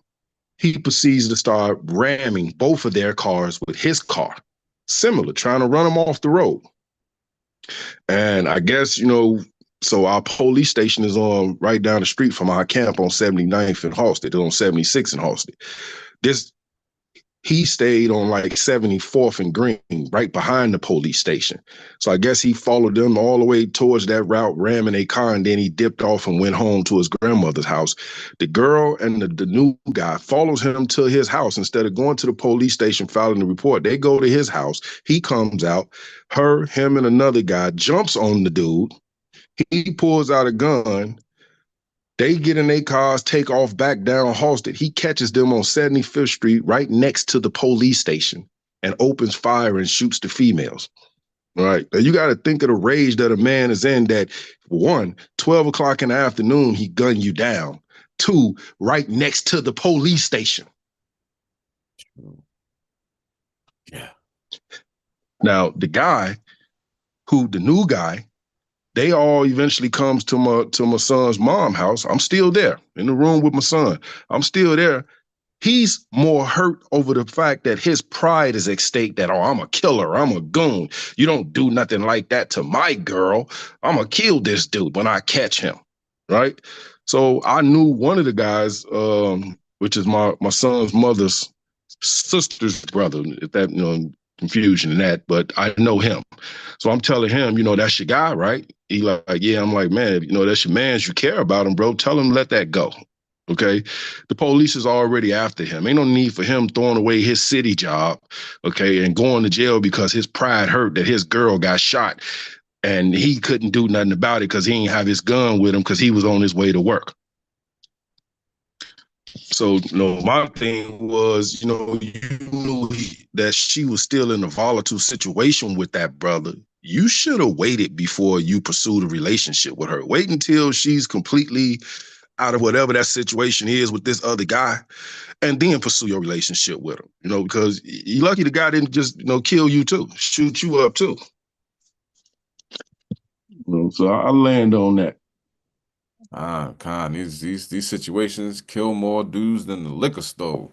Speaker 8: He proceeds to start ramming both of their cars with his car, similar, trying to run them off the road. And I guess, so our police station is on right down the street from our camp on 79th and Halsted, on 76 and Halsted. He stayed on like 74th and Green, right behind the police station. So I guess he followed them all the way towards that route, ramming a car, and then he dipped off and went home to his grandmother's house. The girl and the new guy follows him to his house. Instead of going to the police station, filing the report, they go to his house. He comes out, him and another guy jumps on the dude. He pulls out a gun. They get in their cars, take off back down Halsted. He catches them on 75th Street, right next to the police station, and opens fire and shoots the females. All right. Now, you got to think of the rage that a man is in, that, 1, 12 o'clock in the afternoon, he gunned you down. 2, right next to the police station.
Speaker 3: Yeah.
Speaker 8: Now, the new guy, they all eventually comes to my son's mom's house. I'm still there in the room with my son. I'm still there. He's more hurt over the fact that his pride is at stake, that, oh, I'm a killer, I'm a goon. You don't do nothing like that to my girl. I'm going to kill this dude when I catch him, right? So I knew one of the guys, which is my son's mother's sister's brother, if that, confusion in that, but I know him. So I'm telling him, that's your guy, right? He like, yeah. I'm like, man, that's your man. You care about him, bro. Tell him, let that go. Okay. The police is already after him. Ain't no need for him throwing away his city job, okay, and going to jail because his pride hurt that his girl got shot and he couldn't do nothing about it because he didn't have his gun with him because he was on his way to work. So, my thing was, you knew that she was still in a volatile situation with that brother. You should have waited before you pursued a relationship with her. Wait until she's completely out of whatever that situation is with this other guy, and then pursue your relationship with him, because you're lucky the guy didn't just, kill you too, shoot you up too. So I land on that.
Speaker 3: Con, these situations kill more dudes than the liquor store.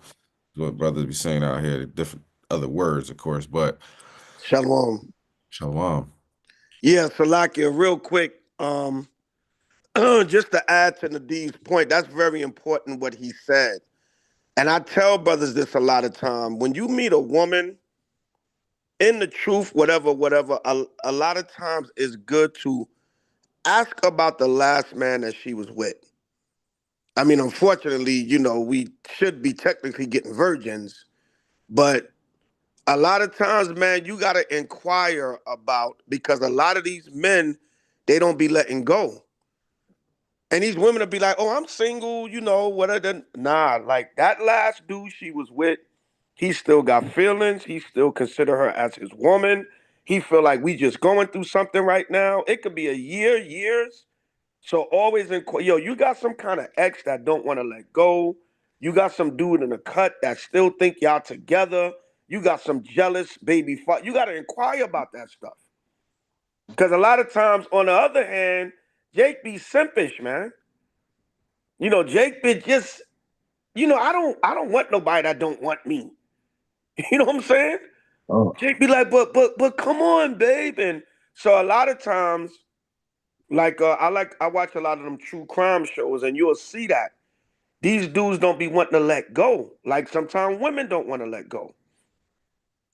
Speaker 3: Is what brothers be saying out here. Different other words, of course, but
Speaker 15: Shalom.
Speaker 3: Shalom.
Speaker 15: Yeah, Salakia, real quick, just to add to Nadiv's point, that's very important what he said. And I tell brothers this a lot of time. When you meet a woman, in the truth, whatever, a lot of times it's good to ask about the last man that she was with. I mean, unfortunately, we should be technically getting virgins, but a lot of times, man, you got to inquire about, because a lot of these men, they don't be letting go. And these women will be like, oh, I'm single, whatever. Nah, like that last dude she was with, he still got feelings. He still consider her as his woman. He feel like we just going through something right now. It could be a year, years. So always you got some kind of ex that don't want to let go. You got some dude in the cut that still think y'all together. You got some jealous baby. You got to inquire about that stuff. Because a lot of times, on the other hand, Jake be simpish, man. Jake be just, I don't want nobody that don't want me. You know what I'm saying?
Speaker 8: Oh.
Speaker 15: Jake be like, but come on, babe. And so a lot of times, like I watch a lot of them true crime shows, and you'll see that these dudes don't be wanting to let go. Like sometimes women don't want to let go.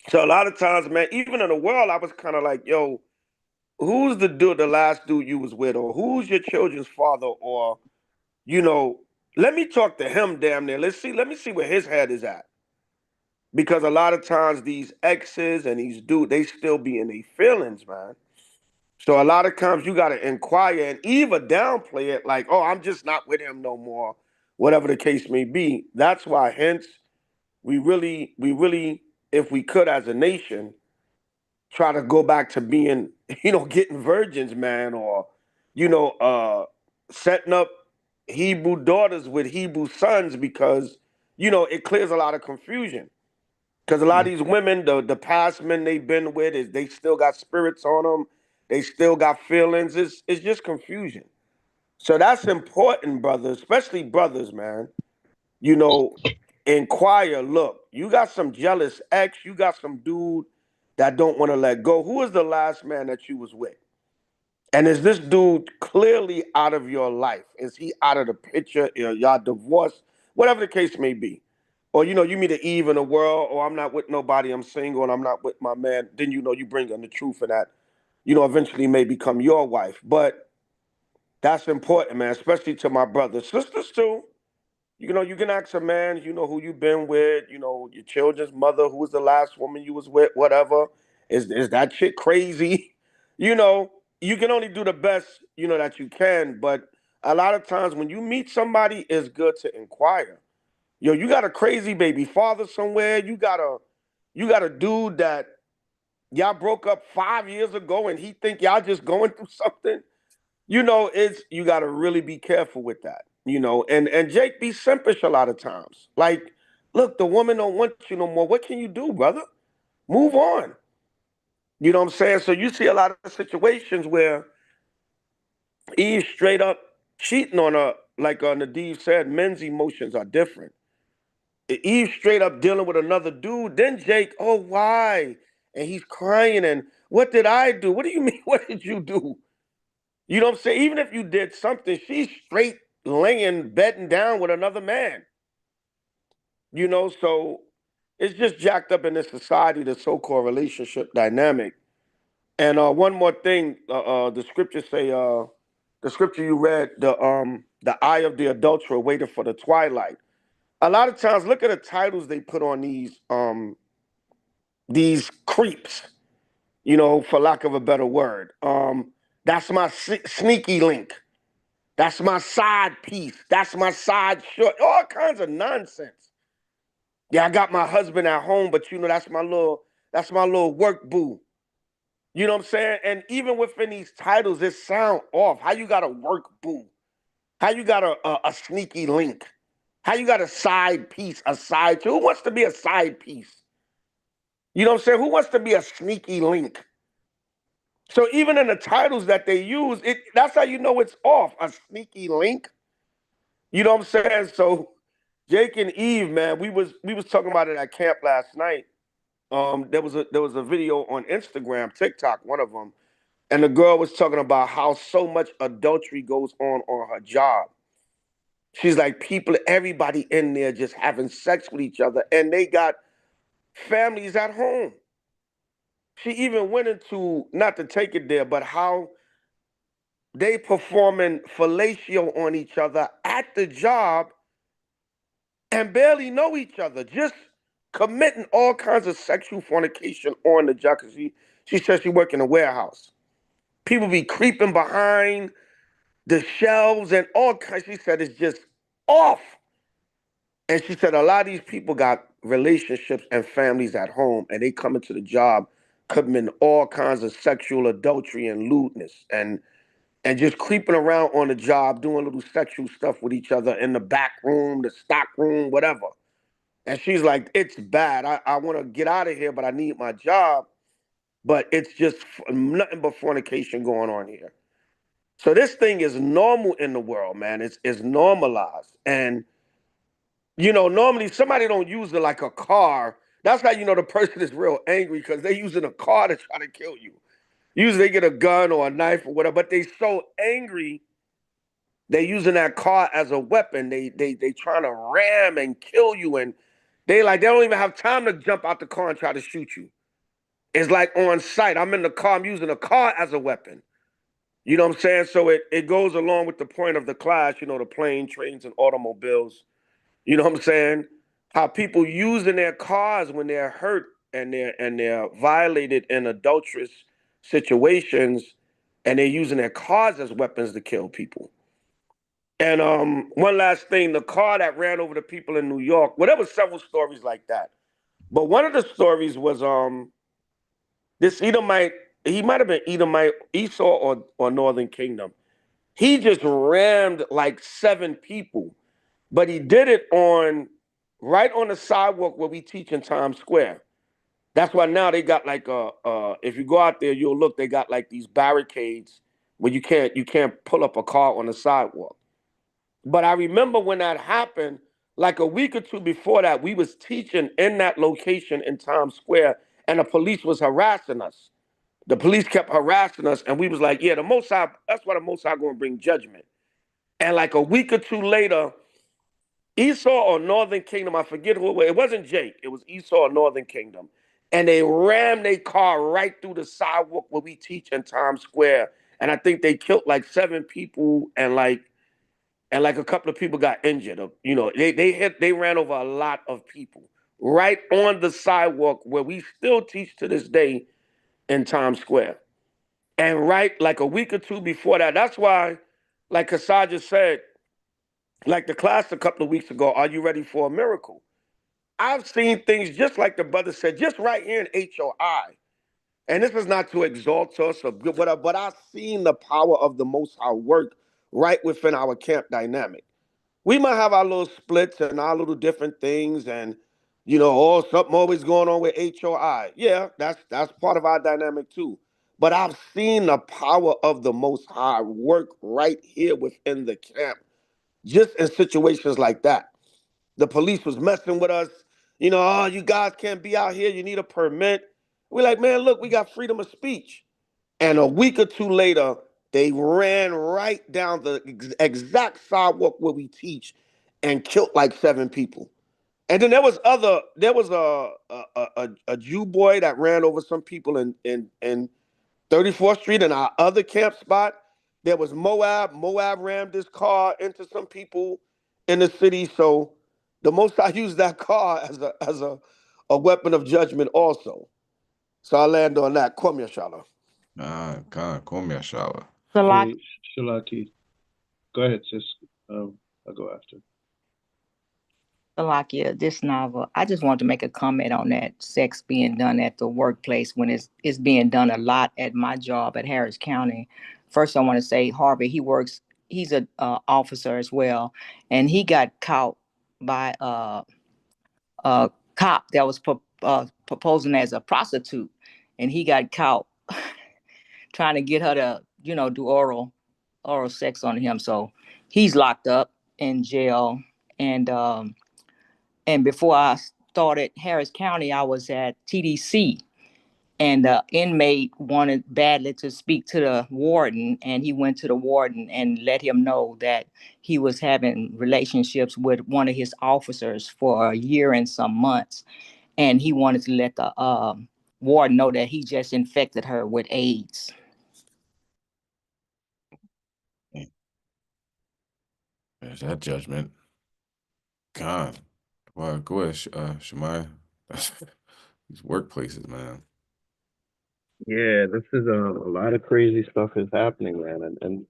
Speaker 15: So a lot of times, man, even in the world, I was kind of like, yo, who's the last dude you was with, or who's your children's father, or let me talk to him damn near. Let me see where his head is at. Because a lot of times these exes and these dudes, they still be in their feelings, man. So a lot of times you got to inquire and even downplay it like, oh, I'm just not with him no more, whatever the case may be. That's why, hence, we really, if we could as a nation, try to go back to being, getting virgins, man, or, setting up Hebrew daughters with Hebrew sons, because, it clears a lot of confusion. Because a lot of these women, the past men they've been with, they still got spirits on them. They still got feelings. It's just confusion. So that's important, brothers, especially brothers, man. Inquire. Look, you got some jealous ex. You got some dude that don't want to let go. Who is the last man that you was with? And is this dude clearly out of your life? Is he out of the picture? Y'all divorced? Whatever the case may be. Or, you meet an Eve in the world, or I'm not with nobody, I'm single, and I'm not with my man. Then, you bring in the truth, and that, eventually may become your wife. But that's important, man, especially to my brothers. Sisters, too. You can ask a man, who you been with, your children's mother, who was the last woman you was with, whatever. Is that shit crazy? You can only do the best, that you can. But a lot of times when you meet somebody, it's good to inquire. You got a crazy baby father somewhere. You got a dude that y'all broke up 5 years ago and he think y'all just going through something. You got to really be careful with that. And Jake be simpish a lot of times. Like, look, the woman don't want you no more. What can you do, brother? Move on. You know what I'm saying? So you see a lot of situations where he's straight up cheating on her. Like Nadiv said, men's emotions are different. Eve straight up dealing with another dude. Then Jake, oh, why? And he's crying. And what did I do? What do you mean? What did you do? You know what I'm saying? Even if you did something, she's straight laying, bedding down with another man. You know, so it's just jacked up in this society, the so-called relationship dynamic. And one more thing, the scriptures say, the scripture you read, the eye of the adulterer waited for the twilight. A lot of times, look at the titles they put on these creeps, you know, for lack of a better word. That's my sneaky link. That's my side piece. That's my side short. All kinds of nonsense. Yeah, I got my husband at home, but you know, that's my little work boo. You know what I'm saying? And even within these titles, it sound off. How you got a work boo? How you got a sneaky link? How you got a side piece, a side? Who wants to be a side piece? You know what I'm saying? Who wants to be a sneaky link? So even in the titles that they use, that's how you know it's off. A sneaky link. You know what I'm saying? So Jake and Eve, man, we was talking about it at camp last night. There was a video on Instagram, TikTok, one of them, and the girl was talking about how so much adultery goes on her job. She's like, everybody in there just having sex with each other, and they got families at home. She even went into, not to take it there, but how they performing fellatio on each other at the job and barely know each other, just committing all kinds of sexual fornication on the job. Cause she says she work in a warehouse. People be creeping behind the shelves and all kinds. She said it's just off. And she said a lot of these people got relationships and families at home, and they come into the job committing all kinds of sexual adultery and lewdness and just creeping around on the job, doing little sexual stuff with each other in the back room, the stock room, whatever. And she's like, it's bad. I want to get out of here, but I need my job. But it's just nothing but fornication going on here. So this thing is normal in the world, man. It's normalized. And, you know, normally somebody don't use it like a car. That's how you know the person is real angry, because they're using a car to try to kill you. Usually they get a gun or a knife or whatever, but they so angry, they using that car as a weapon. They trying to ram and kill you, and they don't even have time to jump out the car and try to shoot you. It's like on sight. I'm in the car, I'm using a car as a weapon. You know what I'm saying? So it goes along with the point of the class, you know, the plane, trains, and automobiles. You know what I'm saying? How people using their cars when they're hurt and they're violated in adulterous situations, and they're using their cars as weapons to kill people. And one last thing, the car that ran over the people in New York, well, there was several stories like that. But one of the stories was this Edomite, he might have been Edomite, Esau or Northern Kingdom. He just rammed like 7 people, but he did it right on the sidewalk where we teach in Times Square. That's why now they got like if you go out there, you'll look, they got like these barricades where you can't pull up a car on the sidewalk. But I remember when that happened, like a week or two before that, we was teaching in that location in Times Square, and the police was harassing us. The police kept harassing us, and we was like, yeah, the Most High, that's why the Most High going to bring judgment. And like a week or two later, Esau or Northern Kingdom, I forget who it was. It wasn't Jake. It was Esau or Northern Kingdom. And they rammed their car right through the sidewalk where we teach in Times Square. And I think they killed like 7 people, and like a couple of people got injured. You know, they ran over a lot of people right on the sidewalk where we still teach to this day in Times Square. And right like a week or two before that, that's why, like Kassai just said, like the class a couple of weeks ago, are you ready for a miracle? I've seen things just like the brother said, just right here in HOI. And this is not to exalt us or whatever, but I've seen the power of the Most High work right within our camp dynamic. We might have our little splits and our little different things, and you know, something always going on with HOI. Yeah, that's part of our dynamic too. But I've seen the power of the Most High work right here within the camp, just in situations like that. The police was messing with us. You know, oh, you guys can't be out here. You need a permit. We're like, man, look, we got freedom of speech. And a week or two later, they ran right down the exact sidewalk where we teach and killed like 7 people. And then there was a Jew boy that ran over some people in 34th Street in our other camp spot. There was Moab rammed this car into some people in the city. So the most I used that car as a weapon of judgment also. So I land on that. Kwame Shala.
Speaker 3: Kwame Shala.
Speaker 10: Hey, Shalaki. Go ahead, sis. I'll go after.
Speaker 11: Salakia, this novel, I just want to make a comment on that sex being done at the workplace when it's being done a lot at my job at Harris County. First, I want to say Harvey, he's a officer as well, and he got caught by a cop that was proposing as a prostitute, and he got caught trying to get her to, do oral sex on him. So he's locked up in jail, and before I started Harris County, I was at TDC, and the inmate wanted badly to speak to the warden, and he went to the warden and let him know that he was having relationships with one of his officers for a year and some months, and he wanted to let the warden know that he just infected her with AIDS.
Speaker 3: There's that judgment. God. Well, go ahead, Shemai. These workplaces, man.
Speaker 10: Yeah, this is a lot of crazy stuff is happening, man, and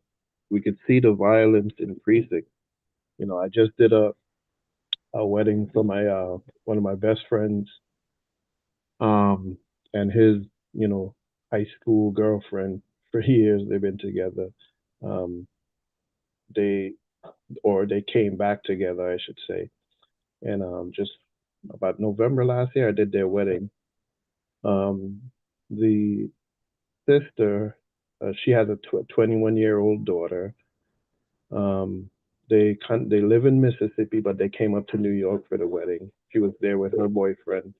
Speaker 10: we could see the violence increasing. You know, I just did a wedding for my one of my best friends, and his high school girlfriend for years. They've been together. Um, they came back together, I should say, and just about November last year, I did their wedding. The sister, she has a 21-year-old daughter. They live in Mississippi, but they came up to New York for the wedding. She was there with her boyfriend,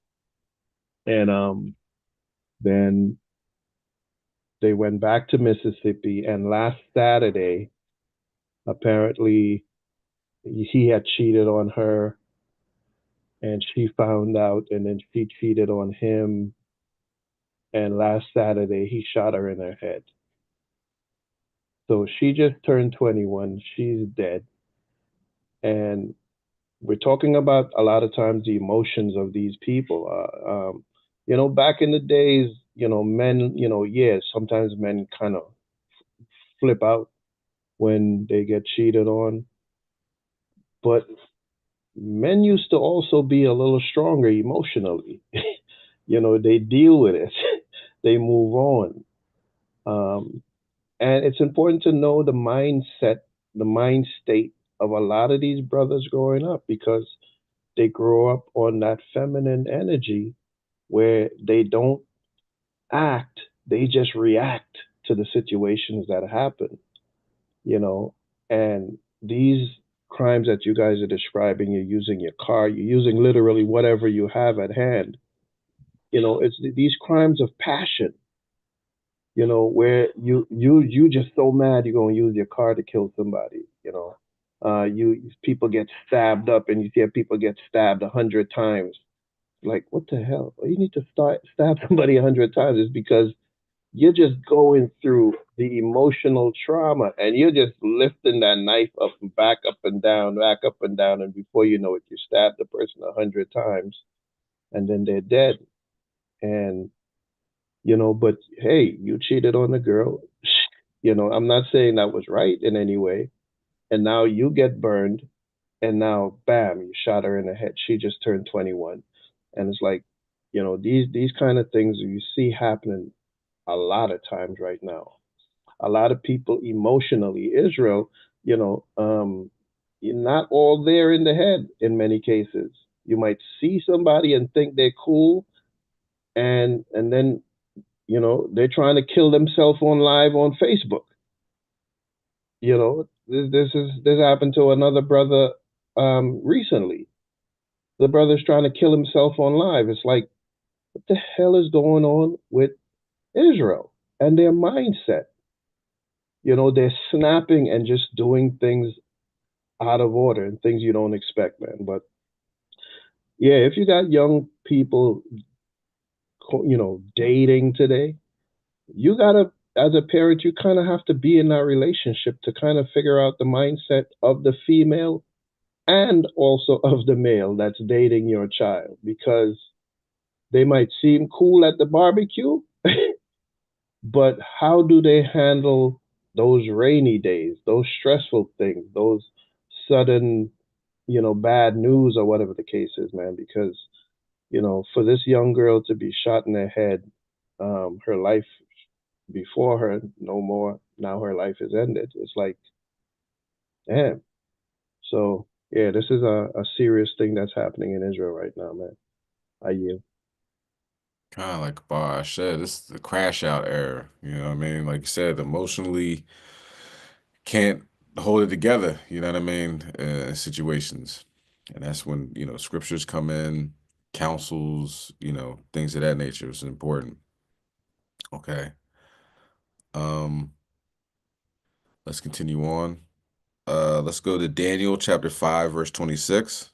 Speaker 10: and then they went back to Mississippi. And last Saturday, apparently, he had cheated on her, and she found out, and then she cheated on him. And last Saturday, he shot her in her head. So she just turned 21. She's dead. And we're talking about a lot of times the emotions of these people. Back in the days, men, sometimes men kind of flip out when they get cheated on. But men used to also be a little stronger emotionally. They deal with it, they move on. And it's important to know the mindset, the mind state of a lot of these brothers growing up, because they grow up on that feminine energy where they don't act, they just react to the situations that happen, and these crimes that you guys are describing, you're using your car, you're using literally whatever you have at hand. It's these crimes of passion, where you just so mad you're gonna use your car to kill somebody. People get stabbed up, and you see people get stabbed 100 times. Like, what the hell? Well, you need to stab somebody 100 times is because you're just going through the emotional trauma, and you're just lifting that knife up and back up and down, and before you know it, you stab the person 100 times, and then they're dead. And but hey, you cheated on the girl. I'm not saying that was right in any way. And now you get burned, and now bam, you shot her in the head. She just turned 21. And it's like, these kind of things you see happening a lot of times right now. A lot of people emotionally, Israel, you're not all there in the head in many cases. You might see somebody and think they're cool, and then they're trying to kill themselves on live on Facebook. This happened to another brother recently. the brother's trying to kill himself on live. It's like, what the hell is going on with Israel and their mindset? You know, they're snapping and just doing things out of order and things you don't expect, man. But yeah, if you got young people, you know, dating today, you gotta, as a parent, you kind of have to be in that relationship to kind of figure out the mindset of the female and also of the male that's dating your child, because they might seem cool at the barbecue, but how do they handle those rainy days, those stressful things, those sudden, you know, bad news or whatever the case is, man? Because, you know, for this young girl to be shot in the head, her life before her, no more, now her life is ended. It's like, damn. So, yeah, this is a serious thing that's happening in Israel right now, man. I yield.
Speaker 3: Kind of like Bosh said, this is the crash out era. You know what I mean? Like you said, emotionally can't hold it together. You know what I mean? In situations, and that's when, you know, scriptures come in, counsels, you know, things of that nature is important. Okay. Um, let's continue on. Let's go to Daniel chapter 5, verse 26.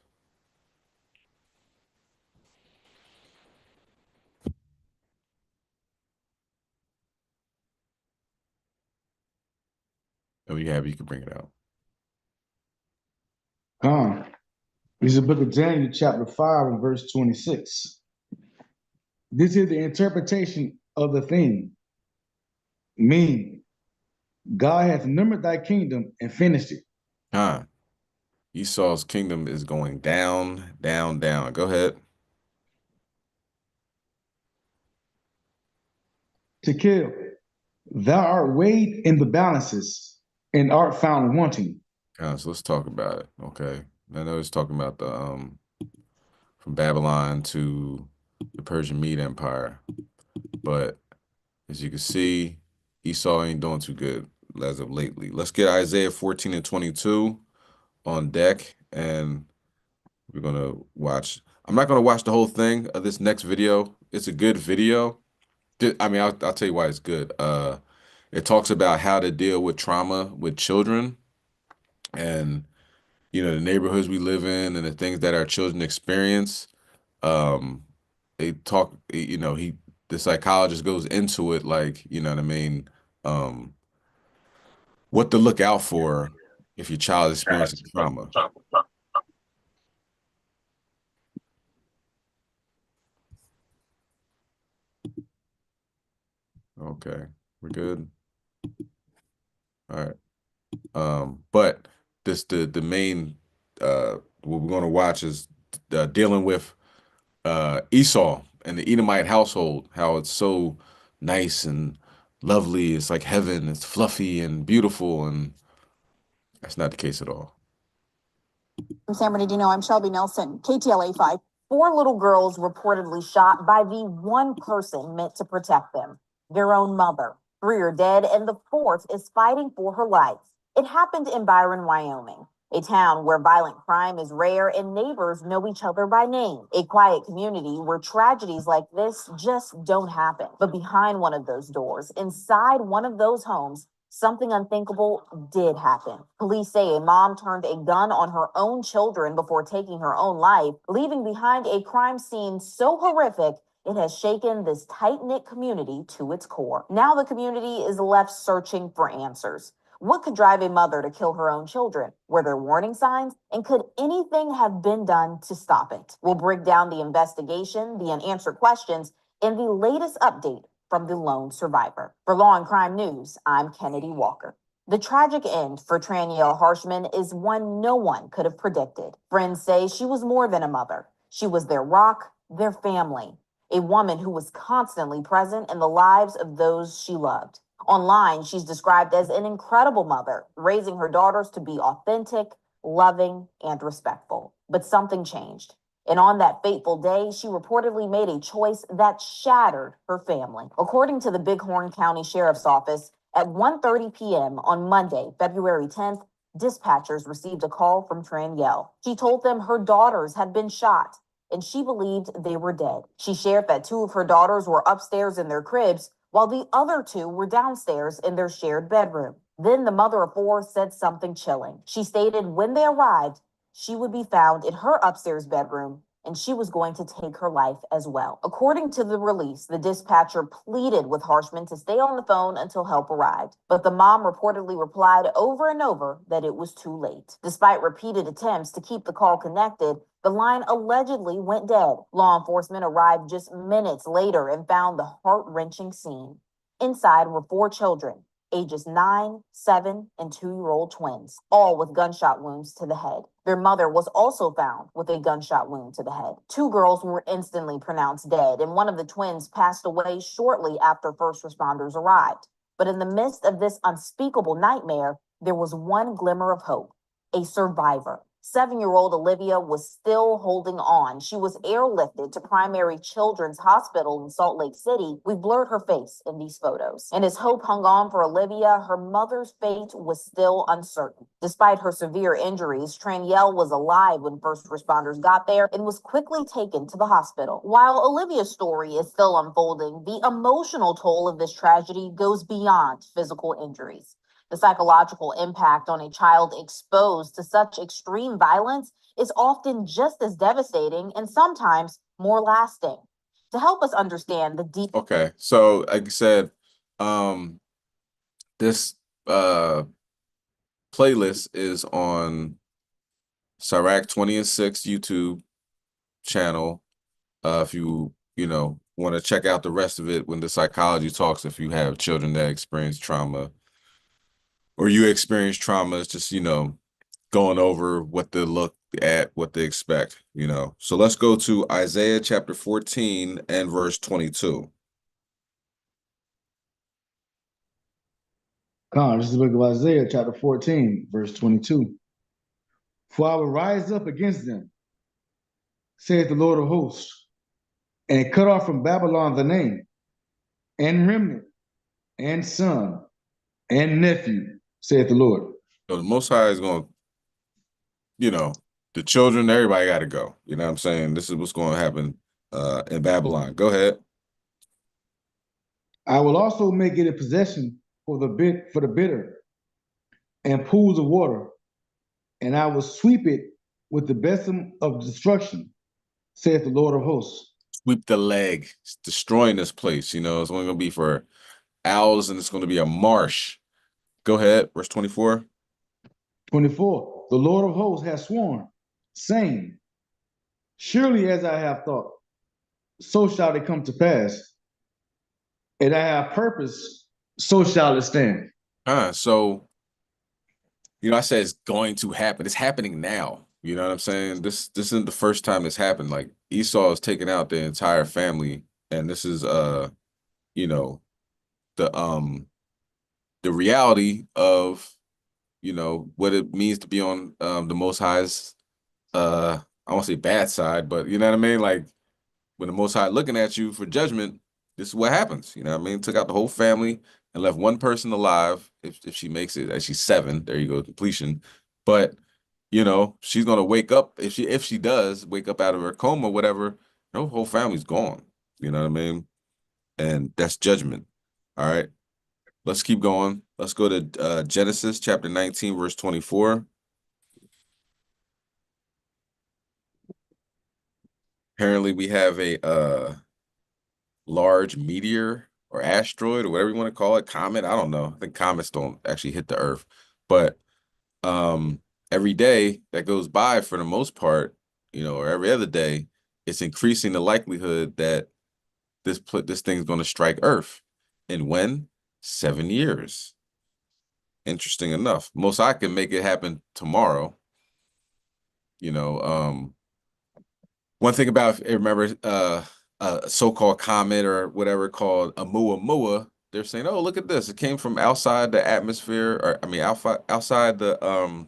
Speaker 3: Oh, you have, you can bring it out.
Speaker 6: This is the book of Daniel, chapter 5, and verse 26. This is the interpretation of the thing. Meaning, God hath numbered thy kingdom and finished it.
Speaker 3: Esau's kingdom is going down, down, down. Go ahead.
Speaker 6: To kill. Thou art weighed in the balances and art found wanting.
Speaker 3: So let's talk about it. Okay. I know it's talking about the from Babylon to the Persian Mede Empire. But as you can see, Esau ain't doing too good as of lately. Let's get Isaiah 14 and 22 on deck, and we're gonna watch. I'm not gonna watch the whole thing of this next video. It's a good video. I mean, I'll tell you why it's good. It talks about how to deal with trauma with children, and you know, the neighborhoods we live in and the things that our children experience. They talk, you know, the psychologist goes into it, like, you know what I mean, what to look out for if your child is experiencing trauma. Okay, we're good. All right. But the main what we're going to watch is dealing with Esau and the Edomite household, how it's so nice and lovely. It's like heaven. It's fluffy and beautiful, and that's not the case at all.
Speaker 7: From San Bernardino, I'm Shelby Nelson, KTLA 5. 4 little girls reportedly shot by the one person meant to protect them, their own mother. 3 are dead, and the 4th is fighting for her life. It happened in Byron, Wyoming, a town where violent crime is rare and neighbors know each other by name. A quiet community where tragedies like this just don't happen. But behind one of those doors, inside one of those homes, something unthinkable did happen. Police say a mom turned a gun on her own children before taking her own life, leaving behind a crime scene so horrific it has shaken this tight-knit community to its core. Now the community is left searching for answers. What could drive a mother to kill her own children? Were there warning signs? And could anything have been done to stop it? We'll break down the investigation, the unanswered questions, and the latest update from the lone survivor. For Law and Crime News, I'm Kennedy Walker. The tragic end for Tranielle Harshman is one no one could have predicted. Friends say she was more than a mother. She was their rock, their family, a woman who was constantly present in the lives of those she loved. Online, she's described as an incredible mother, raising her daughters to be authentic, loving, and respectful. But something changed. And on that fateful day, she reportedly made a choice that shattered her family. According to the Bighorn County Sheriff's Office, at 1:30 p.m. on Monday, February 10th,
Speaker 5: dispatchers received a call from Tranielle. She told them her daughters had been shot and she believed they were dead. She shared that 2 of her daughters were upstairs in their cribs while the other 2 were downstairs in their shared bedroom. Then the mother of 4 said something chilling. She stated when they arrived, she would be found in her upstairs bedroom and she was going to take her life as well. According to the release, the dispatcher pleaded with Harshman to stay on the phone until help arrived, but the mom reportedly replied over and over that it was too late. Despite repeated attempts to keep the call connected, the line allegedly went dead. Law enforcement arrived just minutes later and found the heart-wrenching scene. Inside were 4 children, ages 9, 7, and 2-year-old twins, all with gunshot wounds to the head. Their mother was also found with a gunshot wound to the head. 2 girls were instantly pronounced dead, and one of the twins passed away shortly after first responders arrived. But in the midst of this unspeakable nightmare, there was one glimmer of hope: a survivor. 7-year-old Olivia was still holding on. She was airlifted to Primary Children's Hospital in Salt Lake City. We blurred her face in these photos. And as hope hung on for Olivia, her mother's fate was still uncertain. Despite her severe injuries, Tranielle was alive when first responders got there and was quickly taken to the hospital. While Olivia's story is still unfolding, the emotional toll of this tragedy goes beyond physical injuries. The psychological impact on a child exposed to such extreme violence is often just as devastating and sometimes more lasting. To help us understand the deep.
Speaker 3: Okay, so like I said, this playlist is on Cyrac 20 and 6 YouTube channel. If you want to check out the rest of it when the psychology talks, if you have children that experience trauma or you experience trauma, it's just, going over what to look at, what to expect, So let's go to Isaiah chapter 14 and verse 22.
Speaker 6: This is the book of Isaiah chapter 14, verse 22. For I will rise up against them, saith the Lord of hosts, and cut off from Babylon the name, and remnant, and son, and nephew, saith the Lord.
Speaker 3: So the Most High is going to, the children, everybody got to go. You know what I'm saying? This is what's going to happen in Babylon. Go ahead.
Speaker 6: I will also make it a possession for the bitter, and pools of water, and I will sweep it with the besom of destruction, saith the Lord of hosts.
Speaker 3: Sweep the leg. It's destroying this place. It's only going to be for owls, and it's going to be a marsh. Go ahead, verse 24.
Speaker 6: 24. The Lord of hosts has sworn, saying, surely as I have thought, so shall it come to pass, and I have purpose, so shall it stand.
Speaker 3: So, I said it's going to happen. It's happening now. You know what I'm saying? This isn't the first time this happened. Like Esau is taking out the entire family, and this is the reality of what it means to be on the Most High's I won't say bad side, but you know what I mean? Like when the Most High looking at you for judgment, this is what happens. You know what I mean? Took out the whole family and left one person alive. If she makes it, as she's 7, there you go, completion. But she's gonna wake up if she does wake up out of her coma, or whatever. Her whole family's gone. You know what I mean? And that's judgment. All right. Let's keep going. Let's go to Genesis chapter 19, verse 24. Apparently, we have a large meteor or asteroid or whatever you want to call it, comet. I don't know. I think comets don't actually hit the Earth, but every day that goes by, for the most part, or every other day, it's increasing the likelihood that this thing's going to strike Earth. And when? 7 years. Interesting enough. Most I can make it happen tomorrow. One thing about, remember, a so-called comet or whatever called Oumuamua, they're saying, oh, look at this. It came from outside the atmosphere, or I mean, outside the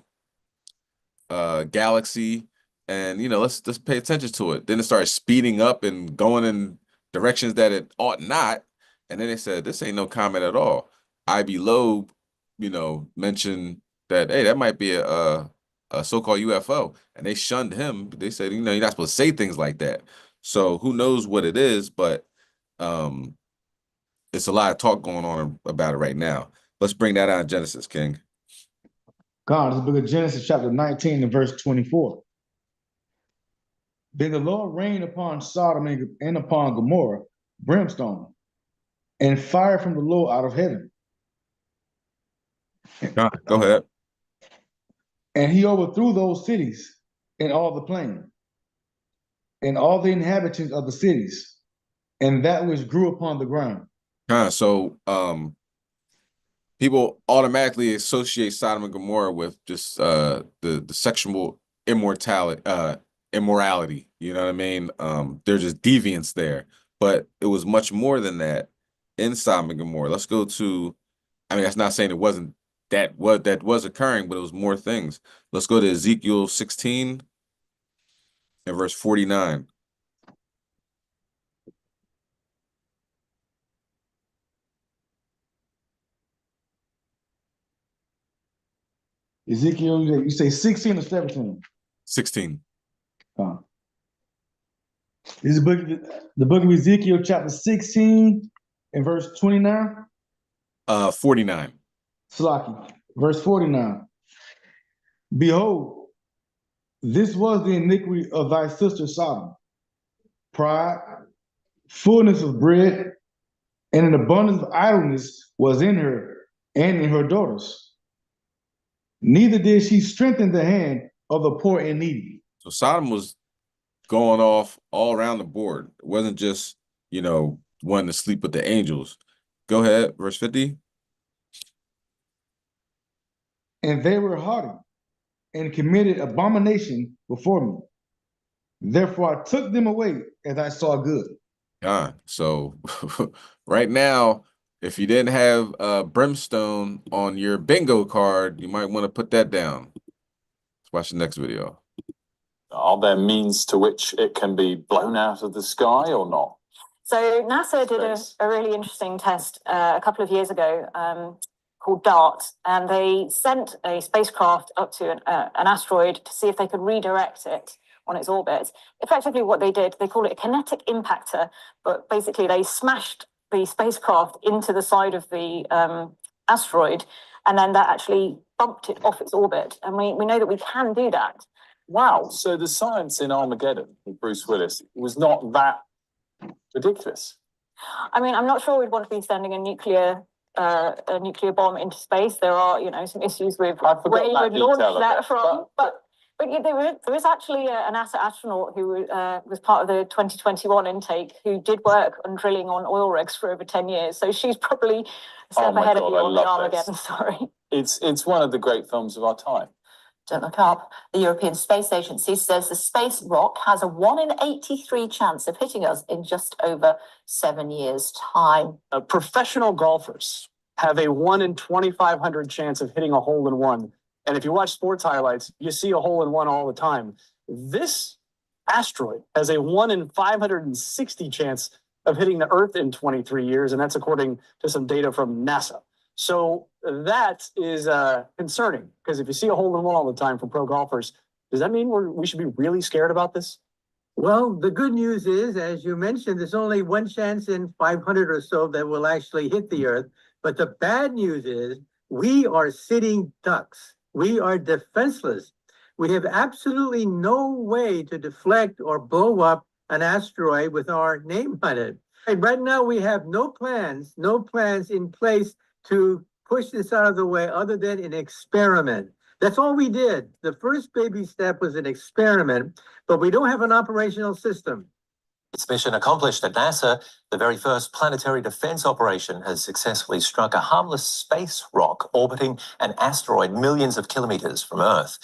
Speaker 3: galaxy, and let's pay attention to it. Then it started speeding up and going in directions that it ought not, and then they said this ain't no comet at all. I.B. Loeb, mentioned that, hey, that might be a so-called UFO, and they shunned him. They said, you're not supposed to say things like that. So who knows what it is, but it's a lot of talk going on about it right now. Let's bring that out in Genesis, King.
Speaker 6: God, the book of Genesis, chapter 19 and verse 24. Then the Lord rained upon Sodom and upon Gomorrah brimstone and fire from the Lord out of heaven.
Speaker 3: Go ahead.
Speaker 6: And he overthrew those cities and all the plain, and all the inhabitants of the cities, and that which grew upon the ground.
Speaker 3: So people automatically associate Sodom and Gomorrah with just the sexual immorality. You know what I mean? There's just deviance there, but it was much more than that in Sodom and Gomorrah. Let's go to, I mean, that's not saying it wasn't that was occurring, but it was more things. Let's go to Ezekiel 16 and verse 49.
Speaker 6: Ezekiel, you say 16 or 17?
Speaker 3: 16.
Speaker 6: This is the book of Ezekiel, chapter 16 and verse 29?
Speaker 3: 49.
Speaker 6: Slaki, verse 49. Behold, this was the iniquity of thy sister Sodom. Pride, fullness of bread, and an abundance of idleness was in her and in her daughters. Neither did she strengthen the hand of the poor and needy.
Speaker 3: So Sodom was going off all around the board. It wasn't just, wanting to sleep with the angels. Go ahead, verse 50.
Speaker 6: And they were haughty and committed abomination before me. Therefore I took them away as I saw good.
Speaker 3: So right now, if you didn't have brimstone on your bingo card, you might want to put that down. Let's watch the next video.
Speaker 14: Are there means to which it can be blown out of the sky or not?
Speaker 21: So NASA did a really interesting test a couple of years ago called DART, and they sent a spacecraft up to an asteroid to see if they could redirect it on its orbit. Effectively what they did, they call it a kinetic impactor, but basically they smashed the spacecraft into the side of the asteroid, and then that actually bumped it off its orbit. And we know that we can do that.
Speaker 14: Wow. So the science in Armageddon with Bruce Willis was not that ridiculous.
Speaker 21: I mean, I'm not sure we'd want to be sending a nuclear bomb into space. There are, some issues with where you would launch that from. But there is actually a NASA astronaut who was part of the 2021 intake who did work on drilling on oil rigs for over 10 years. So she's probably a step ahead of you on the Armageddon story.
Speaker 14: It's one of the great films of our time.
Speaker 5: Don't look up. The European Space Agency says the space rock has a 1 in 83 chance of hitting us in just over 7 years' time.
Speaker 22: Professional golfers have a 1 in 2,500 chance of hitting a hole-in-one. And if you watch sports highlights, you see a hole-in-one all the time. This asteroid has a 1 in 560 chance of hitting the Earth in 23 years, and that's according to some data from NASA. So that is concerning, because if you see a hole-in-one all the time from pro golfers, does that mean we should be really scared about this?
Speaker 12: Well, the good news is, as you mentioned, there's only 1 chance in 500 or so that will actually hit the Earth. But the bad news is we are sitting ducks. We are defenseless. We have absolutely no way to deflect or blow up an asteroid with our name on it. And right now we have no plans in place to push this out of the way other than an experiment. That's all we did. The first baby step was an experiment, but we don't have an operational system.
Speaker 13: Its mission accomplished at NASA, the very first planetary defense operation has successfully struck a harmless space rock orbiting an asteroid millions of kilometers from Earth.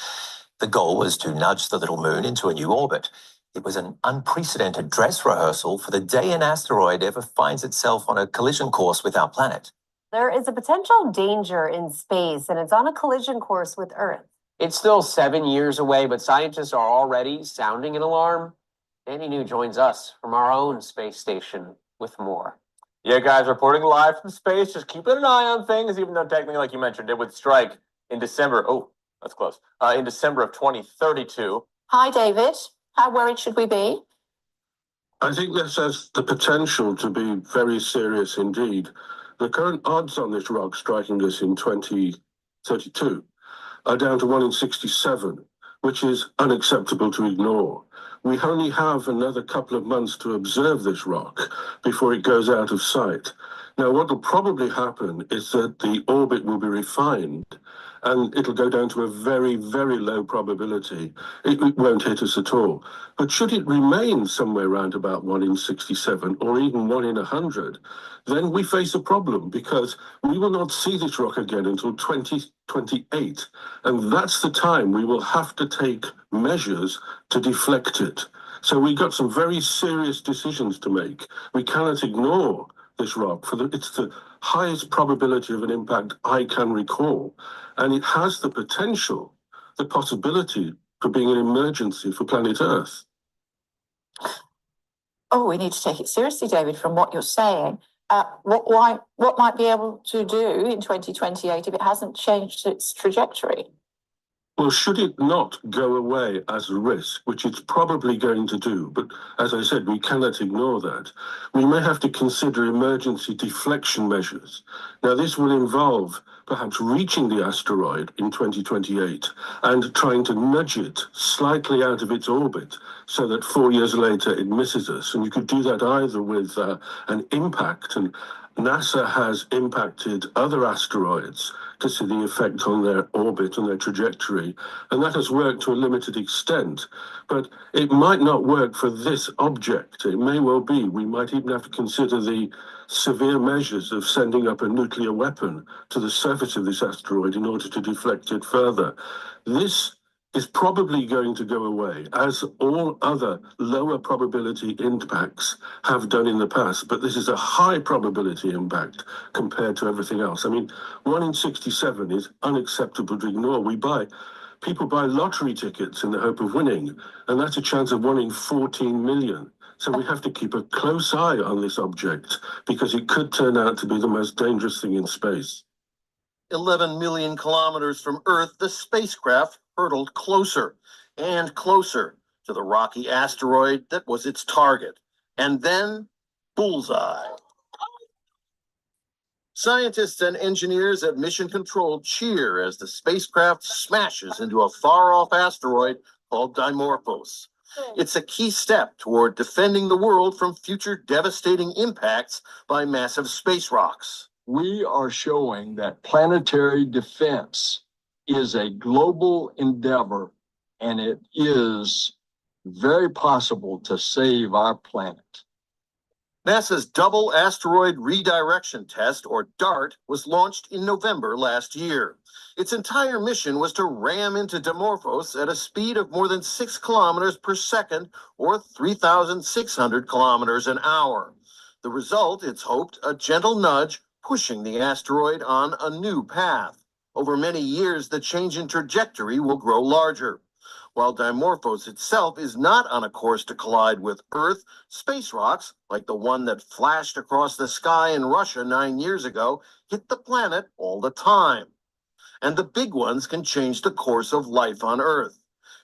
Speaker 13: The goal was to nudge the little moon into a new orbit. It was an unprecedented dress rehearsal for the day an asteroid ever finds itself on a collision course with our planet.
Speaker 23: There is a potential danger in space, and it's on a collision course with Earth.
Speaker 24: It's still 7 years away, but scientists are already sounding an alarm. Danny New joins us from our own space station with more.
Speaker 25: Yeah, guys, reporting live from space, just keeping an eye on things, even though technically, like you mentioned, it would strike
Speaker 13: in December. Oh, that's close. In December of 2032.
Speaker 5: Hi, David. How worried should we be?
Speaker 9: I think this has the potential to be very serious indeed. The current odds on this rock striking us in 2032 are down to 1 in 67, which is unacceptable to ignore. We only have another couple of months to observe this rock before it goes out of sight. Now, what will probably happen is that the orbit will be refined and it'll go down to a very, very low probability. It won't hit us at all. But should it remain somewhere around about 1 in 67 or even 1 in 100, then we face a problem because we will not see this rock again until 2028. And that's the time we will have to take measures to deflect it. So we've got some very serious decisions to make. We cannot ignore this rock. It's the highest probability of an impact I can recall. And it has the potential, the possibility for being an emergency for planet Earth.
Speaker 5: Oh, we need to take it seriously, David, from what you're saying. What might be able to do in 2028 if it hasn't changed its trajectory?
Speaker 9: Well, should it not go away as a risk, which it's probably going to do, but as I said, we cannot ignore that, we may have to consider emergency deflection measures. Now, this will involve perhaps reaching the asteroid in 2028 and trying to nudge it slightly out of its orbit so that 4 years later it misses us. And you could do that either with an impact, and NASA has impacted other asteroids to see the effect on their orbit and their trajectory, and that has worked to a limited extent. But it might not work for this object. It may well be. We might even have to consider the severe measures of sending up a nuclear weapon to the surface of this asteroid in order to deflect it further. This is probably going to go away, as all other lower probability impacts have done in the past. But this is a high probability impact compared to everything else. I mean, 1 in 67 is unacceptable to ignore. People buy lottery tickets in the hope of winning, and that's a chance of 1 in 14 million. So we have to keep a close eye on this object because it could turn out to be the most dangerous thing in space.
Speaker 16: 11 million kilometers from Earth, the spacecraft hurtled closer and closer to the rocky asteroid that was its target. And then, bullseye. Scientists and engineers at Mission Control cheer as the spacecraft smashes into a far-off asteroid called Dimorphos. It's a key step toward defending the world from future devastating impacts by massive space rocks.
Speaker 17: We are showing that planetary defense is a global endeavor, and it is very possible to save our planet.
Speaker 16: NASA's Double Asteroid Redirection Test, or DART, was launched in November last year. Its entire mission was to ram into Dimorphos at a speed of more than 6 kilometers per second, or 3,600 kilometers an hour. The result, it's hoped, a gentle nudge pushing the asteroid on a new path. Over many years, the change in trajectory will grow larger. While Dimorphos itself is not on a course to collide with Earth, space rocks, like the one that flashed across the sky in Russia 9 years ago, hit the planet all the time. And the big ones can change the course of life on Earth.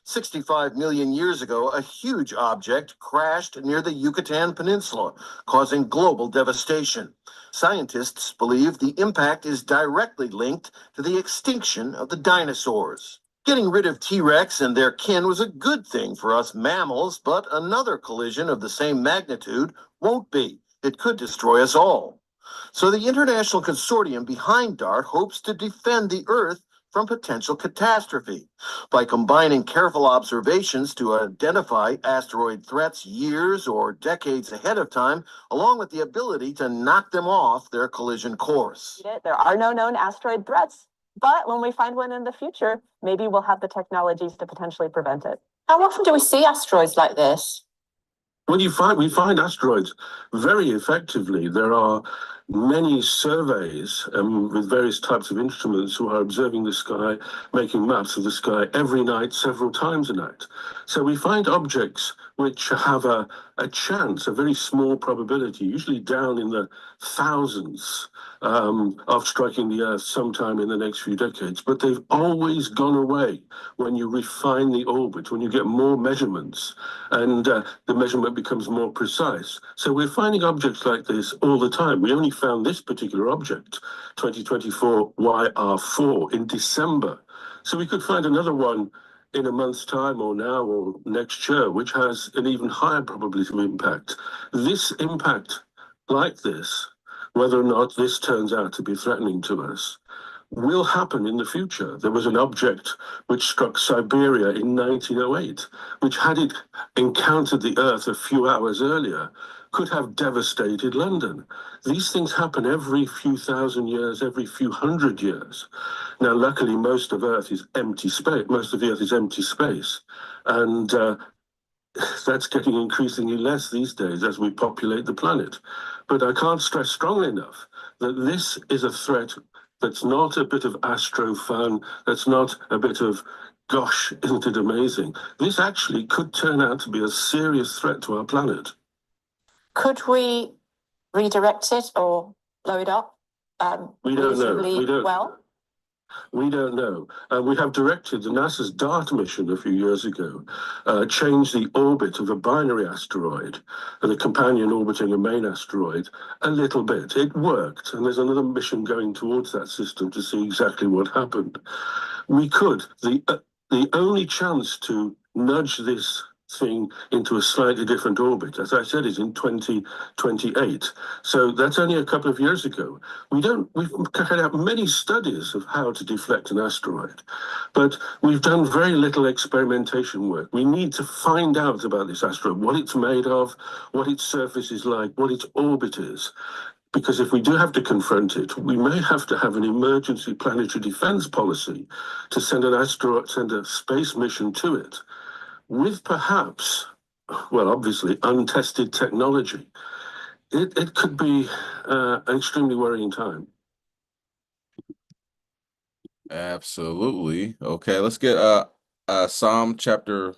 Speaker 16: 65 million years ago, a huge object crashed near the Yucatan Peninsula, causing global devastation. Scientists believe the impact is directly linked to the extinction of the dinosaurs. Getting rid of T-Rex and their kin was a good thing for us mammals, but another collision of the same magnitude won't be. It could destroy us all. So the international consortium behind DART hopes to defend the Earth from potential catastrophe by combining careful observations to identify asteroid threats years or decades ahead of time, along with the ability to knock them off their collision course.
Speaker 19: There are no known asteroid threats, but when we find one in the future, maybe we'll have the technologies to potentially prevent it.
Speaker 5: How often do we see asteroids like this?
Speaker 9: Well, we find asteroids very effectively. There are many surveys with various types of instruments who are observing the sky, making maps of the sky every night, several times a night. So we find objects which have a chance, a very small probability, usually down in the thousands, of striking the Earth sometime in the next few decades. But they've always gone away when you refine the orbit, when you get more measurements, and the measurement becomes more precise. So we're finding objects like this all the time. We only found this particular object, 2024 YR4, in December. So we could find another one in a month's time or now or next year, which has an even higher probability of impact. This impact like this, whether or not this turns out to be threatening to us, will happen in the future. There was an object which struck Siberia in 1908, which, had it encountered the Earth a few hours earlier, could have devastated London. These things happen every few thousand years, every few hundred years. Now, luckily, most of Earth is empty space. Most of the Earth is empty space, and that's getting increasingly less these days as we populate the planet. But I can't stress strongly enough that this is a threat that's not a bit of astro fun, that's not a bit of, gosh, isn't it amazing? This actually could turn out to be a serious threat to our planet.
Speaker 19: Could we redirect it or blow it up?
Speaker 9: We don't know.
Speaker 19: We don't
Speaker 9: know. We have directed the NASA's DART mission a few years ago, change the orbit of a binary asteroid, the companion orbiting a main asteroid, a little bit. It worked, and there's another mission going towards that system to see exactly what happened. We could. The only chance to nudge this thing into a slightly different orbit, as I said, is in 2028. So that's only a couple of years ago. We've carried out many studies of how to deflect an asteroid, but we've done very little experimentation work. We need to find out about this asteroid, what it's made of, what its surface is like, what its orbit is. Because if we do have to confront it, we may have to have an emergency planetary defense policy to send a space mission to it, with perhaps, well, obviously, untested technology. It could be an extremely worrying time.
Speaker 3: Absolutely. Okay, let's get Psalm chapter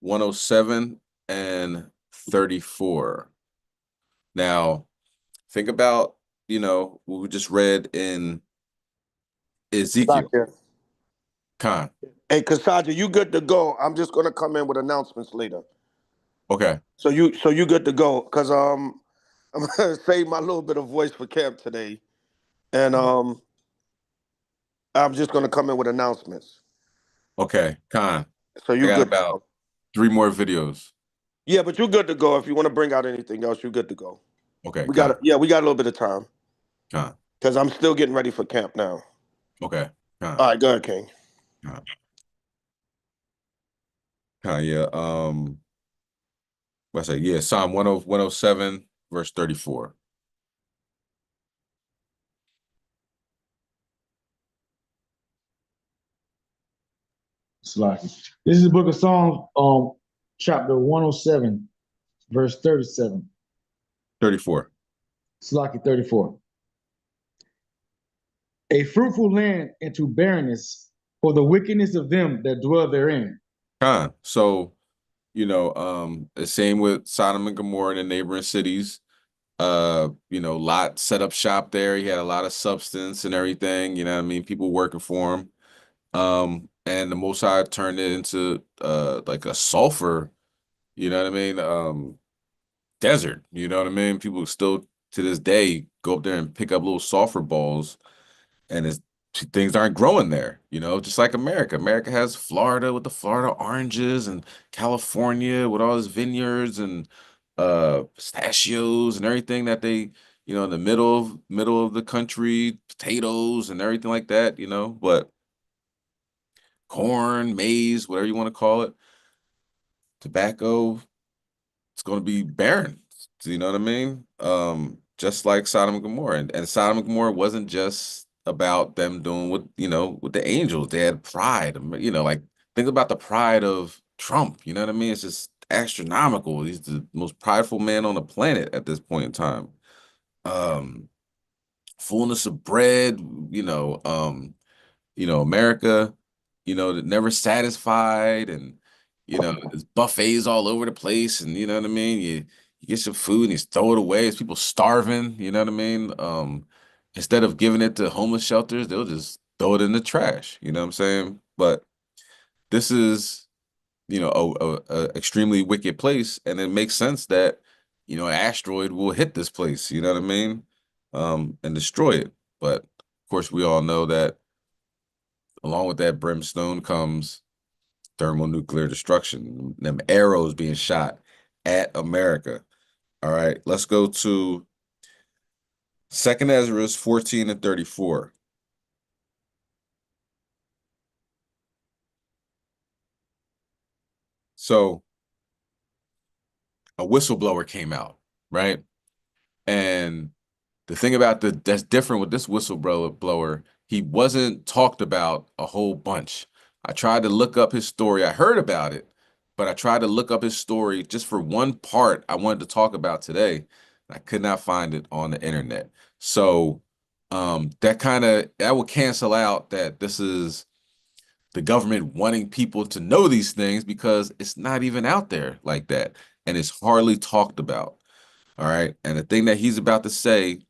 Speaker 3: 107 and 34. Now, think about, what we just read in Ezekiel. Khan.
Speaker 15: Hey, Kasaja, you good to go? I'm just gonna come in with announcements later.
Speaker 3: Okay.
Speaker 15: So you good to go? Cause I'm gonna save my little bit of voice for camp today, and I'm just gonna come in with announcements.
Speaker 3: Okay, Khan.
Speaker 15: So you
Speaker 3: got
Speaker 15: good?
Speaker 3: About 3 more videos.
Speaker 15: Yeah, but you're good to go. If you want to bring out anything else, you're good to go.
Speaker 3: Okay.
Speaker 15: We got a little bit of time.
Speaker 3: Khan.
Speaker 15: Because I'm still getting ready for camp now.
Speaker 3: Okay. Khan.
Speaker 15: All right, go ahead, King.
Speaker 3: Khan. Yeah. What's that? Yeah, Psalm 107, verse 34.
Speaker 6: This is the book of Psalms, chapter 107, verse 37.
Speaker 3: 34.
Speaker 6: Slaki 34. A fruitful land into barrenness for the wickedness of them that dwell therein.
Speaker 3: So, the same with Sodom and Gomorrah and the neighboring cities. Lot set up shop there. He had a lot of substance and everything, you know what I mean? People working for him. And the Most High turned it into like a sulfur, you know what I mean? Desert, you know what I mean? People still to this day go up there and pick up little sulfur balls, and things aren't growing there, just like America. America has Florida with the Florida oranges, and California with all its vineyards and pistachios and everything that they, in the middle of the country, potatoes and everything like that, but corn, maize, whatever you want to call it, tobacco, it's going to be barren. You know what I mean? Just like Sodom and Gomorrah. And Sodom and Gomorrah wasn't just about them doing with the angels. They had pride. Like, think about the pride of Trump. You know what I mean? It's just astronomical. He's the most prideful man on the planet at this point in time. fullness of bread, America, that never satisfied, and there's buffets all over the place, and you know what I mean? You get some food and you throw it away. There's people starving, you know what I mean? Instead of giving it to homeless shelters, they'll just throw it in the trash, you know what I'm saying? But this is, a extremely wicked place, and it makes sense that, an asteroid will hit this place, you know what I mean? And destroy it. But of course, we all know that along with that brimstone comes thermonuclear destruction, them arrows being shot at America. All right, let's go to Second Ezra 14 and 34. So a whistleblower came out, right? And the thing about that's different with this whistleblower, he wasn't talked about a whole bunch. I tried to look up his story. I heard about it, but I tried to look up his story just for one part I wanted to talk about today. I could not find it on the internet. So that will cancel out that this is the government wanting people to know these things, because it's not even out there like that, and it's hardly talked about. All right. And the thing that he's about to say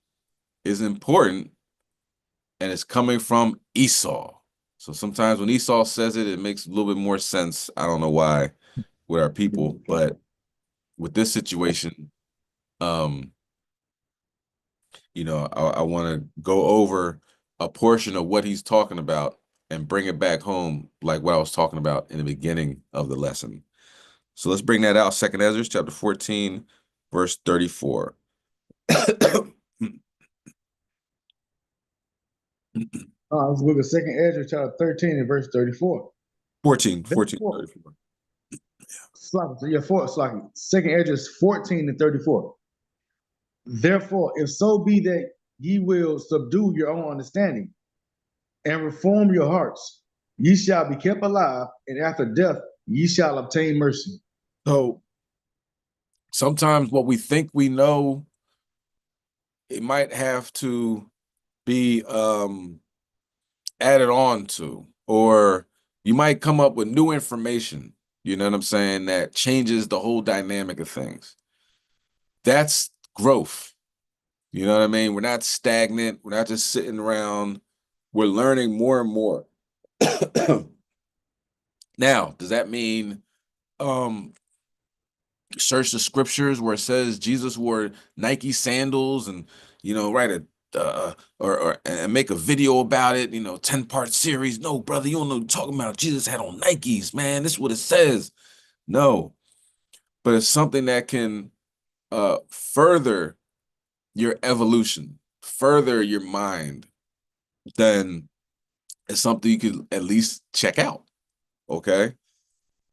Speaker 3: is important, and it's coming from Esau. So sometimes when Esau says it, it makes a little bit more sense. I don't know why with our people, but with this situation, I want to go over a portion of what he's talking about and bring it back home, like what I was talking about in the beginning of the lesson. So let's bring that out. Second Ezra chapter 14, verse 34.
Speaker 6: Let's look at Second Ezra chapter 13 and verse 34.
Speaker 3: 14,
Speaker 6: Therefore,
Speaker 3: 34.
Speaker 6: Second Ezra 14 and 34. Therefore, if so be that ye will subdue your own understanding and reform your hearts, ye shall be kept alive, and after death ye shall obtain mercy.
Speaker 3: So sometimes what we think we know, it might have to be added on to, or you might come up with new information, you know what I'm saying, that changes the whole dynamic of things. That's growth. You know what I mean? We're not stagnant. We're not just sitting around. We're learning more and more. Now, does that mean search the scriptures where it says Jesus wore Nike sandals and, write a and make a video about it, 10-part series? No, brother, you don't know what I'm talking about. Jesus had on Nikes, man. This is what it says. No, but it's something that can further your evolution, further your mind, then it's something you could at least check out. Okay.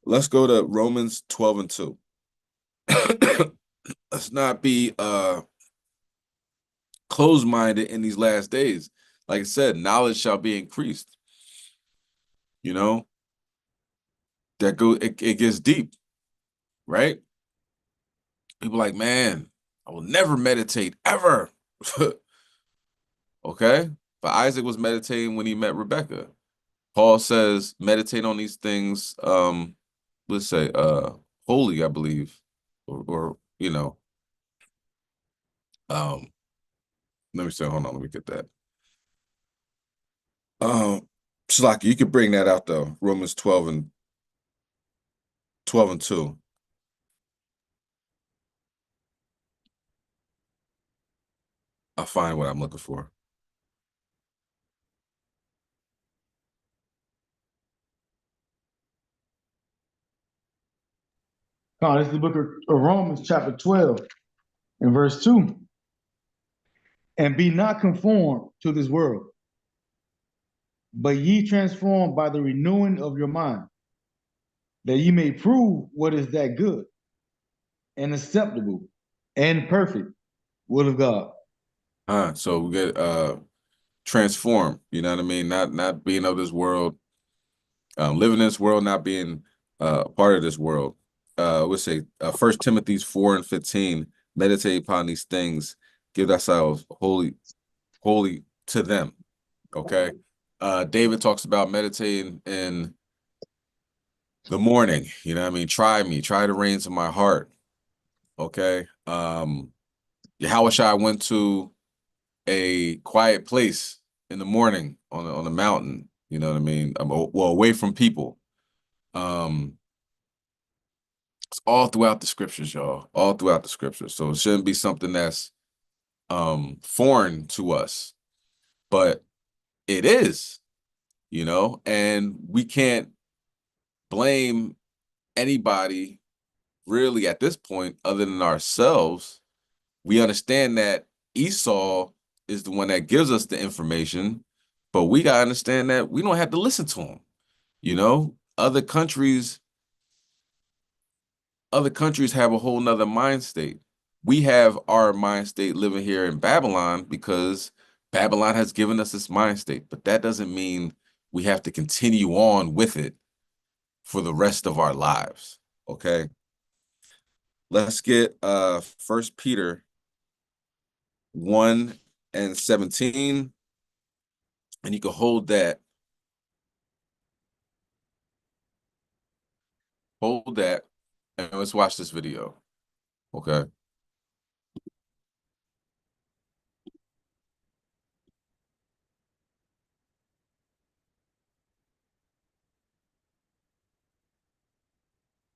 Speaker 3: Let's go to Romans 12 and 2. Let's not be closed-minded in these last days. Like I said, knowledge shall be increased. It gets deep, right? People like, man, I will never meditate ever. Okay. But Isaac was meditating when he met Rebecca. Paul says, meditate on these things, let's say, holy, I believe, or let me say, hold on, let me get that. Shlaki, you could bring that out though. Romans 12 and 2. I'll find what I'm looking for.
Speaker 6: This is the book of Romans chapter 12 and verse 2. And be not conformed to this world, but ye transformed by the renewing of your mind, that ye may prove what is that good and acceptable and perfect will of God.
Speaker 3: So we get transform, you know what I mean? Not being of this world, living in this world, not being part of this world. We'll say 1 Timothy 4 and 15, meditate upon these things, give thyself wholly holy to them. Okay. David talks about meditating in the morning. You know what I mean? Try me, try the reins of my heart. Okay. Yahushua went to a quiet place in the morning on a mountain. You know what I mean? Well, away from people. It's all throughout the scriptures, y'all. All throughout the scriptures. So it shouldn't be something that's foreign to us, but it is, you know, and we can't blame anybody really at this point other than ourselves. We understand that Esau is the one that gives us the information, but we got to understand that we don't have to listen to him. You know, other countries have a whole nother mind state. We have our mind state living here in Babylon because Babylon has given us this mind state, but that doesn't mean we have to continue on with it for the rest of our lives. Okay. Let's get 1 Peter 1:17, and you can hold that. Hold that, and let's watch this video. Okay.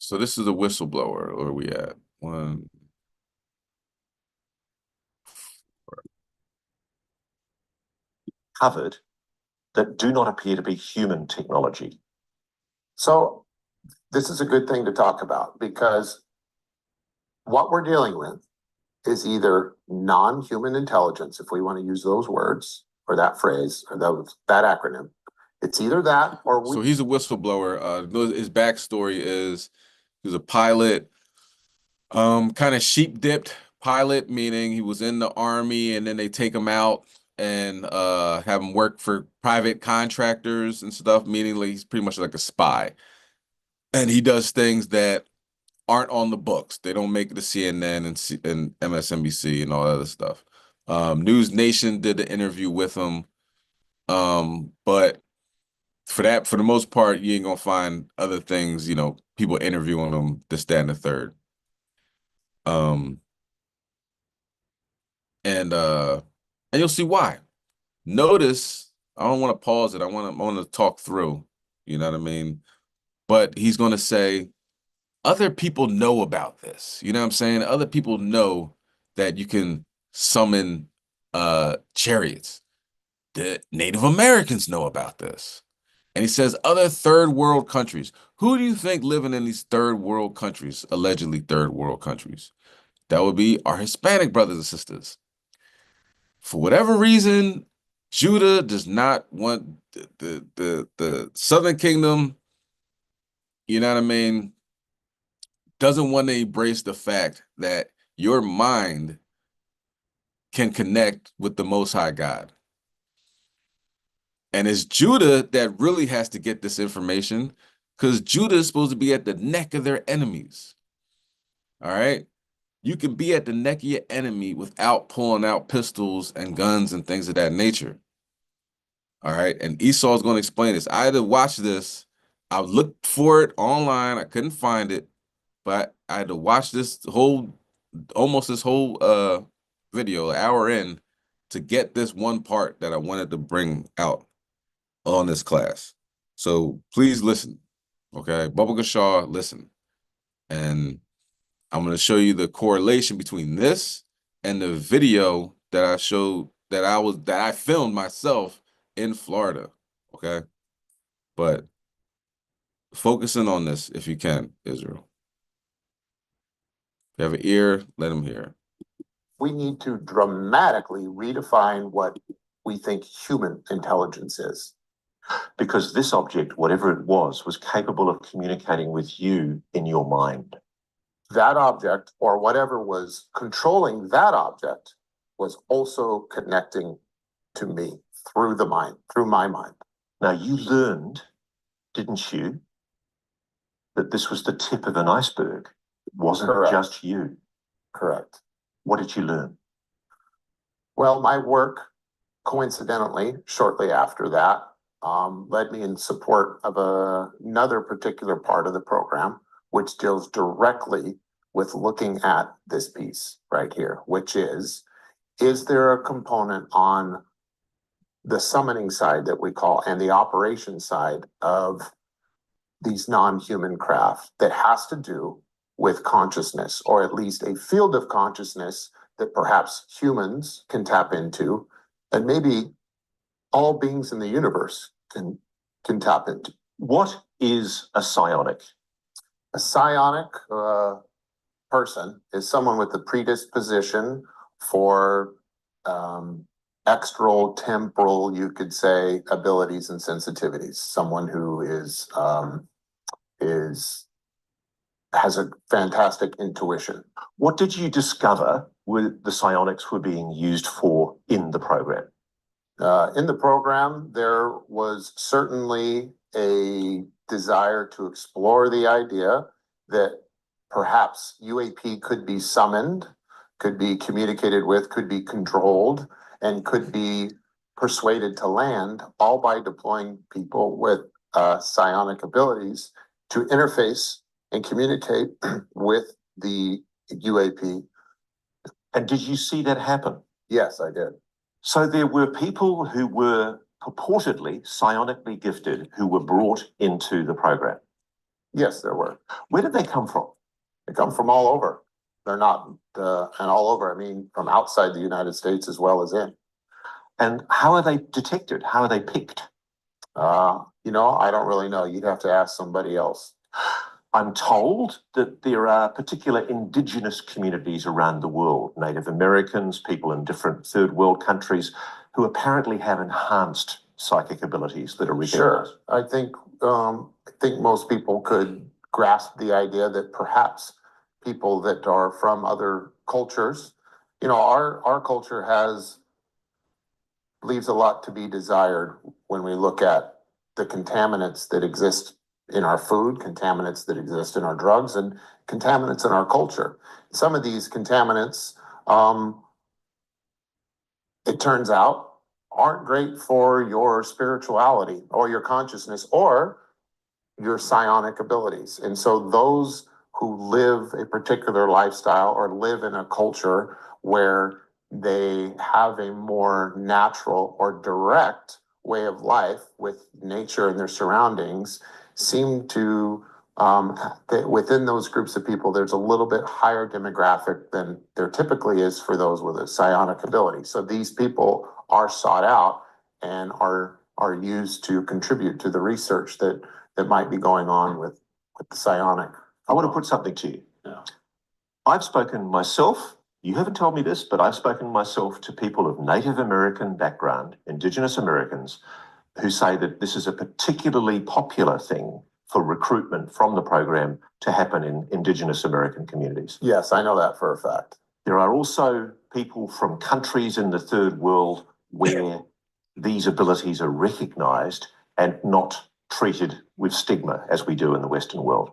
Speaker 3: So this is a whistleblower. Where are we at? One.
Speaker 13: Covered that do not appear to be human technology. So this is a good thing to talk about because what we're dealing with is either non-human intelligence, if we want to use those words or that phrase or that acronym. It's either that or
Speaker 3: So he's a whistleblower. His backstory is he was a pilot, kind of sheep-dipped pilot, meaning he was in the army and then they take him out and have him work for private contractors and stuff, meaning like he's pretty much like a spy. And he does things that aren't on the books. They don't make it to CNN and MSNBC and all that other stuff. News Nation did the interview with him. But for the most part, you ain't gonna find other things, you know, people interviewing him, this, that, and the third. And you'll see why. Notice, I don't want to pause it. I want to talk through, you know what I mean? But he's gonna say, other people know about this. You know what I'm saying? Other people know that you can summon chariots. The Native Americans know about this. And he says other third world countries. Who do you think living in these third world countries, allegedly third world countries? That would be our Hispanic brothers and sisters. For whatever reason, Judah does not want the Southern Kingdom, you know what I mean, doesn't want to embrace the fact that your mind can connect with the Most High God. And it's Judah that really has to get this information because Judah is supposed to be at the neck of their enemies. All right? You can be at the neck of your enemy without pulling out pistols and guns and things of that nature. All right? And Esau is going to explain this. I had to watch this. I looked for it online. I couldn't find it. But I had to watch almost this whole video, an hour in, to get this one part that I wanted to bring out on this class. So please listen, okay? Baba Gashar, listen. And I'm going to show you the correlation between this and the video that I showed that I filmed myself in Florida, okay? But focusing on this if you can, Israel. If you have an ear, let him hear.
Speaker 13: we need to dramatically redefine what we think human intelligence is. Because this object, whatever it was capable of communicating with you in your mind. That object, or whatever was controlling that object, was also connecting to me through the mind, through my mind. Now, you learned, didn't you, that this was the tip of an iceberg. It wasn't Correct. Just you. Correct. What did you learn? Well, my work
Speaker 1: coincidentally, shortly after that, led me in support of another particular part of the program, which deals directly with looking at this piece right here, which is there a component on the summoning side that we call, and the operation side of these non-human craft that has to do with consciousness, or at least a field of consciousness that perhaps humans can tap into, and maybe all beings in the universe can tap into.
Speaker 13: What is a psionic?
Speaker 1: A psionic person is someone with a predisposition for extral, temporal, you could say, abilities and sensitivities. Someone who has a fantastic intuition.
Speaker 13: What did you discover the psionics were being used for in the program?
Speaker 1: In the program, there was certainly a desire to explore the idea that perhaps UAP could be summoned, could be communicated with, could be controlled, and could be persuaded to land, all by deploying people with psionic abilities to interface and communicate with the UAP.
Speaker 13: And did you see that happen?
Speaker 1: Yes, I did.
Speaker 13: So there were people who were purportedly psionically gifted who were brought into the program?
Speaker 1: Yes, there were.
Speaker 13: Where did they come from?
Speaker 1: They come from all over. They're not, and all over, I mean, from outside the United States as well as in.
Speaker 13: And how are they detected? How are they picked?
Speaker 1: I don't really know. You'd have to ask somebody else.
Speaker 13: I'm told that there are particular indigenous communities around the world, Native Americans, people in different third world countries, who apparently have enhanced psychic abilities that are recognized.
Speaker 1: Sure. I think most people could grasp the idea that perhaps people that are from other cultures, our culture leaves a lot to be desired when we look at the contaminants that exist in our food, contaminants that exist in our drugs, and contaminants in our culture. Some of these contaminants, it turns out, aren't great for your spirituality or your consciousness or your psionic abilities. And so those who live a particular lifestyle or live in a culture where they have a more natural or direct way of life with nature and their surroundings seem to, within those groups of people, there's a little bit higher demographic than there typically is for those with a psionic ability. So these people are sought out and are used to contribute to the research that might be going on with the psionic.
Speaker 13: I want to put something to you.
Speaker 1: Yeah.
Speaker 13: I've spoken myself, you haven't told me this, but I've spoken myself to people of Native American background, Indigenous Americans, who say that this is a particularly popular thing for recruitment from the program to happen in Indigenous American communities.
Speaker 1: Yes, I know that for a fact.
Speaker 13: There are also people from countries in the third world where these abilities are recognized and not treated with stigma as we do in the Western world.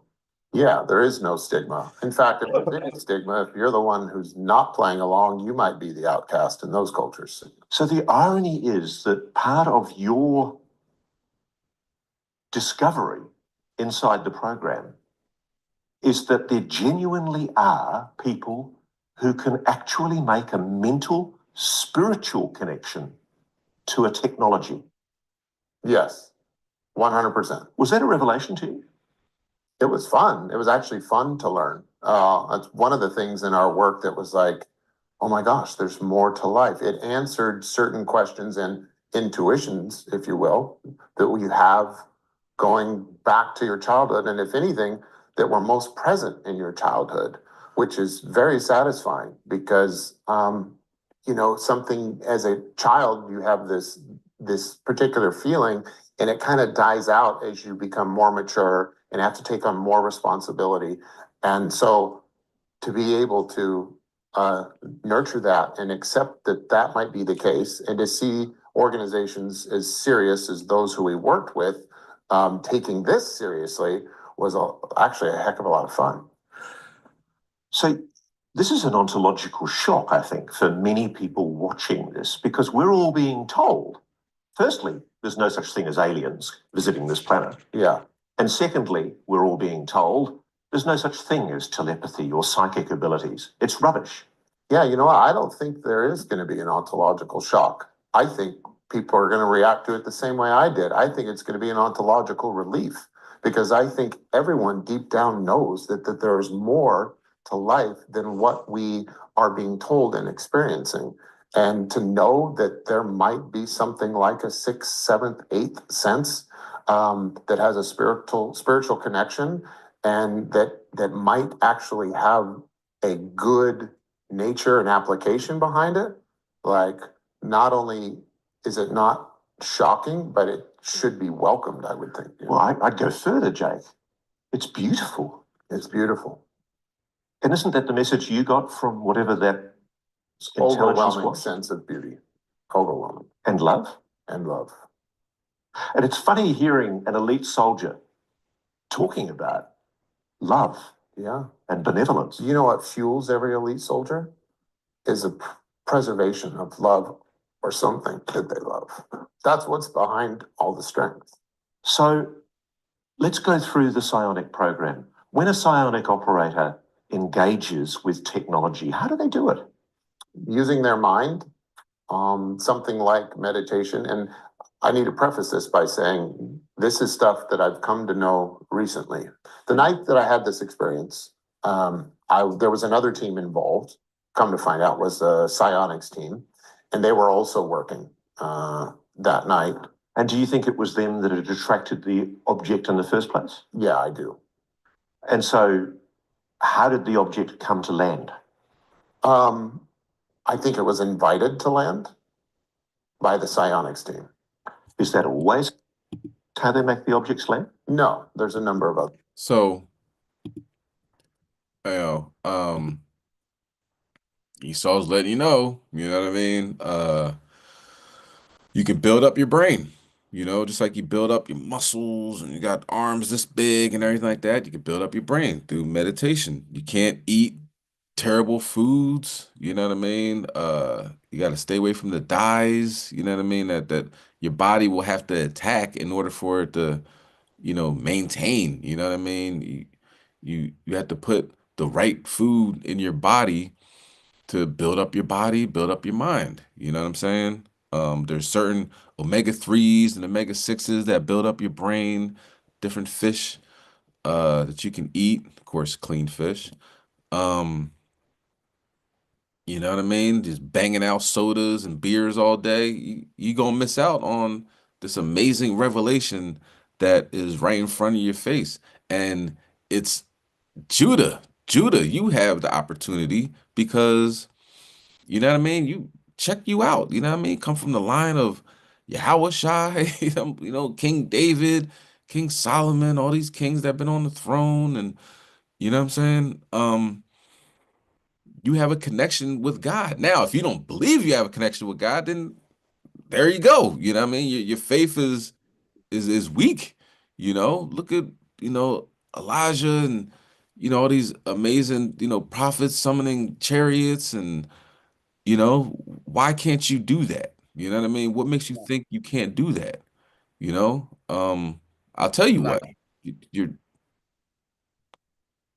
Speaker 1: Yeah, there is no stigma. In fact, if there's any stigma, if you're the one who's not playing along, you might be the outcast in those cultures.
Speaker 13: So the irony is that part of your discovery inside the program is that there genuinely are people who can actually make a mental, spiritual connection to a technology.
Speaker 1: Yes, 100%.
Speaker 13: Was that a revelation to you?
Speaker 1: It was fun. It was actually fun to learn. It's one of the things in our work that was like, oh my gosh, there's more to life. It answered certain questions and intuitions, if you will, that we have going back to your childhood. And if anything, that were most present in your childhood, which is very satisfying because, something as a child, you have this particular feeling and it kind of dies out as you become more mature and have to take on more responsibility. And so to be able to nurture that and accept that that might be the case, and to see organizations as serious as those who we worked with taking this seriously was actually a heck of a lot of fun.
Speaker 13: So
Speaker 2: This is an ontological shock, I think, for many people watching this, because we're all being told, firstly, there's no such thing as aliens visiting this planet.
Speaker 1: Yeah.
Speaker 2: And secondly, we're all being told there's no such thing as telepathy or psychic abilities. It's rubbish.
Speaker 1: Yeah, you know what? I don't think there is going to be an ontological shock. I think people are going to react to it the same way I did. I think it's going to be an ontological relief, because I think everyone deep down knows that there's more to life than what we are being told and experiencing. And to know that there might be something like a sixth, seventh, eighth sense that has a spiritual connection, and that might actually have a good nature and application behind it. Like, not only is it not shocking, but it should be welcomed, I would think.
Speaker 2: Well, I'd go further, Jake. It's beautiful.
Speaker 1: It's beautiful.
Speaker 2: And isn't that the message you got from whatever that intelligence
Speaker 1: Overwhelming
Speaker 2: was?
Speaker 1: sense of beauty. Overwhelming.
Speaker 2: And love?
Speaker 1: And love.
Speaker 2: And it's funny hearing an elite soldier talking about love.
Speaker 1: Yeah.
Speaker 2: And benevolence.
Speaker 1: You know what fuels every elite soldier? Is a preservation of love or something that they love. That's what's behind all the strength.
Speaker 2: So let's go through the psionic program. When a psionic operator engages with technology, how do they do it?
Speaker 1: Using their mind, something like meditation. And I need to preface this by saying this is stuff that I've come to know recently. The night that I had this experience, there was another team involved, come to find out was the psionics team, and they were also working that night.
Speaker 2: And do you think it was them that had attracted the object in the first place?
Speaker 1: Yeah, I do.
Speaker 2: And so how did the object come to land?
Speaker 1: I think it was invited to land by the psionics team.
Speaker 2: Is that always how they make the objects land?
Speaker 1: No, there's a number of others.
Speaker 3: So, Esau's letting you know what I mean? You can build up your brain, just like you build up your muscles and you got arms this big and everything like that. You can build up your brain through meditation. You can't eat terrible foods, you know what I mean? You got to stay away from the dyes, you know what I mean? That your body will have to attack in order for it to, maintain, you know what I mean? You have to put the right food in your body to build up your body, build up your mind. You know what I'm saying? There's certain omega-3s and omega-6s that build up your brain, different fish that you can eat, of course, clean fish. You know what I mean? Just banging out sodas and beers all day, you gonna miss out on this amazing revelation that is right in front of your face. And it's Judah. Judah, you have the opportunity because, you know what I mean? Check you out, you know what I mean? Come from the line of Yahweh Shai, King David, King Solomon, all these kings that have been on the throne, and you know what I'm saying? You have a connection with God. Now, if you don't believe you have a connection with God, then there you go. You know what I mean? Your faith is weak. Look at, Elijah and, all these amazing, prophets summoning chariots and, why can't you do that? You know what I mean? What makes you think you can't do that? I'll tell you what. You're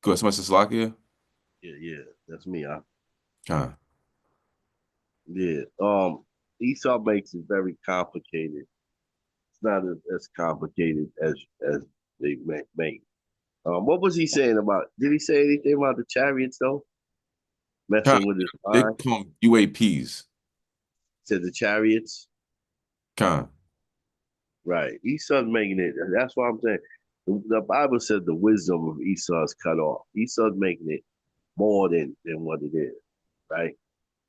Speaker 3: go ahead, Slovakia.
Speaker 4: Yeah, that's me.
Speaker 3: Huh.
Speaker 4: Yeah. Esau makes it very complicated. It's not as complicated as they make. What was he saying about? Did he say anything about the chariots though? Messing with his
Speaker 3: They
Speaker 4: mind.
Speaker 3: call them UAPs.
Speaker 4: Said the chariots.
Speaker 3: Con.
Speaker 4: Right. Esau's making it. That's what I'm saying. The Bible said the wisdom of Esau is cut off. Esau's making it more than what it is. Right.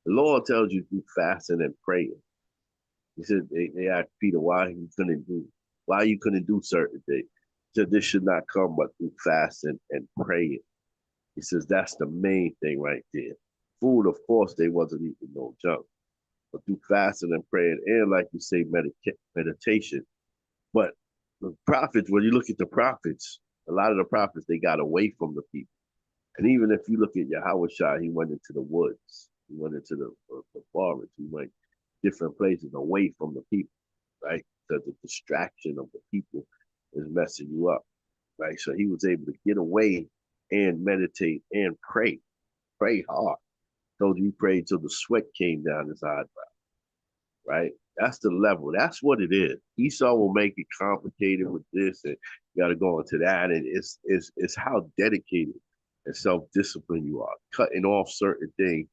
Speaker 4: The Lord tells you to do fasting and praying. He said they asked Peter why you couldn't do certain things. He said this should not come but through fasting and praying. He says that's the main thing right there. Food, of course, they wasn't eating no junk, but through fasting and praying, and like you say, meditation. But the prophets, when you look at the prophets, a lot of the prophets, they got away from the people. And even if you look at Yahweh Shai, he went into the woods, he went into the forest, he went different places away from the people, right? Because the distraction of the people is messing you up, right? So he was able to get away and meditate and pray hard. So he prayed till the sweat came down his eyebrow, right? That's the level. That's what it is. Esau will make it complicated with this, and you got to go into that. And it's how dedicated and self disciplined you are, cutting off certain things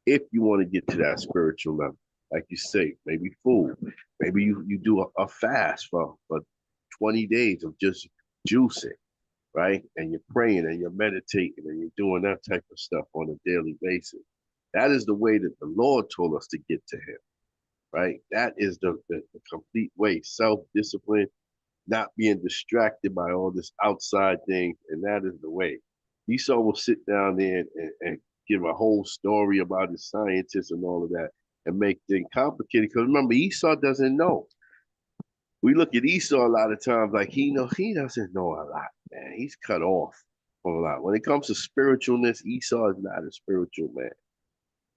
Speaker 4: if you want to get to that spiritual level. Like you say, maybe food, maybe you do a fast for 20 days of just juicing, right? And you're praying and you're meditating and you're doing that type of stuff on a daily basis. That is the way that the Lord told us to get to Him, right? That is the complete way. Self-discipline, not being distracted by all this outside thing, and that is the way. Esau will sit down there and give a whole story about his scientists and all of that and make things complicated. Because remember, Esau doesn't know. We look at Esau a lot of times like he doesn't know a lot, man. He's cut off from a lot. When it comes to spiritualness, Esau is not a spiritual man.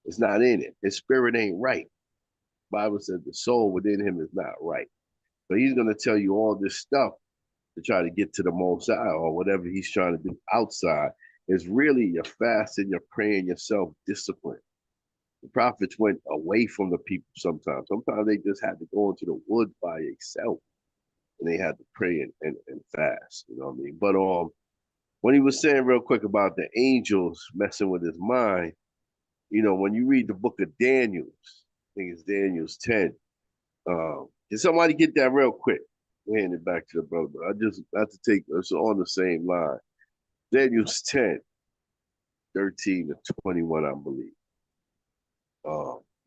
Speaker 4: It's not in it. His spirit ain't right. Bible says the soul within him is not right. So he's going to tell you all this stuff to try to get to the Most High or whatever he's trying to do outside. Is really your fasting, your praying, your self-discipline. The prophets went away from the people sometimes. Sometimes they just had to go into the woods by itself and they had to pray and fast. You know what I mean? But when he was saying real quick about the angels messing with his mind, when you read the book of Daniel, I think it's Daniel's 10. Can somebody get that real quick? We hand it back to the brother. I just have to take us on the same line. Daniel's 10, 13 to 21, I believe.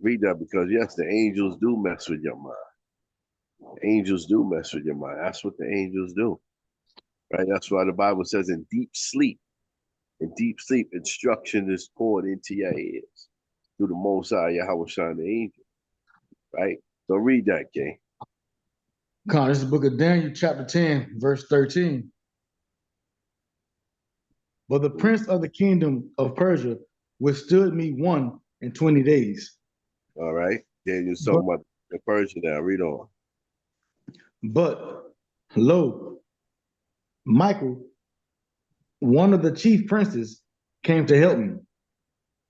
Speaker 4: Read that because yes, the angels do mess with your mind. Angels do mess with your mind. That's what the angels do. Right? That's why the Bible says in deep sleep, instruction is poured into your ears through the Most High Yahweh Shai, the angel. Right? So read that, King.
Speaker 6: Con, this is the book of Daniel, chapter 10, verse 13. But the prince of the kingdom of Persia withstood me 1 and 20 days.
Speaker 4: All right. Daniel's talking about the Persia now. Read on.
Speaker 6: But lo, Michael, one of the chief princes, came to help me.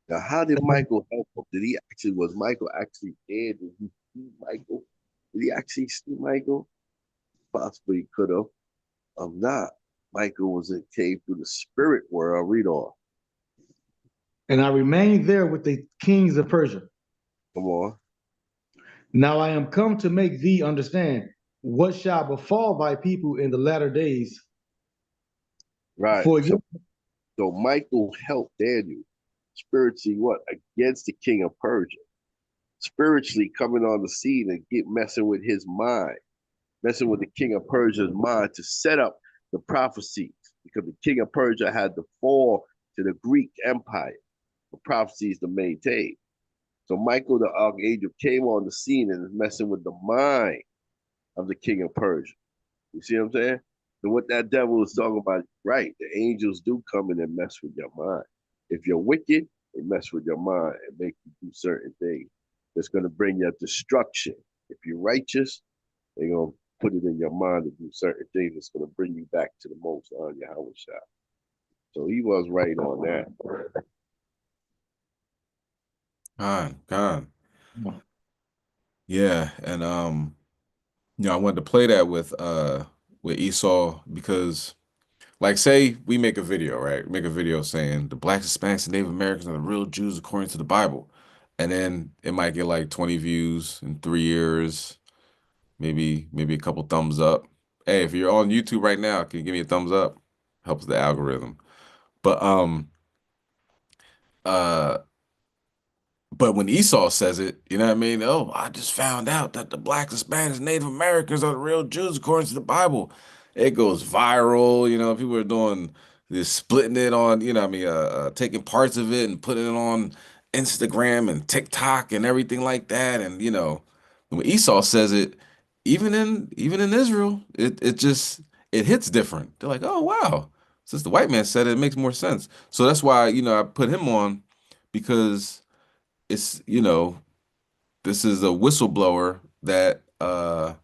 Speaker 4: Now, how did Michael help him? Was Michael actually dead? Did he see Michael? Did he actually see Michael? Possibly he could have. Not. Michael came through the spirit world. Read on.
Speaker 6: And I remained there with the kings of Persia.
Speaker 4: Come on.
Speaker 6: Now I am come to make thee understand what shall befall thy people in the latter days.
Speaker 4: Right. So Michael helped Daniel spiritually against the king of Persia. Spiritually coming on the scene and messing with his mind, messing with the king of Persia's mind to set up the prophecies, because the king of Persia had to fall to the Greek Empire for prophecies to maintain. So Michael the archangel came on the scene and is messing with the mind of the king of Persia. You see what I'm saying? So what that devil is talking about, right? The angels do come in and mess with your mind. If you're wicked, they mess with your mind and make you do certain things that's going to bring you destruction. If you're righteous, they're going to put it in your mind to do certain things that's going to bring you back to the Most High Yahweh Shai. So he was right on that.
Speaker 3: Con. Yeah, and I wanted to play that with Esau because, like, say we make a video, right? Make a video saying the blacks, Hispanics, and Native Americans are the real Jews according to the Bible, and then it might get like 20 views in 3 years, maybe a couple thumbs up. Hey, if you're on YouTube right now, can you give me a thumbs up? Helps the algorithm. But uh But when Esau says it, you know what I mean? Oh, I just found out that the blacks, Hispanics, Native Americans are the real Jews according to the Bible. It goes viral. People are doing this, splitting it on, taking parts of it and putting it on Instagram and TikTok and everything like that. And when Esau says it, even in Israel, it hits different. They're like, oh wow, since the white man said it, it makes more sense. So that's why, I put him on because it's, this is a whistleblower that that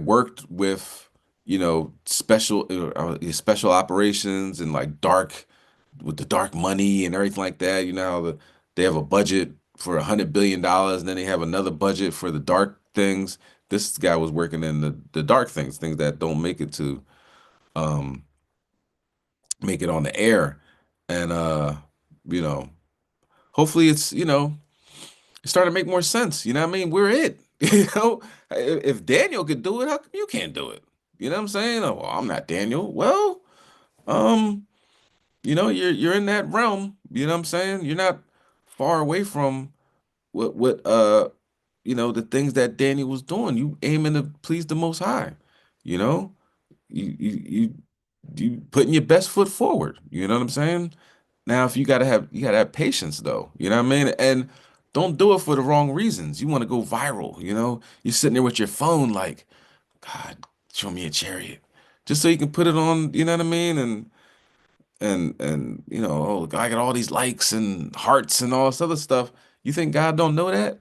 Speaker 3: worked with, special operations and like with the dark money and everything like that. You know how they have a budget for $100 billion, and then they have another budget for the dark things. This guy was working in the dark things that don't um make it on the air. And you know, hopefully it started to make more sense. You know what I mean? We're it. If Daniel could do it, how come you can't do it? You know what I'm saying? Oh, well, I'm not Daniel. Well, um, you're in that realm. You know what I'm saying? You're not far away from what the things that Daniel was doing. You aiming to please the Most High. You know, you you putting your best foot forward. You know what I'm saying? Now, if you gotta have patience though. You know what I mean? And don't do it for the wrong reasons. You want to go viral. You're sitting there with your phone like, God, show me a chariot, just so you can put it on. You know what I mean? And oh, I got all these likes and hearts and all this other stuff. You think God don't know that?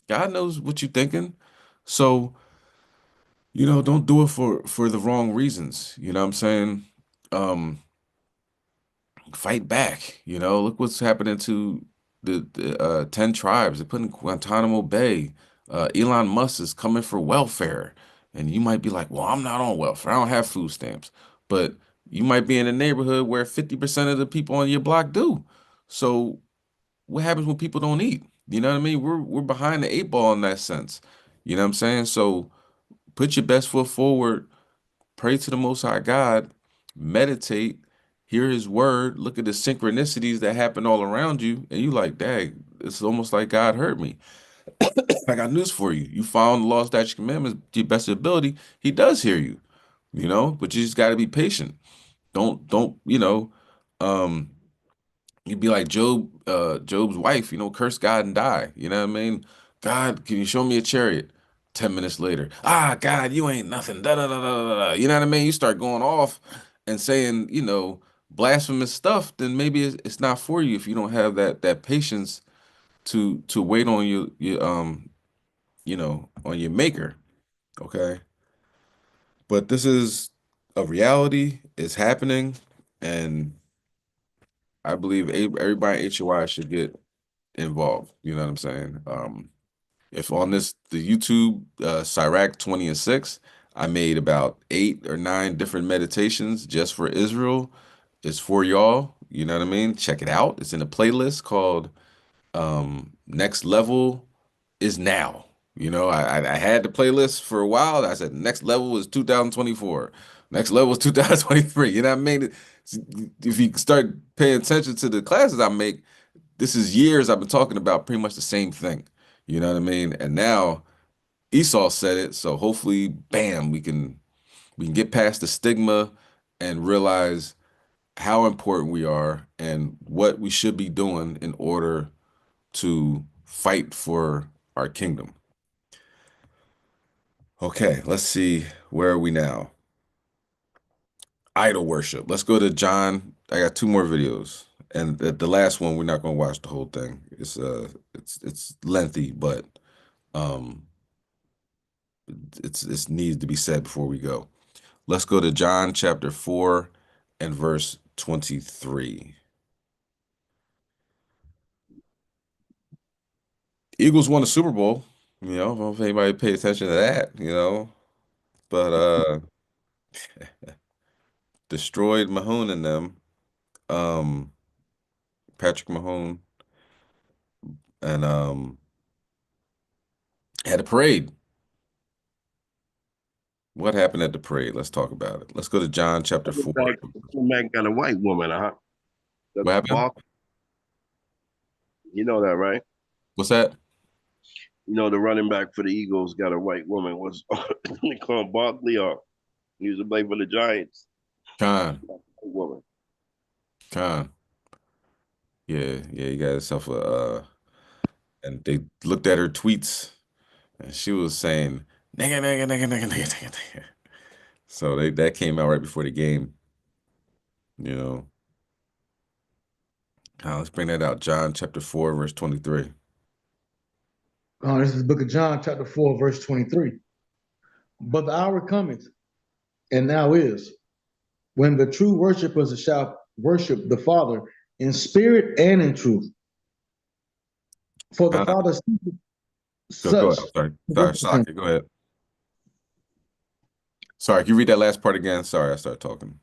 Speaker 3: God knows what you're thinking. So, don't do it for the wrong reasons. You know what I'm saying? Um, Fight back. Look what's happening to the 10 tribes. They're putting Guantanamo Bay. Elon Musk is coming for welfare. And you might be like, well, I'm not on welfare. I don't have food stamps. But you might be in a neighborhood where 50% of the people on your block do. So what happens when people don't eat? You know what I mean? We're behind the eight ball in that sense. You know what I'm saying? So put your best foot forward, pray to the Most High God, meditate, hear His word, look at the synchronicities that happen all around you, and you like, dang, it's almost like God heard me. I got news for you. You found the law, statutes, commandments to your best ability. He does hear you, but you just got to be patient. Don't, um, you'd be like Job's wife, curse God and die. You know what I mean? God, can you show me a chariot? 10 minutes later, God, you ain't nothing. Da da da da da. Da. You know what I mean? You start going off and saying, blasphemous stuff, then maybe it's not for you if you don't have that patience to wait on on your maker. Okay. But this is a reality, it's happening, and I believe everybody at HOI should get involved. You know what I'm saying? If on the YouTube Sirach 20 and 6, I made about 8 or 9 different meditations just for Israel. It's for y'all. You know what I mean? Check it out. It's in a playlist called Next Level is Now. I had the playlist for a while. I said next level is 2024. Next level is 2023. You know what I mean? If you start paying attention to the classes I make, this is years I've been talking about pretty much the same thing. You know what I mean? And now Esau said it, so hopefully, bam, we can get past the stigma and realize how important we are and what we should be doing in order to fight for our kingdom. Okay, let's see, where are we now? Idol worship. Let's go to John. I got 2 more videos. And the last one, we're not going to watch the whole thing. It's lengthy, but it needs to be said before we go. Let's go to John chapter 4 and verse 23. Eagles won the Super Bowl. I don't know if anybody paid attention to that, but destroyed Mahone and them. Patrick Mahone, and had a parade. What happened at the parade? Let's talk about it. Let's go to John chapter 4.
Speaker 4: Man got a white woman, huh?
Speaker 3: What happened?
Speaker 4: You know that, right?
Speaker 3: What's that?
Speaker 4: The running back for the Eagles got a white woman. Was they call him Barkley, or he used to play for the Giants?
Speaker 3: Khan.
Speaker 4: Woman.
Speaker 3: Khan. Yeah, he got himself and they looked at her tweets, and she was saying nigga, nigga, nigga, nigga, nigga, nigga, nigga. So that came out right before the game. you know. Let's bring that out. John chapter 4, verse 23.
Speaker 6: This is the book of John, chapter 4, verse 23. But the hour cometh, and now is, when the true worshipers shall worship the Father in spirit and in truth. For the Father seeketh
Speaker 3: Go
Speaker 6: such.
Speaker 3: ahead. Sorry, Saki, go ahead. Sorry, can you read that last part again? Sorry, I started talking.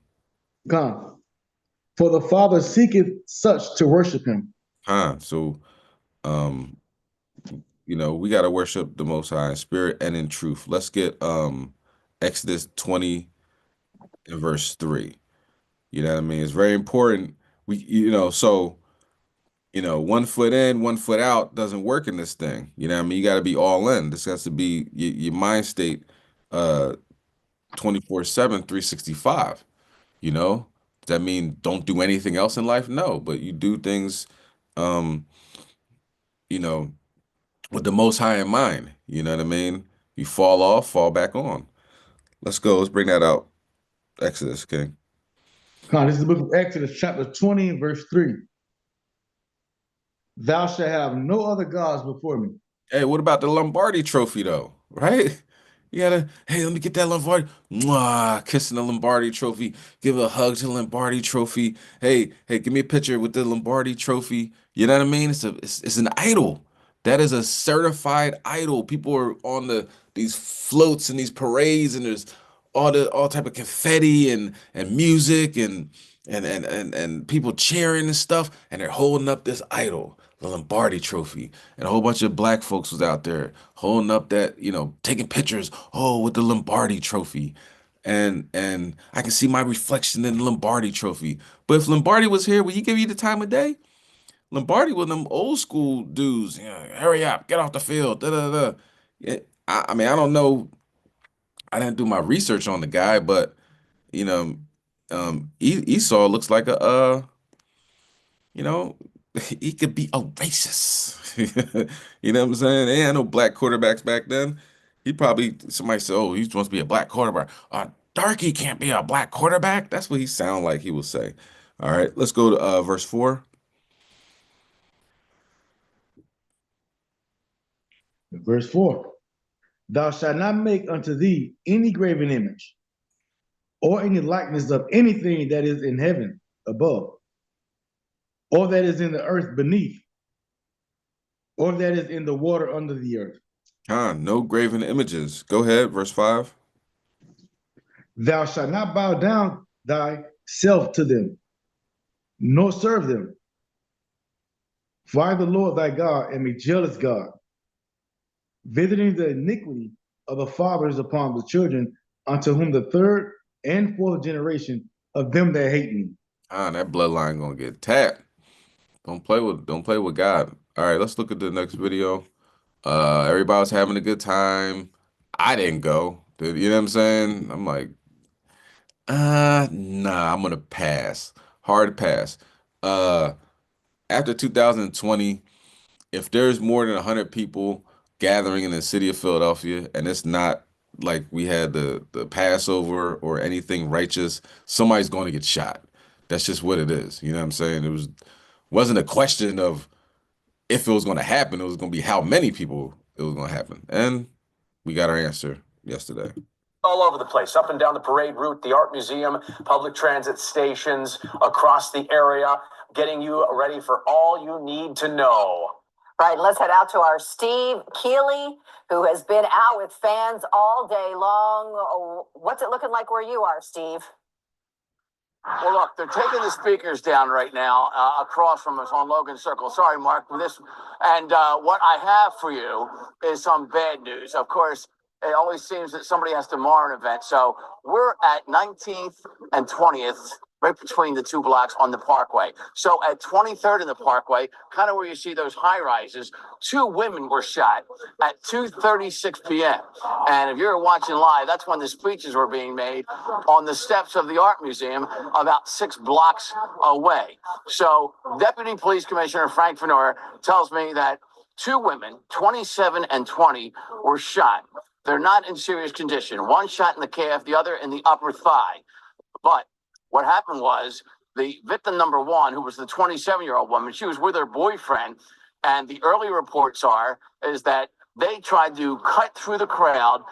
Speaker 6: God. For the Father seeketh such to worship him.
Speaker 3: So, you know, we got to worship the Most High in spirit and in truth. Let's get Exodus 20 and verse 3. You know what I mean? It's very important. So, 1 foot in, 1 foot out doesn't work in this thing. You know what I mean? You got to be all in. This has to be your mind state 24/7, 365. You know? Does that mean don't do anything else in life? No, but you do things, you know, with the Most High in mind. You know what I mean? You fall off, fall back on. Let's go. Let's bring that out. Exodus, King.
Speaker 6: This is the book of Exodus, chapter 20, verse 3. Thou shalt have no other gods before me.
Speaker 3: Hey, what about the Lombardi trophy though? Right? You gotta, hey, let me get that Lombardi. Mwah, kissing the Lombardi trophy. Give a hug to the Lombardi trophy. Hey, give me a picture with the Lombardi trophy. You know what I mean? It's an idol. That is a certified idol. People are on these floats and these parades, and there's all type of confetti and music and people cheering and stuff, and they're holding up this idol, the Lombardi trophy, and a whole bunch of black folks was out there holding up that, taking pictures, with the Lombardi trophy. And I can see my reflection in the Lombardi trophy. But if Lombardi was here, would he give you the time of day? Lombardi was them old school dudes. Hurry up, get off the field. Da, da, da. Yeah, I mean, I don't know. I didn't do my research on the guy, but you know, Esau looks like you know, he could be a racist. You know what I'm saying? They had no black quarterbacks back then. Somebody said, oh, he wants to be a black quarterback. Darky can't be a black quarterback. That's what he sound like he will say. All right, let's go to verse 4.
Speaker 6: Verse 4. Thou shalt not make unto thee any graven image, or any likeness of anything that is in heaven above, or that is in the earth beneath, or that is in the water under the earth.
Speaker 3: No graven images. Go ahead, verse 5.
Speaker 6: Thou shalt not bow down thyself to them, nor serve them. For I, the Lord thy God, am a jealous God, visiting the iniquity of the fathers upon the children, unto whom the third and fourth generation of them that hate me.
Speaker 3: That bloodline gonna get tapped. Don't play with God. All right, let's look at the next video. Everybody was having a good time. I didn't go. You know what I'm saying? I'm like, nah, I'm gonna pass. Hard pass. After 2020, if there's more than 100 people gathering in the city of Philadelphia, and it's not like we had the Passover or anything righteous, somebody's going to get shot. That's just what it is. You know what I'm saying? Wasn't a question of if it was going to happen. It was going to be how many people it was going to happen. And we got our answer yesterday.
Speaker 22: All over the place, up and down the parade route, the art museum, public transit stations, across the area, getting you ready for all you need to know.
Speaker 5: Right, let's head out to our Steve Keeley, who has been out with fans all day long. Oh, what's it looking like where you are, Steve?
Speaker 8: Well, look, they're taking the speakers down right now across from us on Logan Circle. Sorry, Mark, for this. And what I have for you is some bad news. Of course, it always seems that somebody has to mar an event. So we're at 19th and 20th, right between the two blocks on the Parkway. So at 23rd in the Parkway, kind of where you see those high rises, 2 women were shot at 2:36 p.m. And if you're watching live, that's when the speeches were being made on the steps of the Art Museum about 6 blocks away. So Deputy Police Commissioner Frank Fenor tells me that 2 women, 27 and 20, were shot. They're not in serious condition. One shot in the calf, the other in the upper thigh. But what happened was the victim number one, who was the 27-year-old woman, she was with her boyfriend, and the early reports is that they tried to cut through the crowd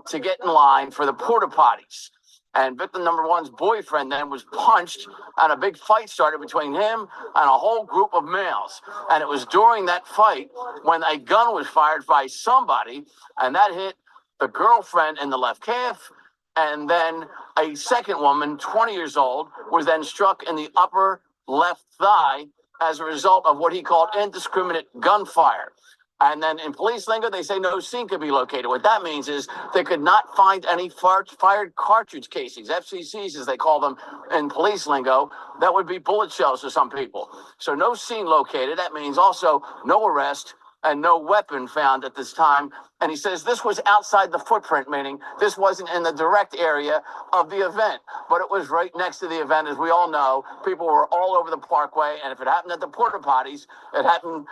Speaker 8: to get in line for the porta potties. And victim number one's boyfriend then was punched, and a big fight started between him and a whole group of males. And it was during that fight when a gun was fired by somebody, and that hit the girlfriend in the left calf. And then a second woman, 20 years old, was then struck in the upper left thigh as a result of what he called indiscriminate gunfire. And then in police lingo, they say no scene could be located. What that means is they could not find any fired cartridge casings, FCCs as they call them in police lingo. That would be bullet shells to some people. So no scene located. That means also no arrest and no weapon found at this time. And he says this was outside the footprint, meaning this wasn't in the direct area of the event, but it was right next to the event. As we all know, people were all over the parkway. And if it happened at the porta potties, it happened,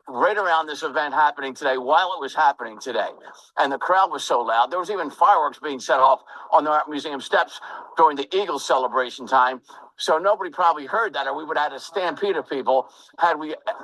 Speaker 8: right around this event happening today, while it was happening today. And the crowd was so loud. There was even fireworks being set off on the Art Museum steps during the Eagles celebration time. So nobody probably heard that, or we would have had a stampede of people had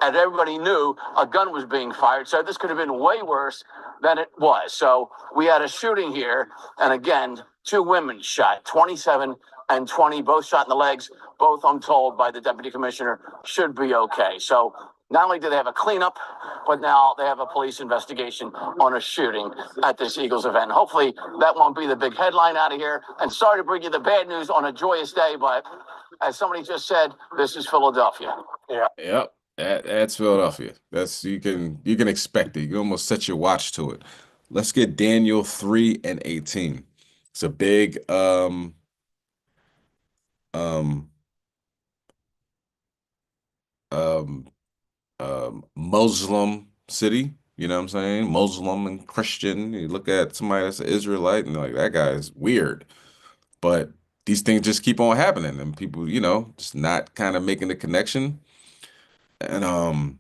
Speaker 8: everybody knew a gun was being fired. So this could have been way worse than it was. So we had a shooting here. And again, two women shot, 27 and 20, both shot in the legs. Both, I'm told by the deputy commissioner, should be okay. So not only do they have a cleanup, but now they have a police investigation on a shooting at this Eagles event. Hopefully that won't be the big headline out of here. And sorry to bring you the bad news on a joyous day, but as somebody just said, this is Philadelphia.
Speaker 3: Yep. That's Philadelphia. That's you can expect it. You can almost set your watch to it. Let's get Daniel 3 and 18. It's a big Muslim city, you know what I'm saying? Muslim and Christian. You look at somebody that's an Israelite and like that guy is weird. But these things just keep on happening and people, just not kind of making the connection. And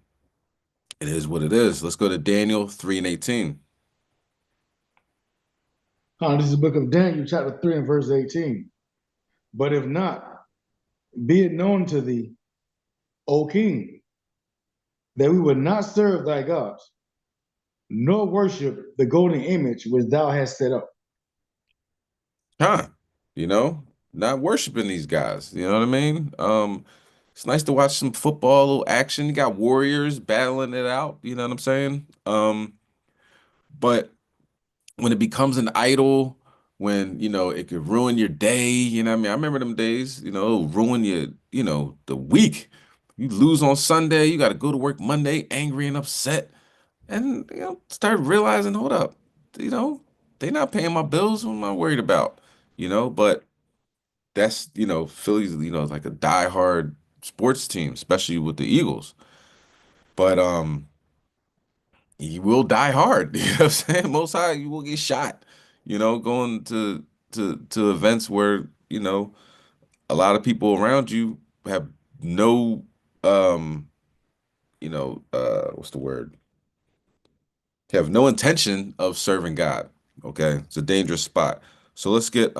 Speaker 3: it is what it is. Let's go to Daniel 3 and 18.
Speaker 6: This is the book of Daniel, chapter 3 and verse 18. But if not, be it known to thee, O king, that we will not serve thy gods, nor worship the golden image which thou hast set up.
Speaker 3: Not worshiping these guys. You know what I mean? It's nice to watch some football, a little action. You got warriors battling it out. You know what I'm saying? But when it becomes an idol, when, it could ruin your day, you know what I mean? I remember them days, it'll ruin your, the week. You lose on Sunday, you got to go to work Monday angry and upset. And, start realizing, hold up, they're not paying my bills. What am I worried about? But that's, Philly's, like a diehard sports team, especially with the Eagles. But you will die hard. You know what I'm saying? Most high, you will get shot, going to events where, a lot of people around you have no what's the word? Have no intention of serving God. Okay. It's a dangerous spot. So let's get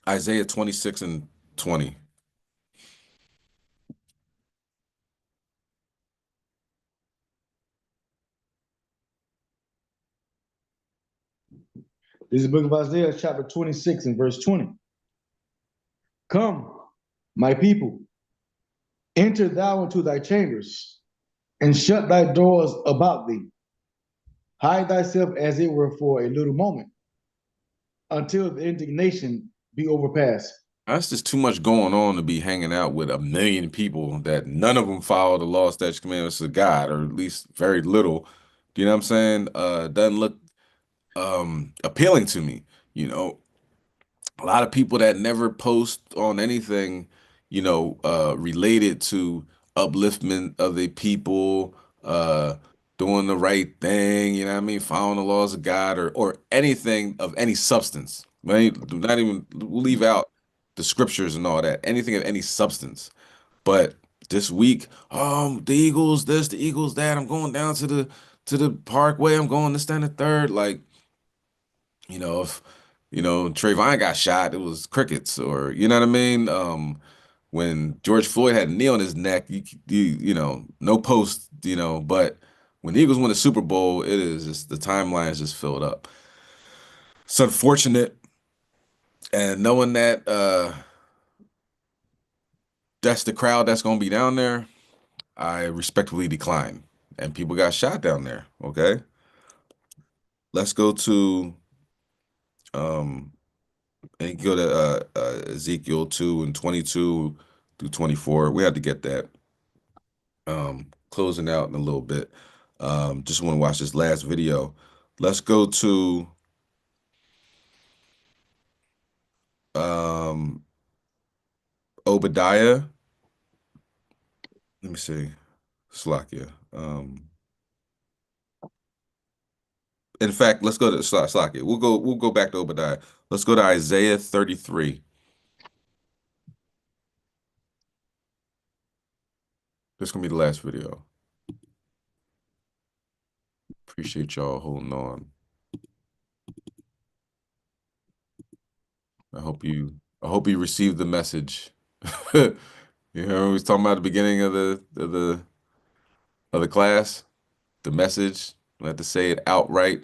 Speaker 3: Isaiah 26 and 20.
Speaker 6: This is the book of Isaiah, chapter 26 and verse 20. Come, my people, enter thou into thy chambers, and shut thy doors about thee. Hide thyself as it were for a little moment, until the indignation be overpassed.
Speaker 3: That's just too much going on to be hanging out with a million people that none of them follow the law, statutes, commandments of God, or at least very little. Do you know what I'm saying? Doesn't look appealing to me. A lot of people that never post on anything, related to upliftment of the people, doing the right thing, you know what I mean, following the laws of God or anything of any substance. Right? Not even we'll leave out the scriptures and all that, anything of any substance. But this week, the Eagles this, the Eagles that, I'm going down to the parkway, I'm going to stand the third. Like, if You know, Trayvon got shot, it was crickets, or you know what I mean? When George Floyd had a knee on his neck, you know, no post, you know, but when the Eagles win the Super Bowl, it is just the timeline is just filled up. It's unfortunate, and knowing that that's the crowd that's gonna be down there, I respectfully decline. And people got shot down there. Okay, let's go to and go to Ezekiel 2:22 through 24. We had to get that. Closing out in a little bit. Just want to watch this last video. Let's go to Obadiah. Let me see. Slakia. In fact, let's go to Slakia. We'll go back to Obadiah. Let's go to Isaiah 33. This is gonna be the last video. Appreciate y'all holding on. I hope you received the message. You know, we was talking about at the beginning of the class, the message. We have to say it outright,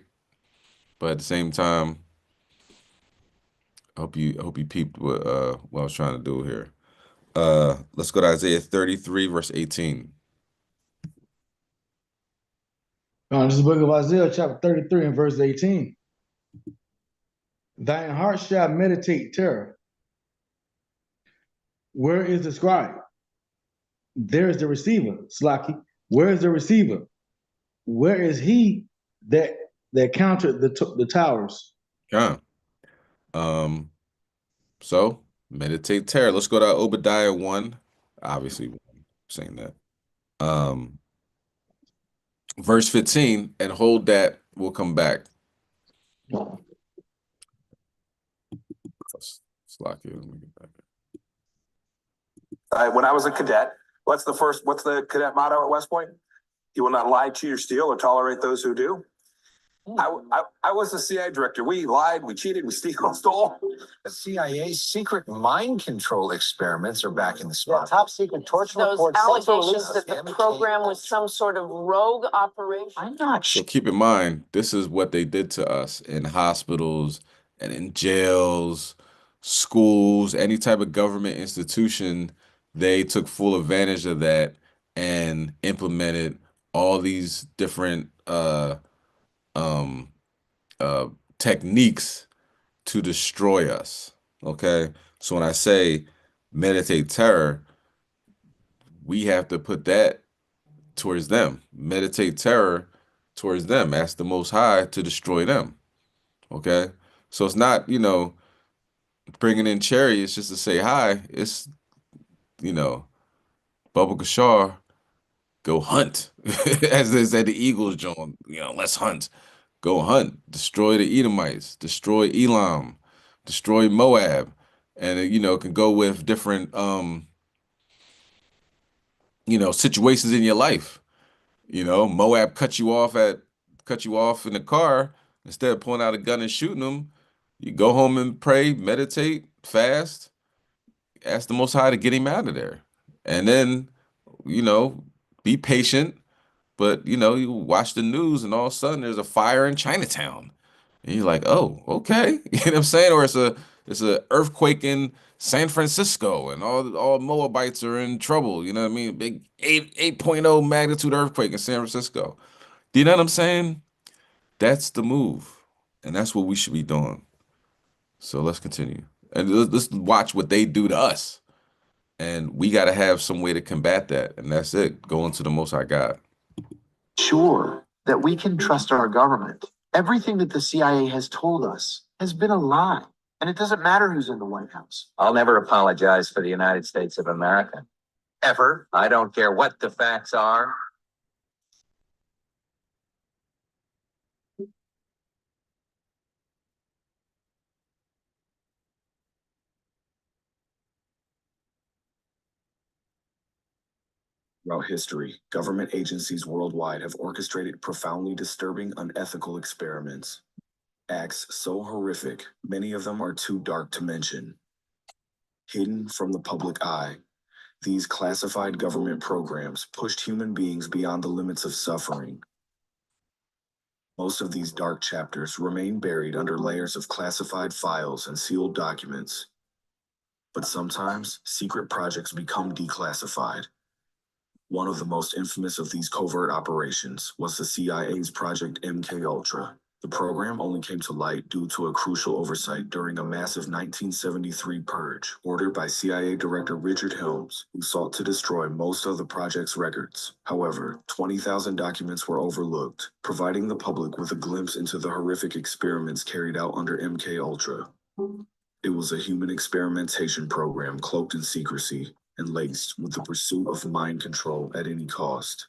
Speaker 3: but at the same time, I hope you peeped what I was trying to do here. Let's go to Isaiah 33, verse 18.
Speaker 6: This is the book of Isaiah, chapter 33 and verse 18. Thine heart shall meditate terror. Where is the scribe? There is the receiver, Slaki. Where is the receiver? Where is he that counted the towers?
Speaker 3: Yeah. So meditate terror. Let's go to Obadiah 1. Obviously, I'm saying that. Verse 15, and hold that. We'll come back. Slack it. Let me get back.
Speaker 10: When I was a cadet, what's the cadet motto at West Point? You will not lie, cheat, or steal, or tolerate those who do. I was the CIA director. We lied, we cheated, we stole.
Speaker 11: The CIA's secret mind control experiments are back in the spot.
Speaker 22: Top secret torture
Speaker 19: Those
Speaker 22: reports.
Speaker 19: allegations that the program was some sort of rogue operation.
Speaker 11: I'm not
Speaker 3: So keep in mind, this is what they did to us in hospitals and in jails, schools, any type of government institution. They took full advantage of that and implemented all these different techniques to destroy us. Okay, so when I say meditate terror, we have to put that towards them. Meditate terror towards them. Ask the Most High to destroy them. Okay, so it's not, you know, bringing in chariots just to say hi. It's, you know, Bubba Kashar, go hunt. As they said, the Eagles, John, you know, let's hunt. Go hunt. Destroy the Edomites. Destroy Elam. Destroy Moab. And it, you know, can go with different, you know, situations in your life. You know, Moab cut you off in the car. Instead of pulling out a gun and shooting them, you go home and pray, meditate, fast, ask the Most High to get him out of there. And then, you know, be patient. But, you know, you watch the news and all of a sudden there's a fire in Chinatown. And you're like, oh, okay. You know what I'm saying? Or it's a earthquake in San Francisco and all Moabites are in trouble. You know what I mean? Big 8.0 magnitude earthquake in San Francisco. Do you know what I'm saying? That's the move. And that's what we should be doing. So let's continue. And let's watch what they do to us. And we got to have some way to combat that. And that's it. Go into the Most High God.
Speaker 11: sure that we can trust our government. Everything that the CIA has told us has been a lie. And it doesn't matter who's in the White House.
Speaker 18: I'll never apologize for the United States of America. Ever. I don't care what the facts are.
Speaker 20: Throughout history, government agencies worldwide have orchestrated profoundly disturbing, unethical experiments.
Speaker 7: acts so horrific, many of them are too dark to mention. Hidden from the public eye, these classified government programs pushed human beings beyond the limits of suffering. Most of these dark chapters remain buried under layers of classified files and sealed documents. But sometimes, secret projects become declassified. One of the most infamous of these covert operations was the CIA's Project MKUltra. The program only came to light due to a crucial oversight during a massive 1973 purge ordered by CIA Director Richard Helms, who sought to destroy most of the project's records. However, 20,000 documents were overlooked, providing the public with a glimpse into the horrific experiments carried out under MKUltra. It was a human experimentation program cloaked in secrecy and laced with the pursuit of mind control at any cost.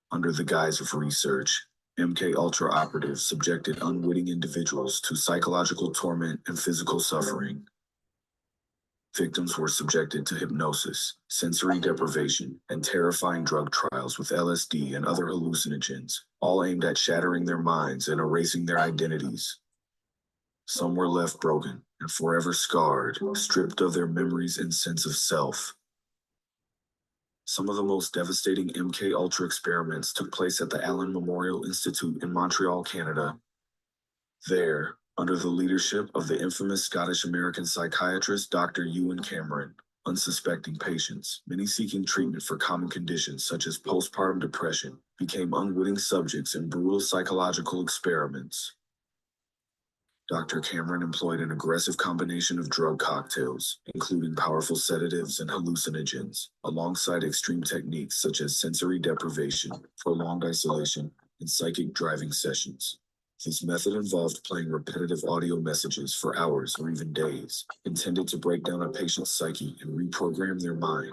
Speaker 7: Under the guise of research, MKUltra operatives subjected unwitting individuals to psychological torment and physical suffering. Victims were subjected to hypnosis, sensory deprivation, and terrifying drug trials with LSD and other hallucinogens, all aimed at shattering their minds and erasing their identities. Some were left broken and forever scarred, stripped of their memories and sense of self. Some of the most devastating MKUltra experiments took place at the Allen Memorial Institute in Montreal, Canada. There, under the leadership of the infamous Scottish-American psychiatrist Dr. Ewan Cameron, unsuspecting patients, many seeking treatment for common conditions such as postpartum depression, became unwitting subjects in brutal psychological experiments. Dr. Cameron employed an aggressive combination of drug cocktails, including powerful sedatives and hallucinogens, alongside extreme techniques such as sensory deprivation, prolonged isolation, and psychic driving sessions. This method involved playing repetitive audio messages for hours or even days, intended to break down a patient's psyche and reprogram their mind.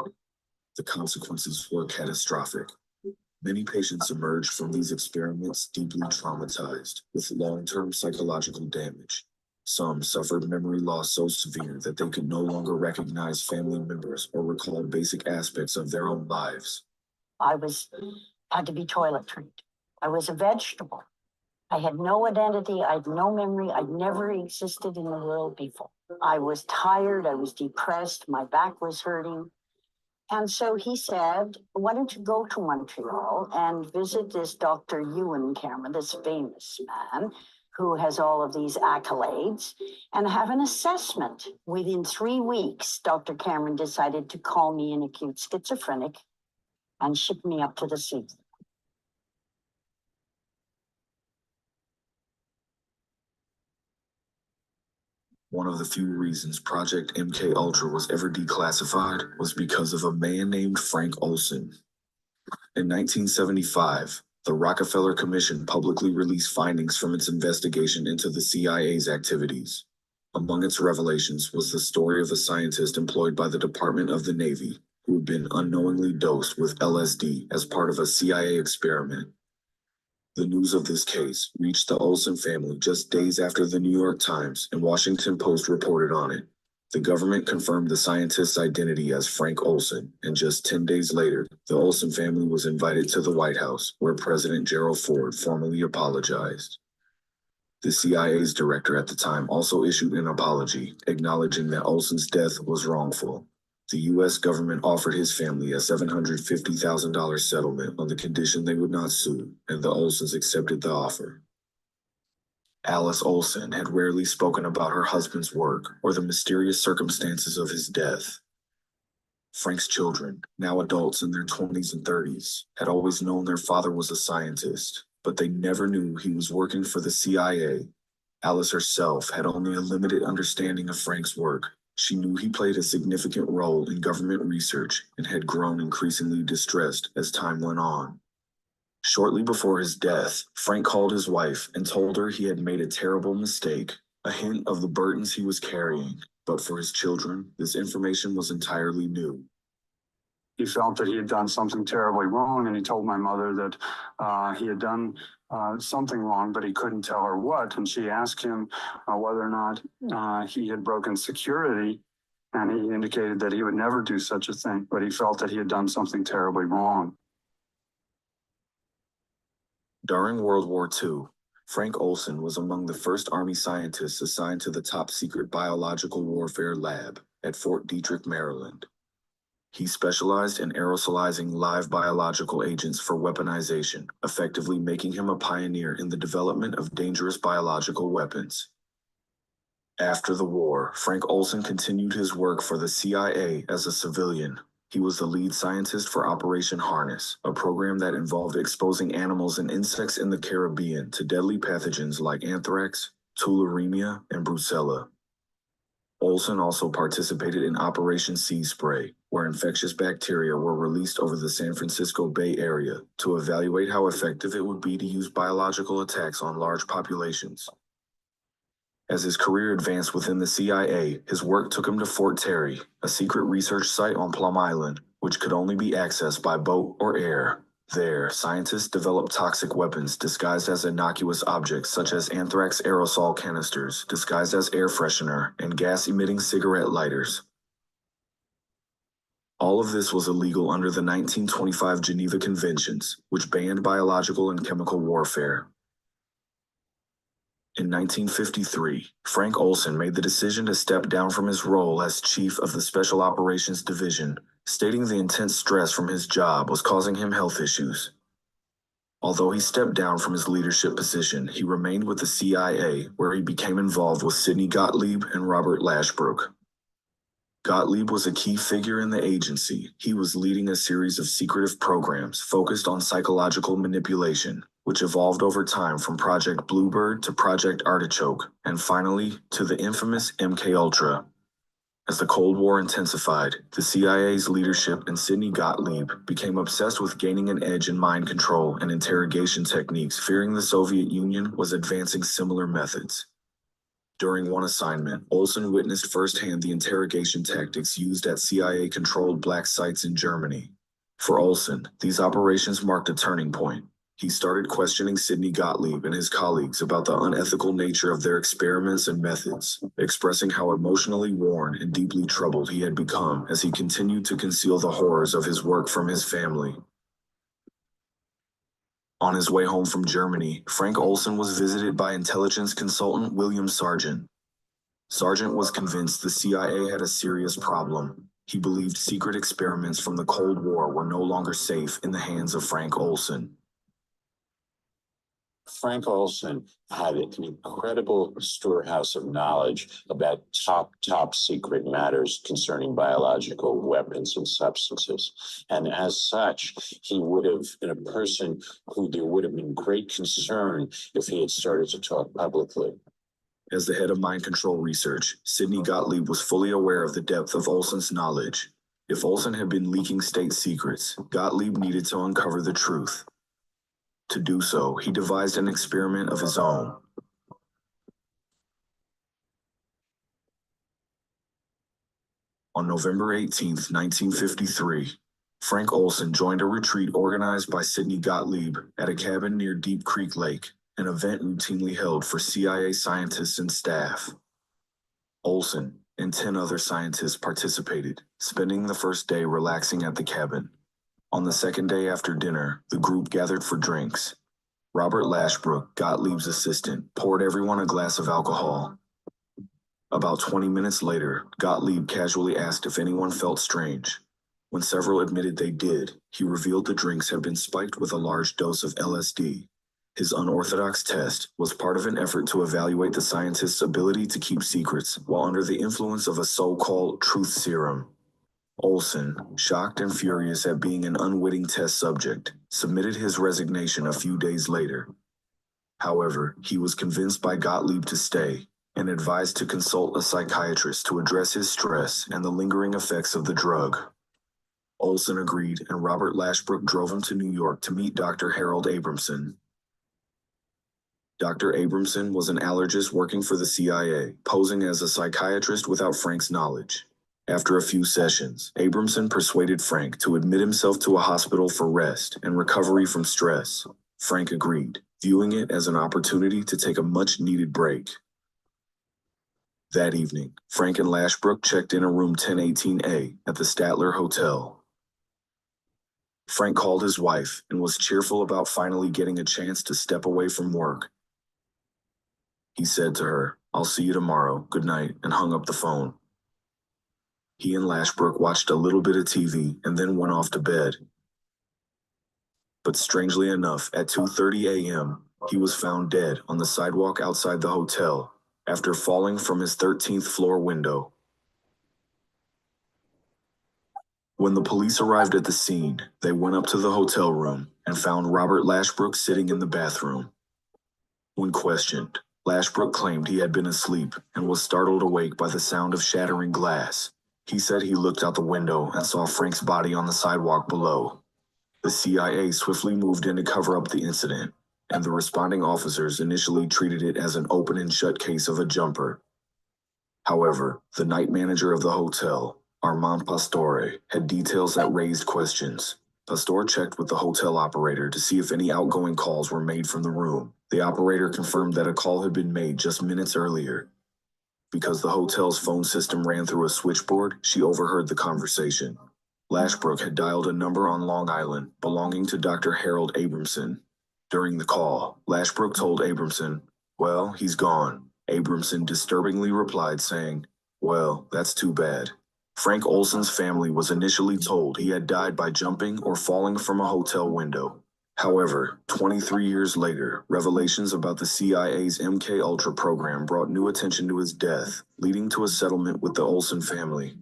Speaker 7: The consequences were catastrophic. Many patients emerged from these experiments deeply traumatized, with long-term psychological damage. Some suffered memory loss so severe that they could no longer recognize family members or recall basic aspects of their own lives.
Speaker 14: I had to be toilet trained. I was a vegetable. I had no identity. I had no memory. I'd never existed in the world before. I was tired. I was depressed. My back was hurting. And so he said, why don't you go to Montreal and visit this Dr. Ewan Cameron, this famous man who has all of these accolades, and have an assessment. Within 3 weeks, Dr. Cameron decided to call me an acute schizophrenic and ship me up to the sea.
Speaker 7: One of the few reasons Project MKUltra was ever declassified was because of a man named Frank Olson. In 1975, the Rockefeller Commission publicly released findings from its investigation into the CIA's activities. Among its revelations was the story of a scientist employed by the Department of the Navy who had been unknowingly dosed with LSD as part of a CIA experiment. The news of this case reached the Olson family just days after the New York Times and Washington Post reported on it. The government confirmed the scientist's identity as Frank Olson, and just 10 days later, the Olson family was invited to the White House, where President Gerald Ford formally apologized. The CIA's director at the time also issued an apology, acknowledging that Olson's death was wrongful. The U.S. government offered his family a $750,000 settlement on the condition they would not sue, and the Olsons accepted the offer. Alice Olson had rarely spoken about her husband's work or the mysterious circumstances of his death. Frank's children, now adults in their 20s and 30s, had always known their father was a scientist, but they never knew he was working for the CIA. Alice herself had only a limited understanding of Frank's work. She knew he played a significant role in government research and had grown increasingly distressed as time went on. Shortly before his death, Frank called his wife and told her he had made a terrible mistake, a hint of the burdens he was carrying. But for his children, this information was entirely new.
Speaker 20: He felt that he had done something terribly wrong, and he told my mother that he had done something wrong, but he couldn't tell her what. And she asked him whether or not he had broken security, and he indicated that he would never do such a thing, but he felt that he had done something terribly wrong.
Speaker 7: During World War II, Frank Olson was among the first Army scientists assigned to the top-secret biological warfare lab at Fort Detrick, Maryland. He specialized in aerosolizing live biological agents for weaponization, effectively making him a pioneer in the development of dangerous biological weapons. After the war, Frank Olson continued his work for the CIA as a civilian. He was the lead scientist for Operation Harness, a program that involved exposing animals and insects in the Caribbean to deadly pathogens like anthrax, tularemia, and brucella. Olson also participated in Operation Sea Spray, where infectious bacteria were released over the San Francisco Bay Area to evaluate how effective it would be to use biological attacks on large populations. As his career advanced within the CIA, his work took him to Fort Terry, a secret research site on Plum Island, which could only be accessed by boat or air. There, scientists developed toxic weapons disguised as innocuous objects such as anthrax aerosol canisters, disguised as air freshener, and gas-emitting cigarette lighters. All of this was illegal under the 1925 Geneva Conventions, which banned biological and chemical warfare. In 1953, Frank Olson made the decision to step down from his role as chief of the Special Operations Division, stating the intense stress from his job was causing him health issues. Although he stepped down from his leadership position, he remained with the CIA, where he became involved with Sidney Gottlieb and Robert Lashbrook. Gottlieb was a key figure in the agency. He was leading a series of secretive programs focused on psychological manipulation, which evolved over time from Project Bluebird to Project Artichoke, and finally to the infamous MKUltra. As the Cold War intensified, the CIA's leadership and Sidney Gottlieb became obsessed with gaining an edge in mind control and interrogation techniques, fearing the Soviet Union was advancing similar methods. During one assignment, Olson witnessed firsthand the interrogation tactics used at CIA-controlled black sites in Germany. For Olson, these operations marked a turning point. He started questioning Sidney Gottlieb and his colleagues about the unethical nature of their experiments and methods, expressing how emotionally worn and deeply troubled he had become as he continued to conceal the horrors of his work from his family. On his way home from Germany, Frank Olson was visited by intelligence consultant William Sargent. Sargent was convinced the CIA had a serious problem. He believed secret experiments from the Cold War were no longer safe in the hands of Frank Olson.
Speaker 12: Frank Olson had an incredible storehouse of knowledge about top secret matters concerning biological weapons and substances. And as such, he would have been a person who there would have been great concern if he had started to talk publicly.
Speaker 7: As the head of mind control research, Sidney Gottlieb was fully aware of the depth of Olson's knowledge. If Olson had been leaking state secrets, Gottlieb needed to uncover the truth. To do so, he devised an experiment of his own. On November 18, 1953, Frank Olson joined a retreat organized by Sidney Gottlieb at a cabin near Deep Creek Lake, an event routinely held for CIA scientists and staff. Olson and 10 other scientists participated, spending the first day relaxing at the cabin. On the second day after dinner, the group gathered for drinks. Robert Lashbrook, Gottlieb's assistant, poured everyone a glass of alcohol. About 20 minutes later, Gottlieb casually asked if anyone felt strange. When several admitted they did, he revealed the drinks had been spiked with a large dose of LSD. His unorthodox test was part of an effort to evaluate the scientist's ability to keep secrets while under the influence of a so-called truth serum. Olson, shocked and furious at being an unwitting test subject, submitted his resignation a few days later. However, he was convinced by Gottlieb to stay and advised to consult a psychiatrist to address his stress and the lingering effects of the drug. Olson agreed, and Robert Lashbrook drove him to New York to meet Dr. Harold Abramson. Dr. Abramson was an allergist working for the CIA, posing as a psychiatrist without Frank's knowledge. After a few sessions, Abramson persuaded Frank to admit himself to a hospital for rest and recovery from stress. Frank agreed, viewing it as an opportunity to take a much-needed break. That evening, Frank and Lashbrook checked in a room 1018A at the Statler Hotel. Frank called his wife and was cheerful about finally getting a chance to step away from work. He said to her, "I'll see you tomorrow. Good night," and hung up the phone. He and Lashbrook watched a little bit of TV and then went off to bed. But strangely enough, at 2:30 a.m., he was found dead on the sidewalk outside the hotel after falling from his 13th floor window. When the police arrived at the scene, they went up to the hotel room and found Robert Lashbrook sitting in the bathroom. When questioned, Lashbrook claimed he had been asleep and was startled awake by the sound of shattering glass. He said he looked out the window and saw Frank's body on the sidewalk below. The CIA swiftly moved in to cover up the incident, and the responding officers initially treated it as an open and shut case of a jumper. However, the night manager of the hotel, Armand Pastore, had details that raised questions. Pastore checked with the hotel operator to see if any outgoing calls were made from the room. The operator confirmed that a call had been made just minutes earlier. Because the hotel's phone system ran through a switchboard, she overheard the conversation. Lashbrook had dialed a number on Long Island belonging to Dr. Harold Abramson. During the call, Lashbrook told Abramson, "Well, he's gone." Abramson disturbingly replied saying, "Well, that's too bad." Frank Olson's family was initially told he had died by jumping or falling from a hotel window. However, 23 years later, revelations about the CIA's MK Ultra program brought new attention to his death, leading to a settlement with the Olson family.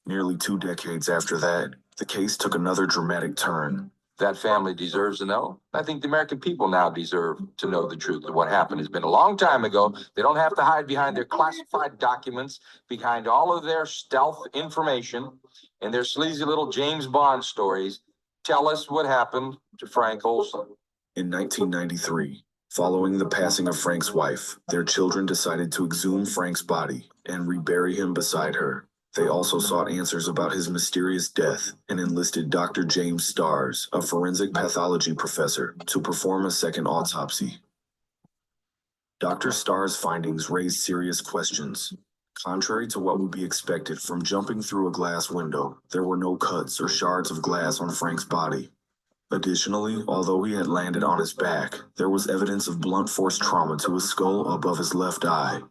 Speaker 7: Nearly 2 decades after that, the case took another dramatic turn.
Speaker 17: That family deserves to know. I think the American people now deserve to know the truth of what happened. It's been a long time ago. They don't have to hide behind their classified documents, behind all of their stealth information and their sleazy little James Bond stories. Tell us what happened to Frank Olson.
Speaker 7: In 1993, following the passing of Frank's wife, their children decided to exhume Frank's body and rebury him beside her. They also sought answers about his mysterious death and enlisted Dr. James Starrs, a forensic pathology professor, to perform a second autopsy. Dr. Starrs' findings raised serious questions. Contrary to what would be expected from jumping through a glass window, there were no cuts or shards of glass on Frank's body. Additionally, although he had landed on his back, there was evidence of blunt force trauma to his skull above his left eye.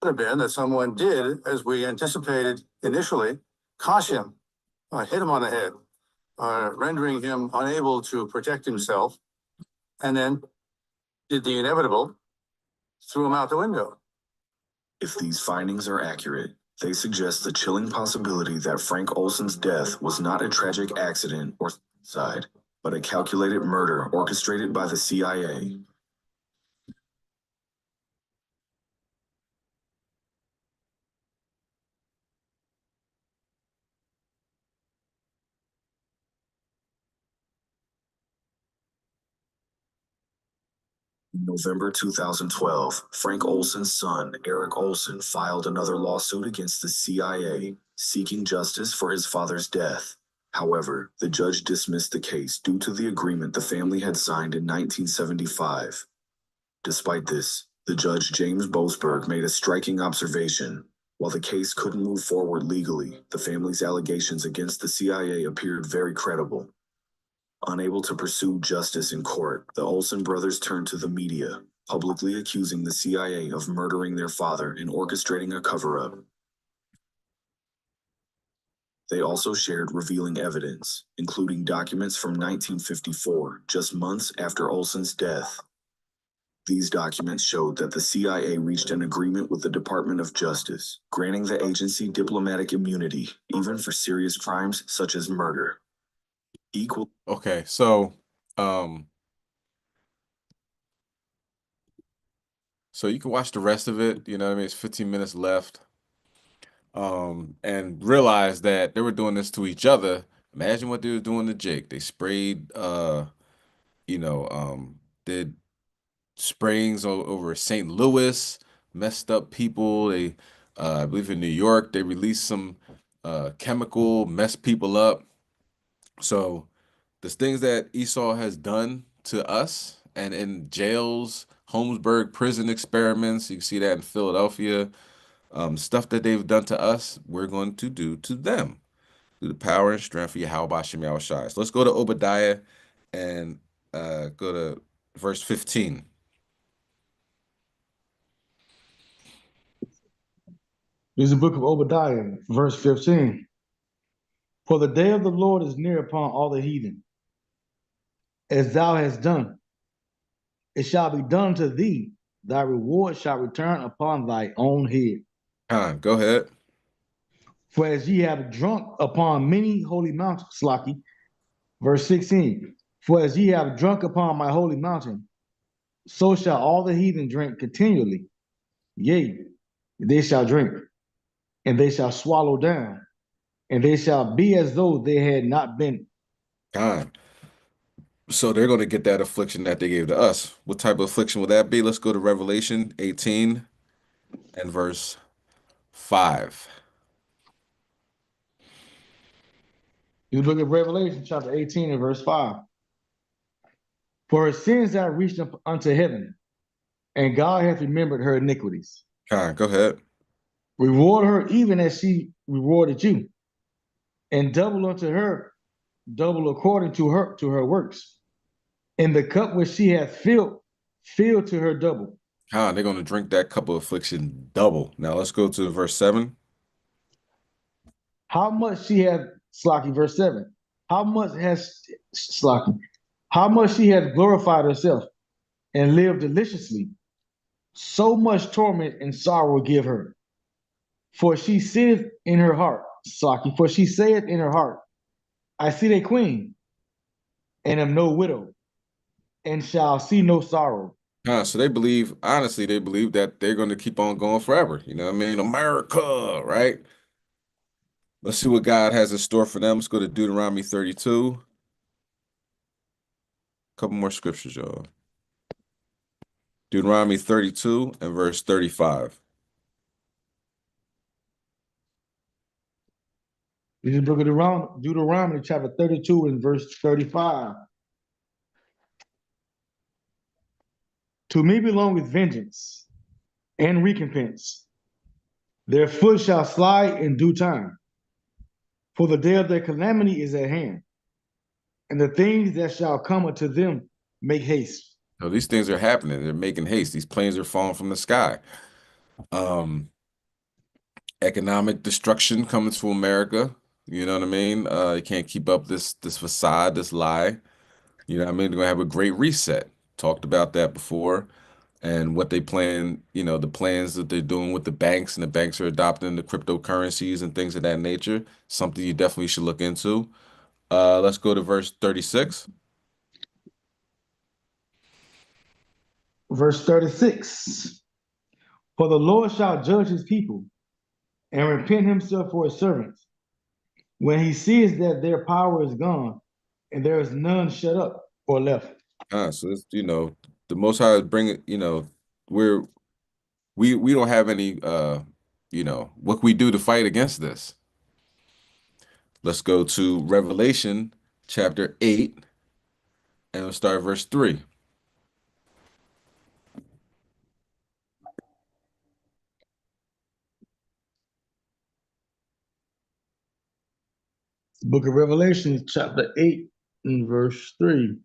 Speaker 21: Could have been that someone did, as we anticipated initially, crush him, hit him on the head, rendering him unable to protect himself, and then did the inevitable, threw him out the window.
Speaker 7: If these findings are accurate, they suggest the chilling possibility that Frank Olson's death was not a tragic accident or suicide, but a calculated murder orchestrated by the CIA. In November 2012, Frank Olson's son, Eric Olson, filed another lawsuit against the CIA, seeking justice for his father's death. However, the judge dismissed the case due to the agreement the family had signed in 1975. Despite this, the judge James Boasberg made a striking observation. While the case couldn't move forward legally, the family's allegations against the CIA appeared very credible. Unable to pursue justice in court, the Olson brothers turned to the media, publicly accusing the CIA of murdering their father and orchestrating a cover-up. They also shared revealing evidence, including documents from 1954, just months after Olson's death. These documents showed that the CIA reached an agreement with the Department of Justice, granting the agency diplomatic immunity, even for serious crimes such as murder.
Speaker 3: Okay, so you can watch the rest of it, you know what I mean? It's 15 minutes left. And realize that they were doing this to each other. Imagine what they were doing to Jake. They sprayed did sprayings over St. Louis, messed up people. They I believe in New York, they released some chemical, messed people up. So the things that Esau has done to us and in jails, Holmesburg prison experiments, you can see that in Philadelphia, stuff that they've done to us, we're going to do to them. Through the power and strength of Yahweh Bashem Yahushai. So let's go to Obadiah and go to verse 15.
Speaker 6: This is the book of Obadiah, verse 15. For the day of the Lord is near upon all the heathen, as thou hast done. It shall be done to thee. Thy reward shall return upon thy own head.
Speaker 3: Go ahead.
Speaker 6: For as ye have drunk upon many holy mountains, Slaki, verse 16. For as ye have drunk upon my holy mountain, so shall all the heathen drink continually. Yea, they shall drink, and they shall swallow down, and they shall be as though they had not been.
Speaker 3: So they're going to get that affliction that they gave to us. What type of affliction would that be? Let's go to Revelation 18 and verse 5.
Speaker 6: You look at Revelation chapter 18 and verse 5. For her sins have reached up unto heaven, and God hath remembered her iniquities.
Speaker 3: Go ahead.
Speaker 6: Reward her even as she rewarded you, and double unto her, double according to her works. And the cup which she hath filled to her double.
Speaker 3: They're going to drink that cup of affliction double. Now let's go to verse 7.
Speaker 6: How much she hath, Slaki, verse 7. How much has, Slaki, how much she hath glorified herself and lived deliciously. So much torment and sorrow give her. For she saith in her heart, Slaki, for she saith in her heart, I see a queen, and am no widow, and shall see no sorrow.
Speaker 3: So they believe, honestly, they believe that they're going to keep on going forever. You know what I mean? America, right? Let's see what God has in store for them. Let's go to Deuteronomy 32. A couple more scriptures, y'all. Deuteronomy 32 and verse 35.
Speaker 6: This is the book of Deuteronomy, chapter 32 and verse 35. To me belongeth vengeance and recompense. Their foot shall slide in due time, for the day of their calamity is at hand, and the things that shall come unto them make haste.
Speaker 3: No, these things are happening. They're making haste. These planes are falling from the sky. Economic destruction coming to America. You know what I mean? You can't keep up this facade, this lie. You know what I mean? They're gonna have a great reset. Talked about that before. And what they plan, you know, the plans that they're doing with the banks, and the banks are adopting the cryptocurrencies and things of that nature. Something you definitely should look into. Let's go to verse 36.
Speaker 6: Verse 36. For the Lord shall judge his people and repent himself for his servants when he sees that their power is gone and there is none shut up or left.
Speaker 3: So it's, you know, the Most High is bringing, you know, we don't have any, you know, what can we do to fight against this? Let's go to Revelation chapter 8, and we'll start verse 3.
Speaker 6: Book of Revelation, chapter 8 and verse 3.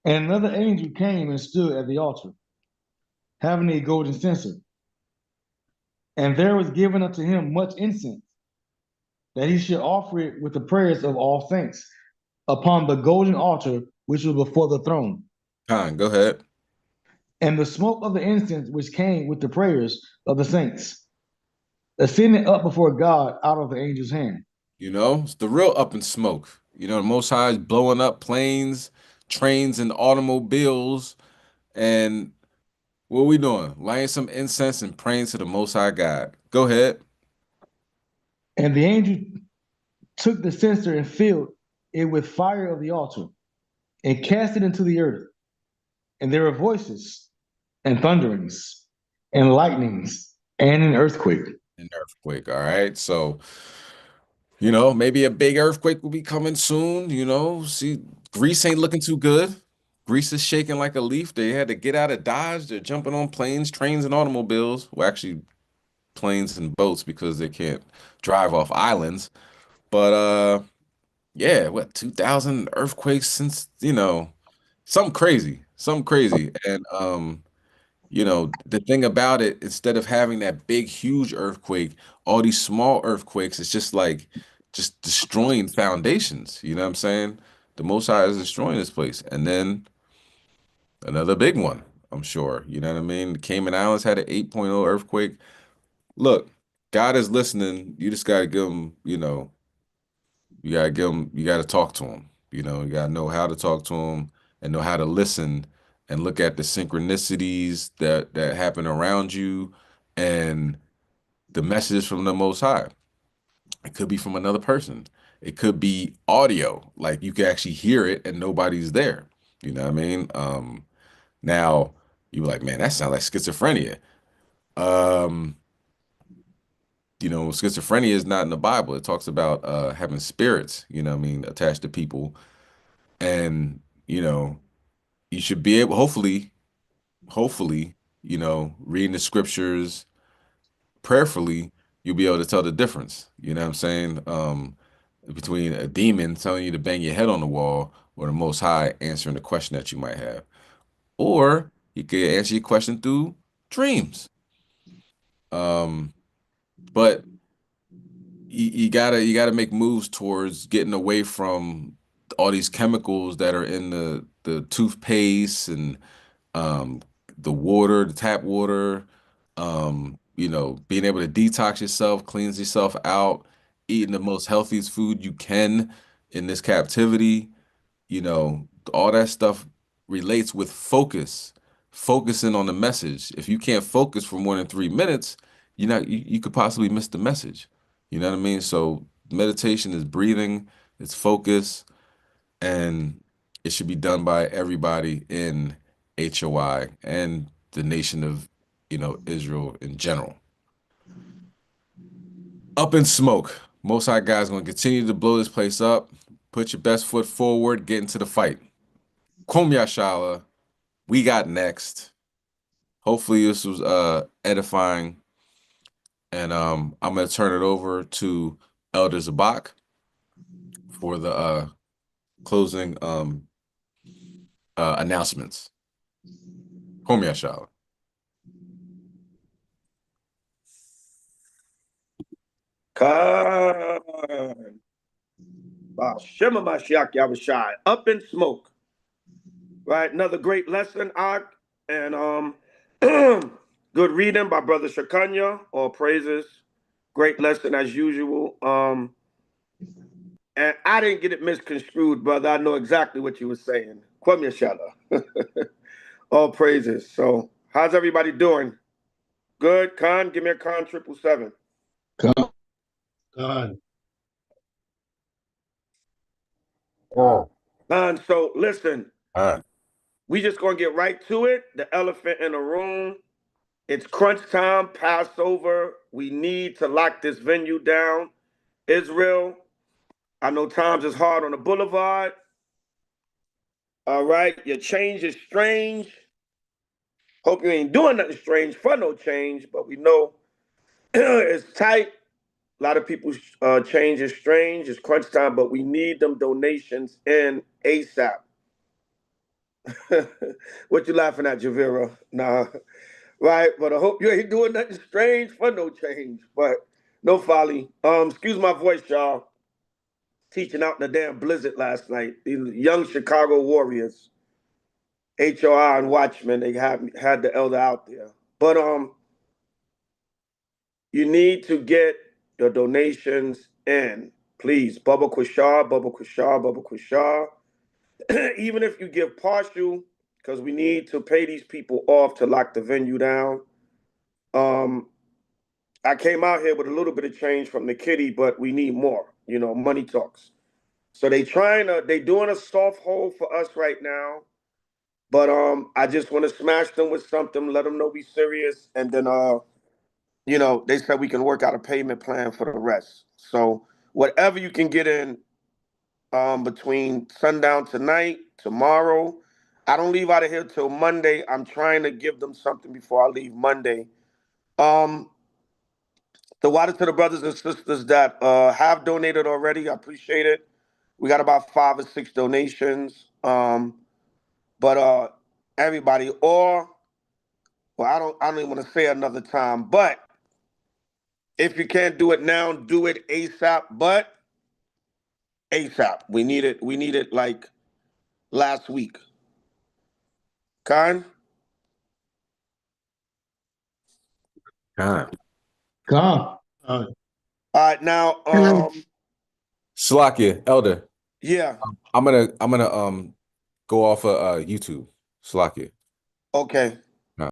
Speaker 6: And another angel came and stood at the altar, having a golden censer. And there was given unto him much incense, that he should offer it with the prayers of all saints upon the golden altar which was before the throne.
Speaker 3: Go ahead.
Speaker 6: And the smoke of the incense which came with the prayers of the saints ascended up before God out of the angel's hand.
Speaker 3: You know, it's the real up in smoke. You know, the Most High is blowing up planes, trains, and automobiles. And what are we doing? Lighting some incense and praying to the Most High God. Go ahead.
Speaker 6: And the angel took the censer and filled it with fire of the altar and cast it into the earth. And there were voices and thunderings and lightnings and an earthquake.
Speaker 3: An earthquake, all right? So, you know, maybe a big earthquake will be coming soon. You know, see, Greece ain't looking too good. Greece is shaking like a leaf. They had to get out of Dodge. They're jumping on planes, trains, and automobiles. Well, actually, planes and boats because they can't drive off islands. But yeah, what 2000 earthquakes since, you know, something crazy. And you know, the thing about it, instead of having that big, huge earthquake, all these small earthquakes, it's just like just destroying foundations. You know what I'm saying? The Most High is destroying this place. And then another big one, I'm sure. You know what I mean? The Cayman Islands had an 8.0 earthquake. Look, God is listening. You just gotta give him, you know, you gotta talk to him. You know, you gotta know how to talk to him and know how to listen and look at the synchronicities that happen around you and the messages from the Most High. It could be from another person. It could be audio, like you can actually hear it and nobody's there. You know what I mean? Now you're like, man, that sounds like schizophrenia. Um, you know, schizophrenia is not in the Bible. It talks about having spirits, you know what I mean, attached to people. And, you know, you should be able, hopefully, you know, reading the scriptures prayerfully, you'll be able to tell the difference. You know what I'm saying? Between a demon telling you to bang your head on the wall or the Most High answering the question that you might have. Or he could answer your question through dreams. Um, but you gotta make moves towards getting away from all these chemicals that are in the toothpaste and um the water, the tap water, you know, being able to detox yourself, cleanse yourself out, eating the most healthiest food you can in this captivity, you know, all that stuff relates with focus, focusing on the message. If you can't focus for more than 3 minutes, you could possibly miss the message. You know what I mean? So meditation is breathing, it's focus, and it should be done by everybody in HOI and the nation of, you know, Israel in general. Up in smoke. Most High God's gonna continue to blow this place up. Put your best foot forward, get into the fight. Kum Yashala, we got next. Hopefully this was edifying. And I'm gonna turn it over to Elder Zabak for the closing announcements. Kum Yashala.
Speaker 15: Khan. Shema Mashiach Yahushai. Up in smoke. Right. Another great lesson, Ak. And good reading by Brother Shakanya. All praises. Great lesson as usual. And I didn't get it misconstrued, brother. I know exactly what you were saying. Kwam Yashala. All praises. So how's everybody doing? Good. Khan, give me a Khan 777.
Speaker 6: God.
Speaker 15: Khan, so listen.
Speaker 3: All right.
Speaker 15: We just gonna get right to it. The elephant in the room. It's crunch time, Passover. We need to lock this venue down. Israel, I know times is hard on the boulevard. All right, your change is strange. Hope you ain't doing nothing strange for no change, but we know it's tight. A lot of people's change is strange. It's crunch time, but we need them donations in ASAP. What you laughing at, Javira? Nah. Right, but I hope you ain't doing nothing strange for no change. But no folly. Excuse my voice, y'all. Teaching out in the damn blizzard last night. These young Chicago Warriors, HOI and Watchmen, they had the elder out there. But you need to get the donations in. Please, Bubba Quashar, Bubba Quashar, Bubba Quashar. Even if you give partial, because we need to pay these people off to lock the venue down. I came out here with a little bit of change from the kitty, but we need more. You know, money talks. So they doing a soft hold for us right now. But I just want to smash them with something, let them know we serious, and then you know, they said we can work out a payment plan for the rest. So whatever you can get in between sundown tonight, tomorrow. I don't leave out of here till Monday. I'm trying to give them something before I leave Monday. The water to the brothers and sisters that have donated already, I appreciate it. We got about 5 or 6 donations. But everybody, or Well, I don't even want to say another time, but if you can't do it now, do it ASAP, but ASAP. We need it like last week. Khan?
Speaker 3: Khan.
Speaker 6: Come.
Speaker 15: All right, now,
Speaker 3: Salakia, Elder.
Speaker 15: yeah,
Speaker 3: I'm gonna go off of YouTube. Salakia.
Speaker 15: okay.